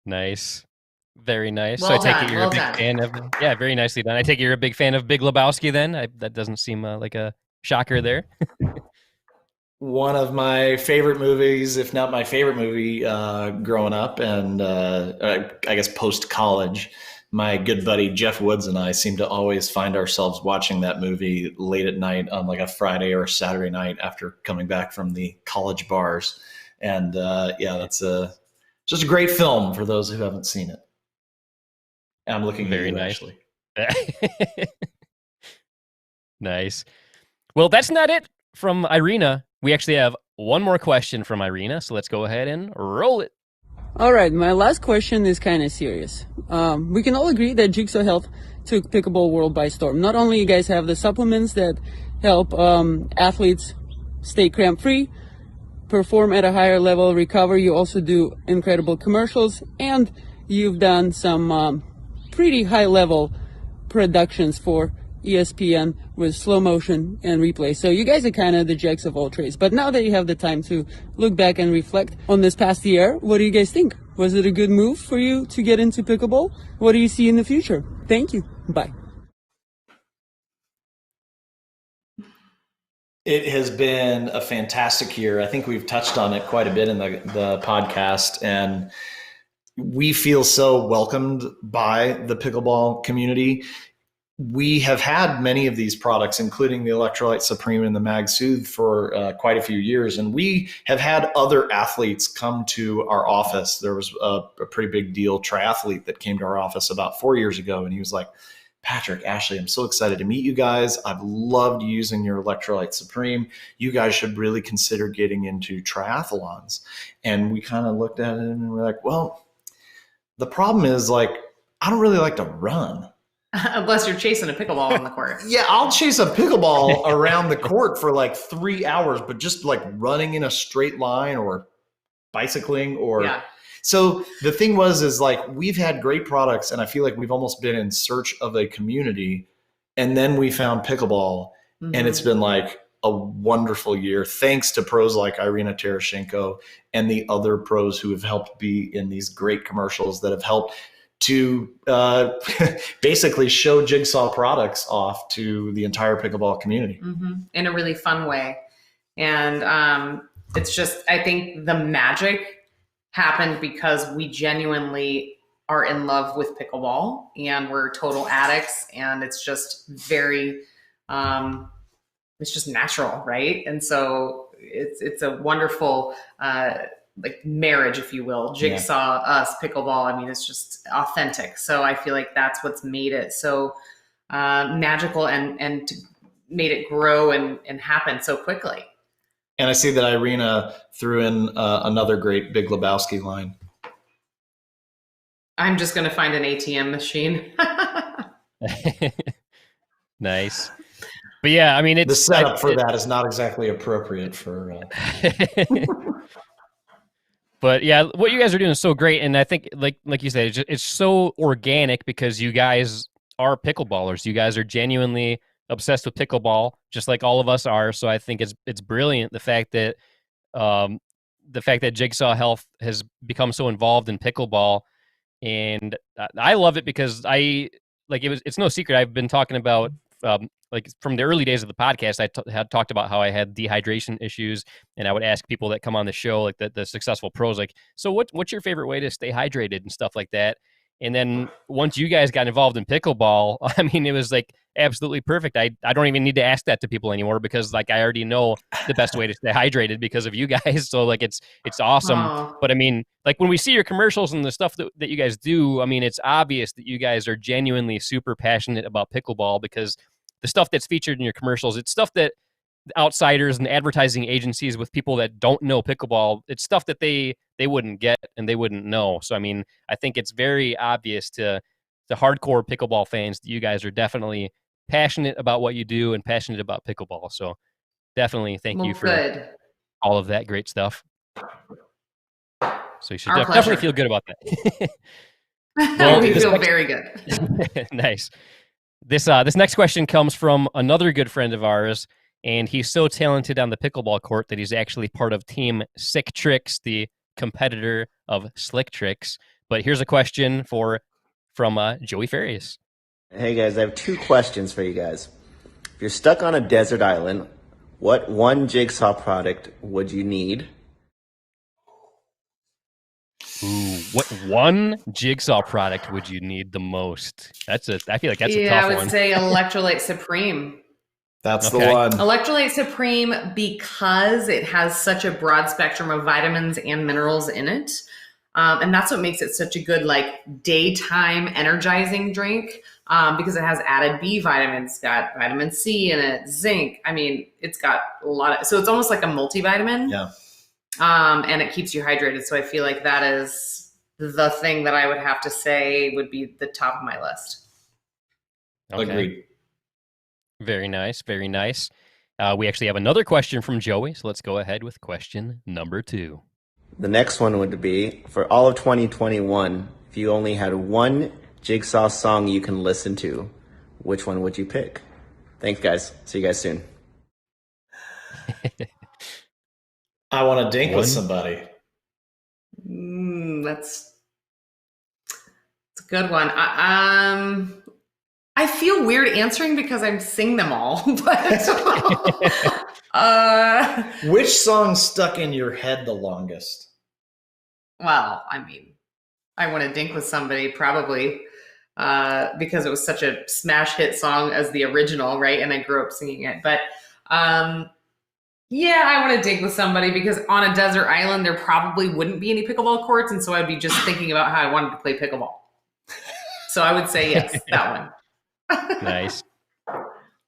Nice. Very nice. Well so I take done, it you're a big fan of... Yeah, very nicely done. I take it you're a big fan of Big Lebowski then? That doesn't seem like a shocker there. One of my favorite movies, if not my favorite movie, growing up and I guess post-college. My good buddy Jeff Woods and I seem to always find ourselves watching that movie late at night on like a Friday or a Saturday night after coming back from the college bars. And yeah, that's just a great film for those who haven't seen it. I'm looking very at you, nice. Ashley. Nice. Well, that's not it from Irina. We actually have one more question from Irina, so let's go ahead and roll it. All right, my last question is kind of serious. We can all agree that Jigsaw Health took pickleball world by storm. Not only you guys have the supplements that help athletes stay cramp free, perform at a higher level, recover. You also do incredible commercials, and you've done some pretty high level productions for ESPN with slow motion and replay. So you guys are kind of the jacks of all trades. But now that you have the time to look back and reflect on this past year, what do you guys think? Was it a good move for you to get into pickleball? What do you see in the future? Thank you. Bye. It has been a fantastic year. I think we've touched on it quite a bit in the podcast, and we feel so welcomed by the pickleball community. We have had many of these products, including the Electrolyte Supreme and the Mag Soothe, for quite a few years. And we have had other athletes come to our office. There was a pretty big deal triathlete that came to our office about 4 years ago. And he was like, Patrick, Ashley, I'm so excited to meet you guys. I've loved using your Electrolyte Supreme. You guys should really consider getting into triathlons. And we kind of looked at it and we're like, well, the problem is, like, I don't really like to run. Unless you're chasing a pickleball on the court. Yeah, I'll chase a pickleball around the court for like 3 hours, but just like running in a straight line or bicycling or... Yeah. So the thing is like, we've had great products, and I feel like we've almost been in search of a community, and then we found pickleball, and it's been like a wonderful year, thanks to pros like Irina Tereshchenko and the other pros who have helped be in these great commercials that have helped to basically show Jigsaw products off to the entire pickleball community. In a really fun way. And it's just, I think the magic happened because we genuinely are in love with pickleball, and we're total addicts, and it's just very, it's just natural, right? And so it's a wonderful like marriage, if you will. Jigsaw, us, pickleball. I mean, it's just authentic. So I feel like that's what's made it so magical and made it grow and happen so quickly. And I see that Irina threw in another great Big Lebowski line. I'm just going to find an ATM machine. Nice. But yeah, I mean, it's the setup for that is not exactly appropriate for. But yeah, what you guys are doing is so great, and I think, like you said, it's so organic because you guys are pickleballers. You guys are genuinely obsessed with pickleball, just like all of us are. So I think it's brilliant the fact that Jigsaw Health has become so involved in pickleball, and I love it because it's no secret. I've been talking about like from the early days of the podcast, I had talked about how I had dehydration issues, and I would ask people that come on the show, like the successful pros, like, so what's your favorite way to stay hydrated and stuff like that. And then once you guys got involved in pickleball, I mean, it was like absolutely perfect. I don't even need to ask that to people anymore because like I already know the best way to stay hydrated because of you guys. So like it's awesome. Aww. But I mean, like when we see your commercials and the stuff that you guys do, I mean, it's obvious that you guys are genuinely super passionate about pickleball because the stuff that's featured in your commercials, it's stuff that outsiders and advertising agencies with people that don't know pickleball, it's stuff that they wouldn't get and they wouldn't know. So, I mean, I think it's very obvious to the hardcore pickleball fans that you guys are definitely passionate about what you do and passionate about pickleball. So definitely thank you for all of that great stuff. So you should definitely feel good about that. Well, we feel very good. Nice. This next question comes from another good friend of ours, and he's so talented on the pickleball court that he's actually part of Team Sick Tricks, the competitor of Slick Tricks. But here's a question from Joey Farias. Hey guys, I have 2 questions for you guys. If you're stuck on a desert island, what one Jigsaw product would you need? Ooh, what one Jigsaw product would you need the most? I feel like that's a tough one. I would say Electrolyte Supreme. That's the one. Electrolyte Supreme, because it has such a broad spectrum of vitamins and minerals in it. And that's what makes it such a good like daytime energizing drink, because it has added B vitamins, it's got vitamin C in it, zinc. I mean, it's got a lot of, so it's almost like a multivitamin. Yeah. And it keeps you hydrated. So I feel like that is the thing that I would have to say would be the top of my list. Okay. Agreed. Very nice. Very nice. We actually have another question from Joey, so let's go ahead with question number 2. The next one would be, for all of 2021, if you only had one Jigsaw song you can listen to, which one would you pick? Thanks, guys. See you guys soon. I want to dink with somebody. That's a good one. I feel weird answering because I sing them all. But which song stuck in your head the longest? Well, I mean, I want to dink with somebody probably because it was such a smash hit song as the original, right? And I grew up singing it. But yeah, I want to dink with somebody because on a desert island, there probably wouldn't be any pickleball courts. And so I'd be just thinking about how I wanted to play pickleball. So I would say yes, that one. Nice.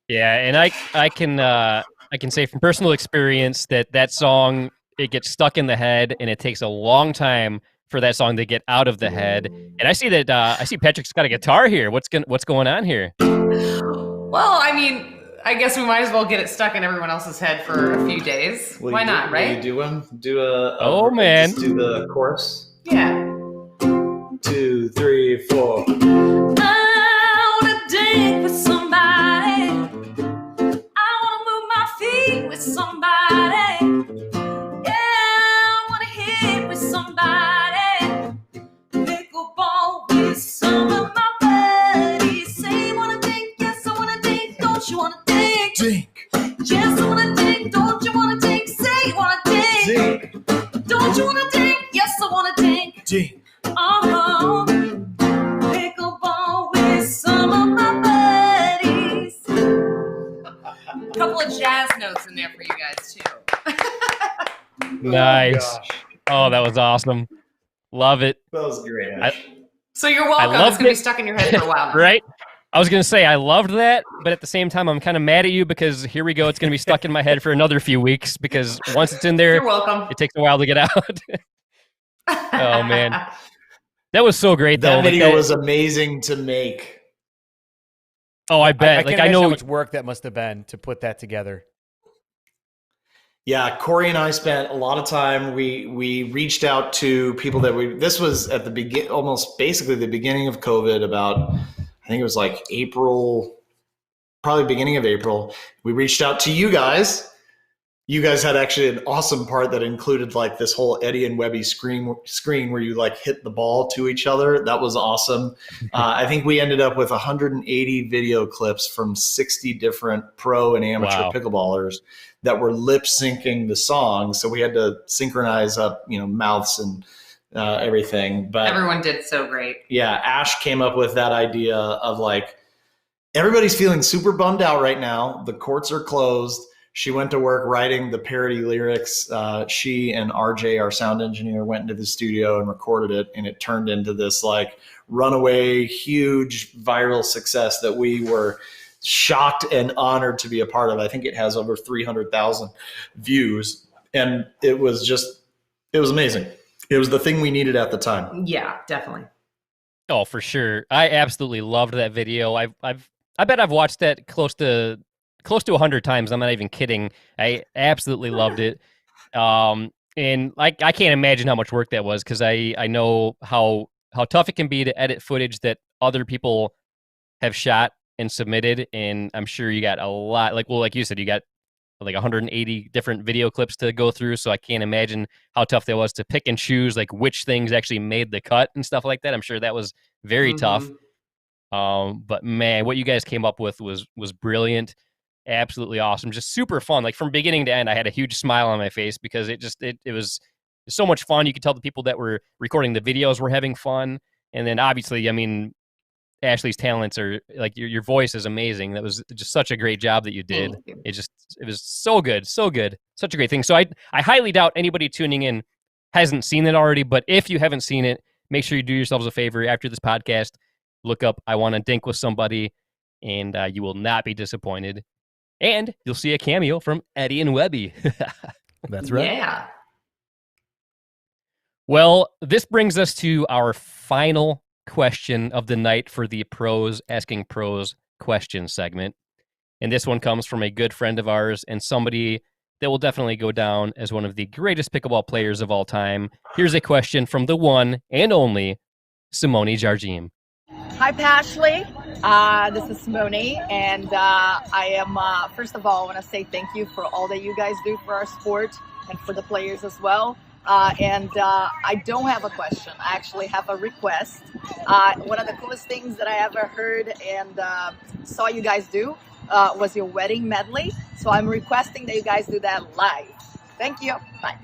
Yeah, and I can say from personal experience that song, it gets stuck in the head, and it takes a long time for that song to get out of the head. And I see that Patrick's got a guitar here. What's going on here? Well, I mean, I guess we might as well get it stuck in everyone else's head for a few days. Why not, right? Will you do one? Do a oh man! Just do the chorus. Yeah. 2, 3, 4. I wanna dink with somebody. I wanna move my feet with somebody. Yeah, I wanna hit with somebody. Pickleball with some of my buddies. Say wanna dink, yes I wanna dink. Don't you wanna dink? Dink. Yes I wanna dink. Don't you wanna dink? Say you wanna dink. Dink. Don't you wanna dink? Yes I wanna dink. Dink. Oh, pickleball with some of my buddies. A couple of jazz notes in there for you guys too. Nice. Oh, that was awesome. Love it. That was great. So you're welcome. It's going to be stuck in your head for a while. Right? I was going to say, I loved that, but at the same time, I'm kind of mad at you because here we go. It's going to be stuck in my head for another few weeks because once it's in there, you're welcome. It takes a while to get out. Oh, man. That was so great, though. That video was amazing to make. Oh, I bet. I know how much work that must have been to put that together. Yeah, Corey and I spent a lot of time. We reached out to people that this was at the begin, almost basically the beginning of COVID. About I think it was like April, probably beginning of April. We reached out to you guys. You guys had actually an awesome part that included like this whole Eddie and Webby screen where you like hit the ball to each other. That was awesome. I think we ended up with 180 video clips from 60 different pro and amateur pickleballers that were lip syncing the song. So we had to synchronize up, mouths and everything. But everyone did so great. Yeah, Ash came up with that idea of like, everybody's feeling super bummed out right now. The courts are closed. She went to work writing the parody lyrics. She and RJ, our sound engineer, went into the studio and recorded it, and it turned into this like runaway, huge viral success that we were shocked and honored to be a part of. I think it has over 300,000 views, and it was amazing. It was the thing we needed at the time. Yeah, definitely. Oh, for sure. I absolutely loved that video. I bet I've watched that close to 100 times. I'm not even kidding. I absolutely loved it. And I can't imagine how much work that was because I know how tough it can be to edit footage that other people have shot and submitted. And I'm sure you got a lot, like you said, you got like 180 different video clips to go through. So I can't imagine how tough that was to pick and choose like which things actually made the cut and stuff like that. I'm sure that was very tough. But man, what you guys came up with was brilliant. Absolutely awesome. Just super fun. Like from beginning to end, I had a huge smile on my face because it was so much fun. You could tell the people that were recording the videos were having fun. And then obviously, I mean, Ashley's talents are like your voice is amazing. That was just such a great job that you did. It was so good. So good. Such a great thing. So I highly doubt anybody tuning in hasn't seen it already, but if you haven't seen it, make sure you do yourselves a favor after this podcast, look up I Want to Dink with Somebody, and you will not be disappointed. And you'll see a cameo from Eddie and Webby. That's right. Yeah. Well, this brings us to our final question of the night for the Pros Asking Pros question segment. And this one comes from a good friend of ours and somebody that will definitely go down as one of the greatest pickleball players of all time. Here's a question from the one and only Simone Jardim. Hi, Pashley. This is Simone, and I am, first of all, I want to say thank you for all that you guys do for our sport and for the players as well. I don't have a question. I actually have a request. One of the coolest things that I ever heard and saw you guys do was your wedding medley. So I'm requesting that you guys do that live. Thank you. Bye.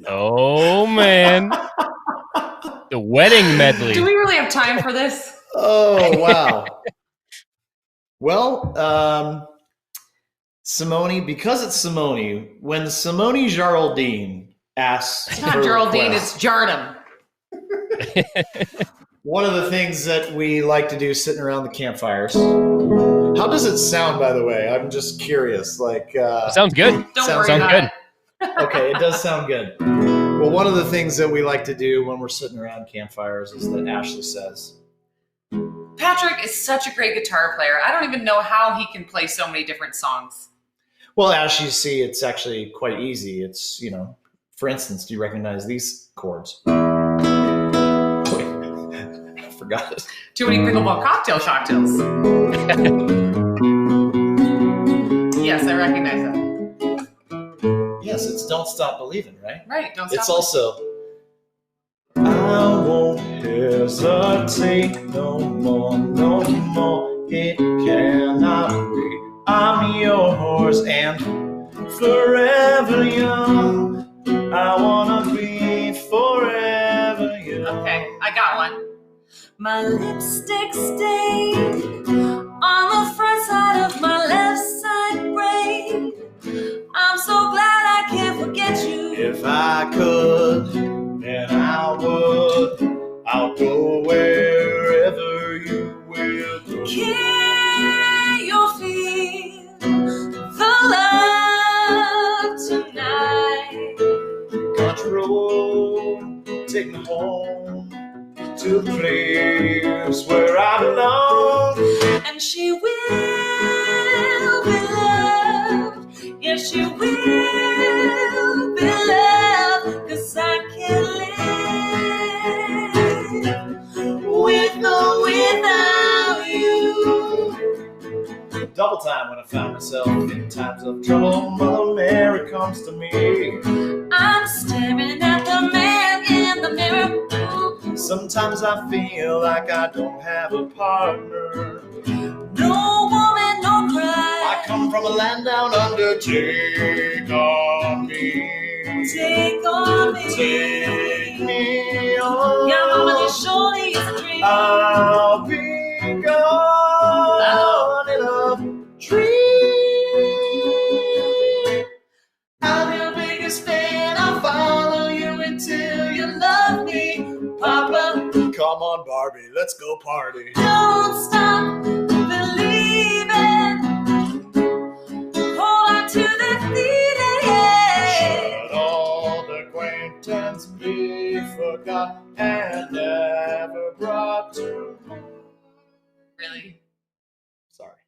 Oh, man. The wedding medley. Do we really have time for this? Oh, wow. Well, Simone, because it's Simone, when Simone Geraldine asks It's not Geraldine, it's Jardim. One of the things that we like to do sitting around the campfires. How does it sound, by the way? I'm just curious. Like, sounds good. Don't worry sounds about good. it. Okay, it does sound good. Well, one of the things that we like to do when we're sitting around campfires is that Ashley says, Patrick is such a great guitar player. I don't even know how he can play so many different songs. well, as you see, it's actually quite easy. It's, you know, for instance, do you recognize these chords? Wait, I forgot it. Too many pickleball cocktails. Yes, I recognize that. Yes, it's Don't Stop Believing, right? Right, Don't Stop It's also, I won't hesitate no more, no more. It cannot wait. I'm yours and forever young. I wanna be forever young. Okay, I got one. My lipstick stain on the front side of my left side brain. I'm so glad I can't forget you. If I could, then I would. I'll go wherever you will go. Can you feel the love tonight? Control, take me home to the place where I belong. And she will be loved. Yes, she will be loved. 'Cause I can't live with or without you. Double time when I found myself in times of trouble. Mother Mary comes to me. I'm staring at the man in the mirror. Sometimes I feel like I don't have a partner. No woman, no cry. I come from a land down under. Take on me. Take on me. Take me on. Yeah, mama, this surely is a dream. I'll be gone in a dream. I'm your biggest fan. I'll follow you until you love me, Papa. Come on, Barbie, let's go party. Don't stop believing. Hold on to the feeling. Should all the acquaintance be forgot and never brought to mind? Really? Sorry.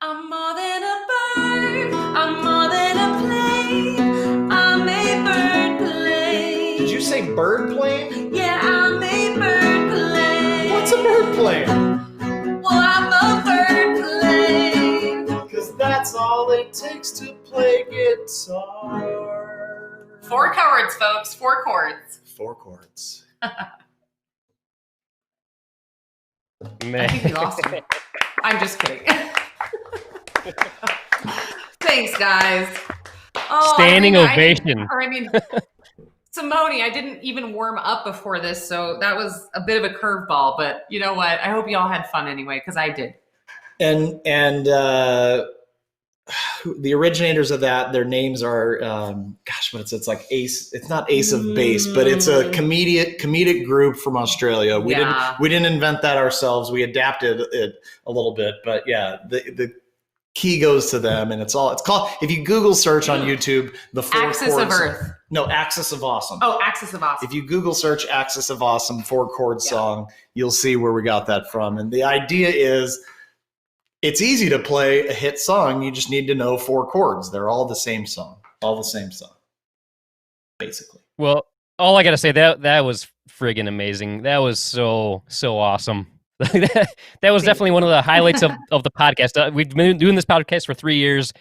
I'm more than a bird. I'm more than a plane. I'm a bird plane. Did you say bird plane? Yeah, I'm a bird plane. What's a bird plane? Well, I'm a bird plane. 'Cause that's all it takes to play guitar. 4 chords, folks. 4 chords. 4 chords. Man. I think we lost him. I'm just kidding. Thanks, guys. Oh, Standing ovation. Simone, I didn't even warm up before this, so that was a bit of a curveball. But you know what? I hope you all had fun anyway, because I did. And the originators of that, their names are it's like Ace. It's not Ace of Base, but it's a comedic group from Australia. We didn't invent that ourselves. We adapted it a little bit, but yeah, the key goes to them, and it's called. If you Google search on YouTube, the 4 Axis chords. of Earth. No, Axis of Awesome. Oh, Axis of Awesome. If you Google search Axis of Awesome 4 chord song, you'll see where we got that from. And the idea is it's easy to play a hit song. You just need to know 4 chords. They're all the same song. All the same song, basically. Well, all I got to say, that was friggin' amazing. That was so awesome. That was definitely one of the highlights of the podcast. We've been doing this podcast for 3 years.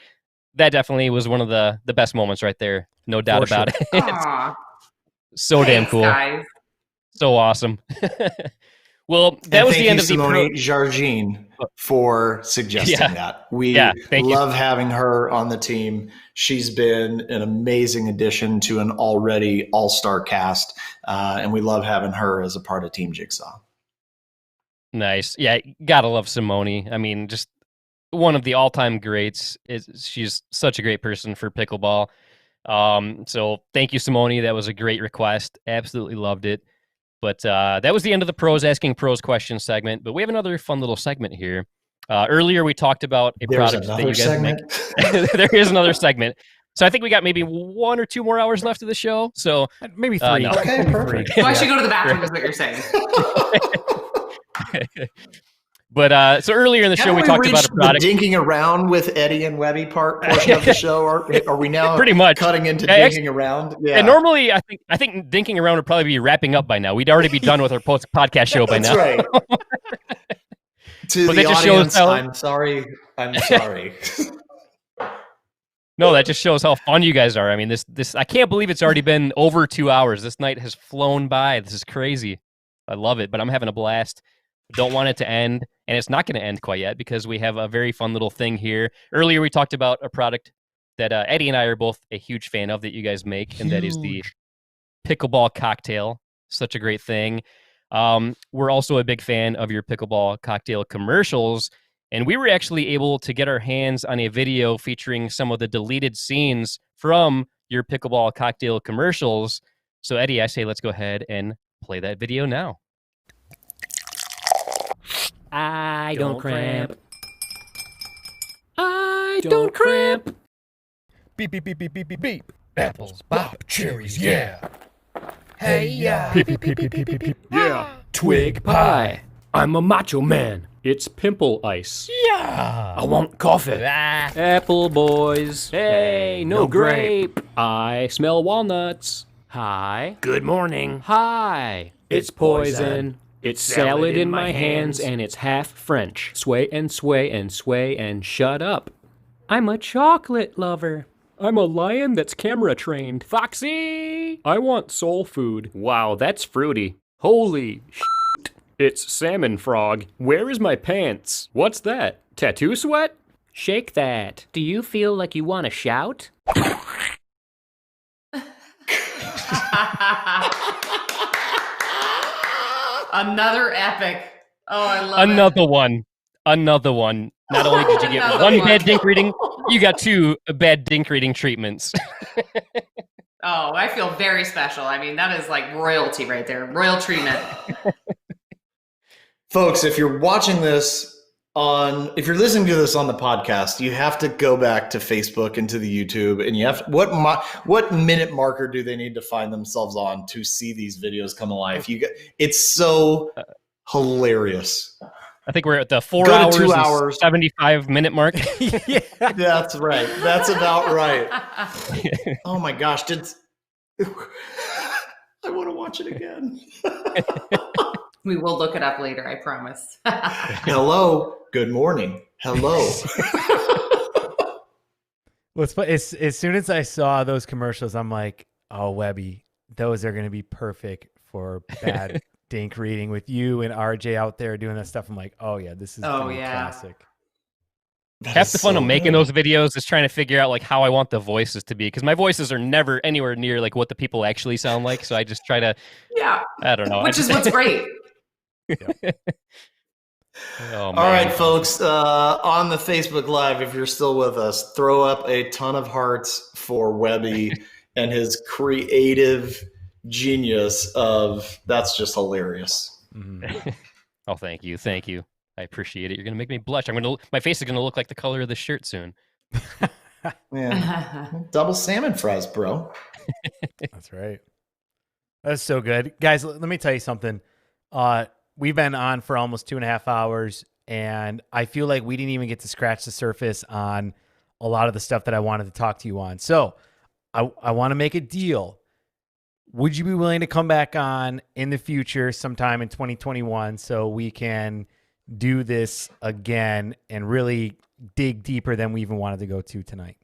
That definitely was one of the best moments right there. No doubt about it. Aw. So damn Thanks, cool. guys. So awesome. Well, that was the end of the Simone Jargine for suggesting that. We love having her on the team. She's been an amazing addition to an already all-star cast, and we love having her as a part of Team Jigsaw. Nice. Yeah, gotta love Simone. I mean, just one of the all-time greats. She's such a great person for pickleball. So thank you, Simone. That was a great request. Absolutely loved it. But that was the end of the Pros Asking Pros questions segment. But we have another fun little segment here. Earlier, we talked about a product that you guys make. There is another segment. So I think we got maybe 1 or 2 more hours left of the show. So maybe 3. No. Okay, perfect. So I should go to the bathroom, is what you're saying. But so earlier in the show, we talked about a product. The dinking around with Eddie and Webby portion of the show. Are we now pretty much cutting into dinking around? Yeah. And normally, I think dinking around would probably be wrapping up by now. We'd already be done with our podcast show by now. That's right. To But the that just audience, shows how- I'm sorry. I'm sorry. No, that just shows how fun you guys are. I mean, this I can't believe it's already been over 2 hours. This night has flown by. This is crazy. I love it, but I'm having a blast. Don't want it to end, and it's not going to end quite yet because we have a very fun little thing here. Earlier, we talked about a product that Eddie and I are both a huge fan of that you guys make, and that is the pickleball cocktail. Such a great thing. We're also a big fan of your pickleball cocktail commercials, and we were actually able to get our hands on a video featuring some of the deleted scenes from your pickleball cocktail commercials. So, Eddie, I say let's go ahead and play that video now. I don't cramp. I don't cramp. Beep, beep, beep, beep, beep, beep, beep. Apples, bop, cherries, yeah. Hey, yeah. Beep, beep, beep, beep, beep, beep, beep. Yeah. Twig pie. I'm a macho man. It's pimple ice. Yeah. I want coffee. Apple boys. Hey, no grape. I smell walnuts. Hi. Good morning. Hi. It's poison. It's salad in my hands, and it's half French. Sway and sway and sway and shut up. I'm a chocolate lover. I'm a lion that's camera trained. Foxy! I want soul food. Wow, that's fruity. Holy shit. It's salmon frog. Where is my pants? What's that? Tattoo sweat? Shake that. Do you feel like you want to shout? Another epic. Oh, I love it. Another one. Not only did you get one bad dink reading, you got 2 bad dink reading treatments. Oh, I feel very special. I mean, that is like royalty right there. Royal treatment. Folks, if you're watching this if you're listening to this on the podcast, you have to go back to Facebook and to the YouTube, and you have what minute marker do they need to find themselves on to see ththese videos come alive? It's so hilarious. I think we're at the 4 hours, 2 and 75 minute mark. Yeah, that's right. That's about right. Oh my gosh, I want to watch it again. We will look it up later, I promise. Hello. Good morning. Hello. As soon as I saw those commercials, I'm like, oh, Webby, those are going to be perfect for bad dink reading with you and RJ out there doing that stuff. I'm like, oh, yeah, this is gonna be classic. Half the fun of making those videos is trying to figure out like how I want the voices to be, because my voices are never anywhere near like what the people actually sound like. So I just try to, I don't know. Which is what's great. All right, folks, on the Facebook Live, if you're still with us, throw up a ton of hearts for Webby and his creative genius of that's just hilarious. Mm-hmm. Oh, thank you. I appreciate it. You're gonna make me blush. My face is gonna look like the color of the shirt soon. Yeah, double salmon fries, bro. That's right. That's so good, guys. Let me tell you something. We've been on for almost 2.5 hours, And I feel like we didn't even get to scratch the surface on a lot of the stuff that I wanted to talk to you on. So I want to make a deal. Would you be willing to come back on in the future sometime in 2021 so we can do this again and really dig deeper than we even wanted to go to tonight?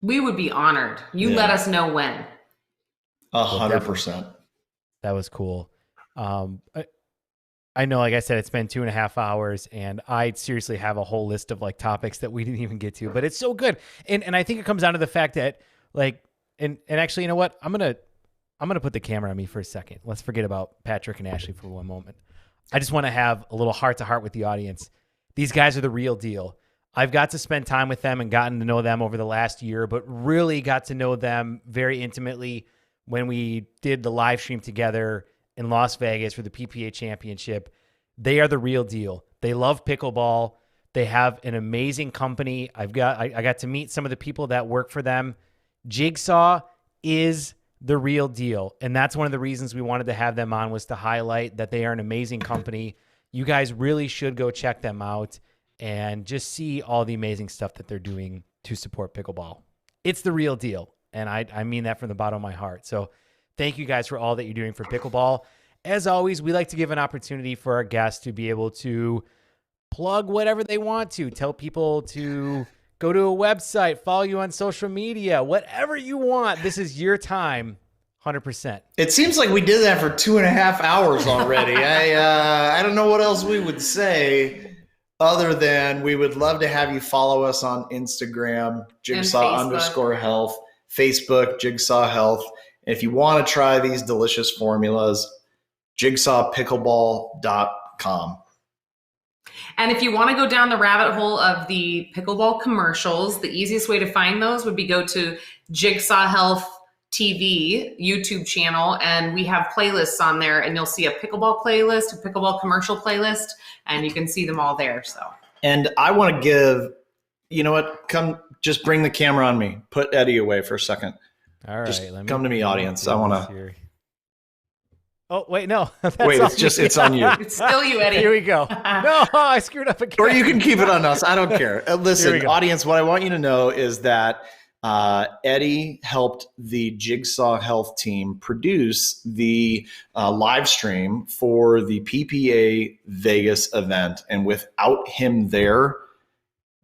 We would be honored. You let us know when. 100%. That was cool. I know, like I said, it's been 2.5 hours, and I seriously have a whole list of like topics that we didn't even get to, but it's so good. And I think it comes down to the fact that like, and actually, you know what? I'm going to put the camera on me for a second. Let's forget about Patrick and Ashley for one moment. I just want to have a little heart to heart with the audience. These guys are the real deal. I've got to spend time with them and gotten to know them over the last year, but really got to know them very intimately when we did the live stream together in Las Vegas for the PPA Championship. They are the real deal. They love pickleball. They have an amazing company. I got to meet some of the people that work for them. Jigsaw is the real deal. And that's one of the reasons we wanted to have them on, was to highlight that they are an amazing company. You guys really should go check them out and just see all the amazing stuff that they're doing to support pickleball. It's the real deal. And I mean that from the bottom of my heart. So thank you guys for all that you're doing for pickleball. As always, we like to give an opportunity for our guests to be able to plug whatever they want to, tell people to go to a website, follow you on social media, whatever you want. This is your time, 100%. It seems like we did that for 2.5 hours already. I don't know what else we would say other than we would love to have you follow us on Instagram, Jigsaw_health, Facebook, Jigsaw Health. And if you want to try these delicious formulas, jigsawpickleball.com. And if you want to go down the rabbit hole of the pickleball commercials, the easiest way to find those would be go to Jigsaw Health TV YouTube channel, and we have playlists on there, and you'll see a pickleball playlist, a pickleball commercial playlist, and you can see them all there. So. And I want to give, you know what? Come, just bring the camera on me. Put Eddie away for a second. All right. Just come to me, audience. I want to. Oh, wait, no. Wait, it's on you. It's still you, Eddie. Here we go. No, I screwed up again. Or you can keep it on us. I don't care. Listen, audience, what I want you to know is that Eddie helped the Jigsaw Health team produce the live stream for the PPA Vegas event. And without him there,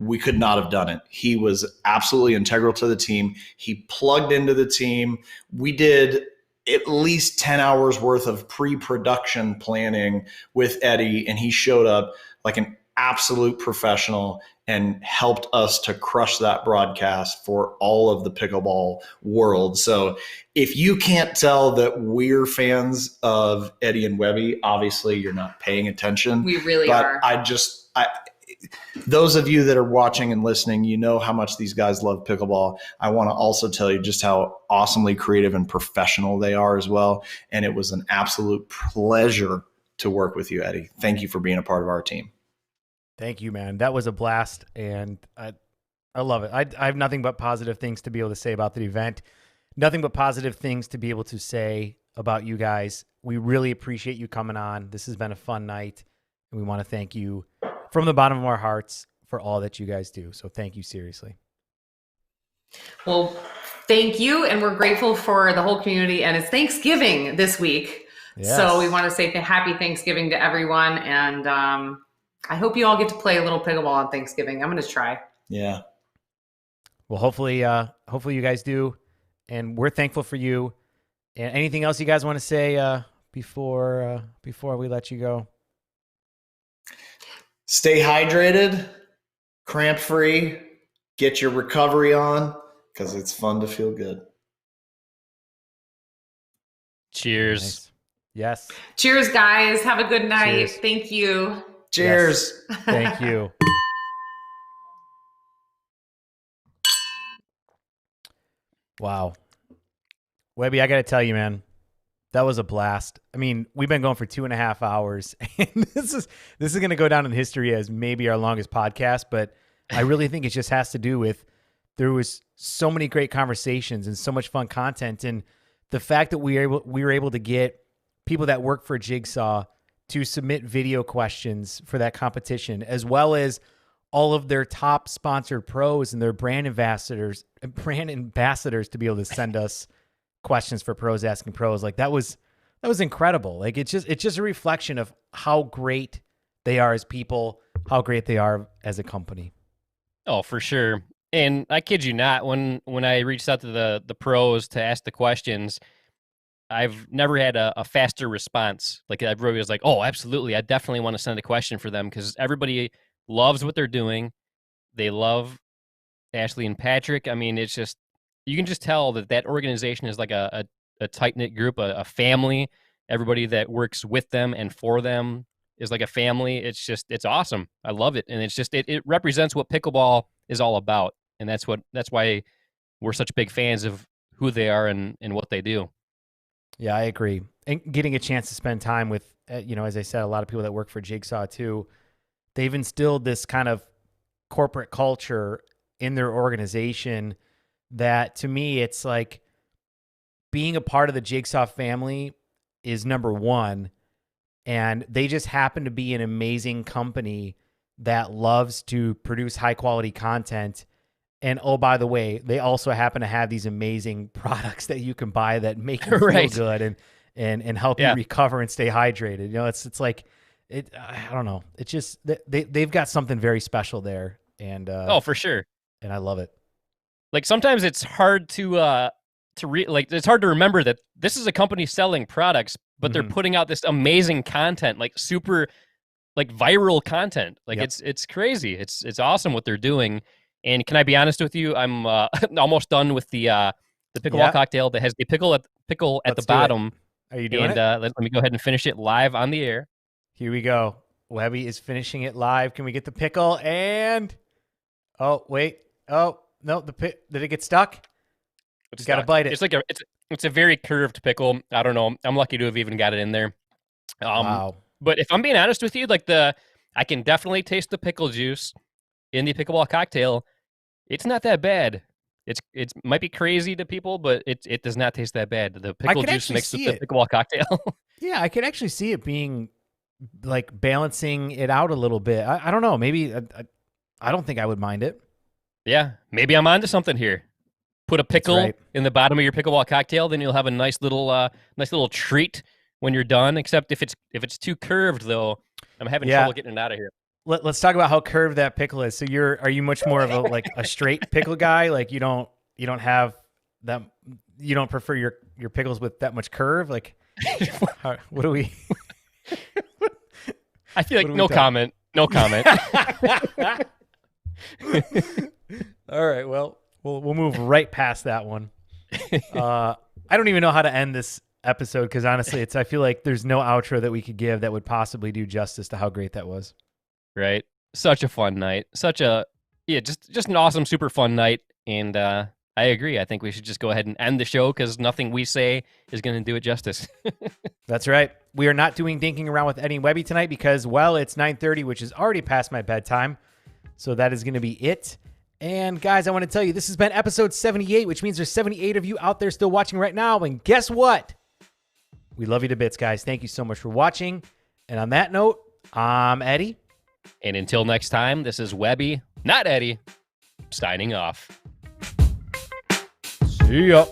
we could not have done it. He was absolutely integral to the team. He plugged into the team. We did at least 10 hours worth of pre-production planning with Eddie, and he showed up like an absolute professional and helped us to crush that broadcast for all of the pickleball world. So if you can't tell that we're fans of Eddie and Webby, obviously you're not paying attention. We really are. Those of you that are watching and listening, you know how much these guys love pickleball. I want to also tell you just how awesomely creative and professional they are as well. And it was an absolute pleasure to work with you, Eddie. Thank you for being a part of our team. Thank you, man. That was a blast, and I love it. I have nothing but positive things to be able to say about the event. Nothing but positive things to be able to say about you guys. We really appreciate you coming on. This has been a fun night, and we want to thank you from the bottom of our hearts for all that you guys do. So thank you, seriously. Well, thank you. And we're grateful for the whole community. And it's Thanksgiving this week. Yes. So we want to say happy Thanksgiving to everyone. And I hope you all get to play a little pickleball on Thanksgiving. I'm going to try. Yeah. Well, hopefully you guys do. And we're thankful for you. And anything else you guys want to say before we let you go? Stay hydrated, cramp free, get your recovery on, because it's fun to feel good. Cheers. Nice. Yes. Cheers, guys. Have a good night. Cheers. Thank you. Cheers. Yes. Thank you. Wow. Webby, I got to tell you, man. That was a blast. I mean, we've been going for 2.5 hours, and this is going to go down in history as maybe our longest podcast, but I really think it just has to do with there was so many great conversations and so much fun content, and the fact that we were able to get people that work for Jigsaw to submit video questions for that competition, as well as all of their top sponsored pros and their brand ambassadors to be able to send us questions for pros asking pros. Like that was incredible. Like it's just a reflection of how great they are as people, how great they are as a company. Oh, for sure. And I kid you not, when I reached out to the pros to ask the questions, I've never had a faster response. Like everybody was like, oh, absolutely. I definitely want to send a question for them because everybody loves what they're doing. They love Ashley and Patrick. I mean, it's just, you can just tell that organization is like a tight-knit group, a family. Everybody that works with them and for them is like a family. It's awesome. I love it. And it's just, it represents what pickleball is all about. And that's why we're such big fans of who they are and what they do. Yeah, I agree. And getting a chance to spend time with, as I said, a lot of people that work for Jigsaw too, they've instilled this kind of corporate culture in their organization that to me, it's like being a part of the Jigsaw family is number one. And they just happen to be an amazing company that loves to produce high quality content. And oh, by the way, they also happen to have these amazing products that you can buy that make you feel good and help you recover and stay hydrated. It's like, I don't know. It's just, they've got something very special there. And oh, for sure. And I love it. Like sometimes it's hard it's hard to remember that this is a company selling products, but they're putting out this amazing content, like super, like viral content. Like it's crazy. It's awesome what they're doing. And can I be honest with you? I'm almost done with the pickleball cocktail that has the pickle at the bottom. Are you doing it? Let me go ahead and finish it live on the air. Here we go. Webby is finishing it live. Can we get the pickle? And oh wait, oh no, did it get stuck? It's got to bite it. It's like it's a very curved pickle. I don't know. I'm lucky to have even got it in there. Wow. But if I'm being honest with you, like I can definitely taste the pickle juice in the pickleball cocktail. It's not that bad. It might be crazy to people, but it does not taste that bad. The pickle juice mixed with the pickleball cocktail. Yeah, I can actually see it being like balancing it out a little bit. I don't know. Maybe I don't think I would mind it. Yeah, maybe I'm onto something here. Put a pickle in the bottom of your pickleball cocktail, then you'll have a nice little treat when you're done. Except if it's too curved, though, I'm having trouble getting it out of here. Let's talk about how curved that pickle is. So are you much more of a straight pickle guy? Like you don't have that, you don't prefer your pickles with that much curve? Like what do we? I feel like no comment. No comment. All right. Well, we'll move right past that one. I don't even know how to end this episode because honestly, I feel like there's no outro that we could give that would possibly do justice to how great that was. Right. Such a fun night. Just an awesome, super fun night. And I agree. I think we should just go ahead and end the show because nothing we say is going to do it justice. That's right. We are not doing Dinking Around with Eddie and Webby tonight because, well, it's 9:30, which is already past my bedtime. So that is going to be it. And guys, I want to tell you, this has been episode 78, which means there's 78 of you out there still watching right now. And guess what? We love you to bits, guys. Thank you so much for watching. And on that note, I'm Eddie. And until next time, this is Webby, not Eddie, signing off. See ya.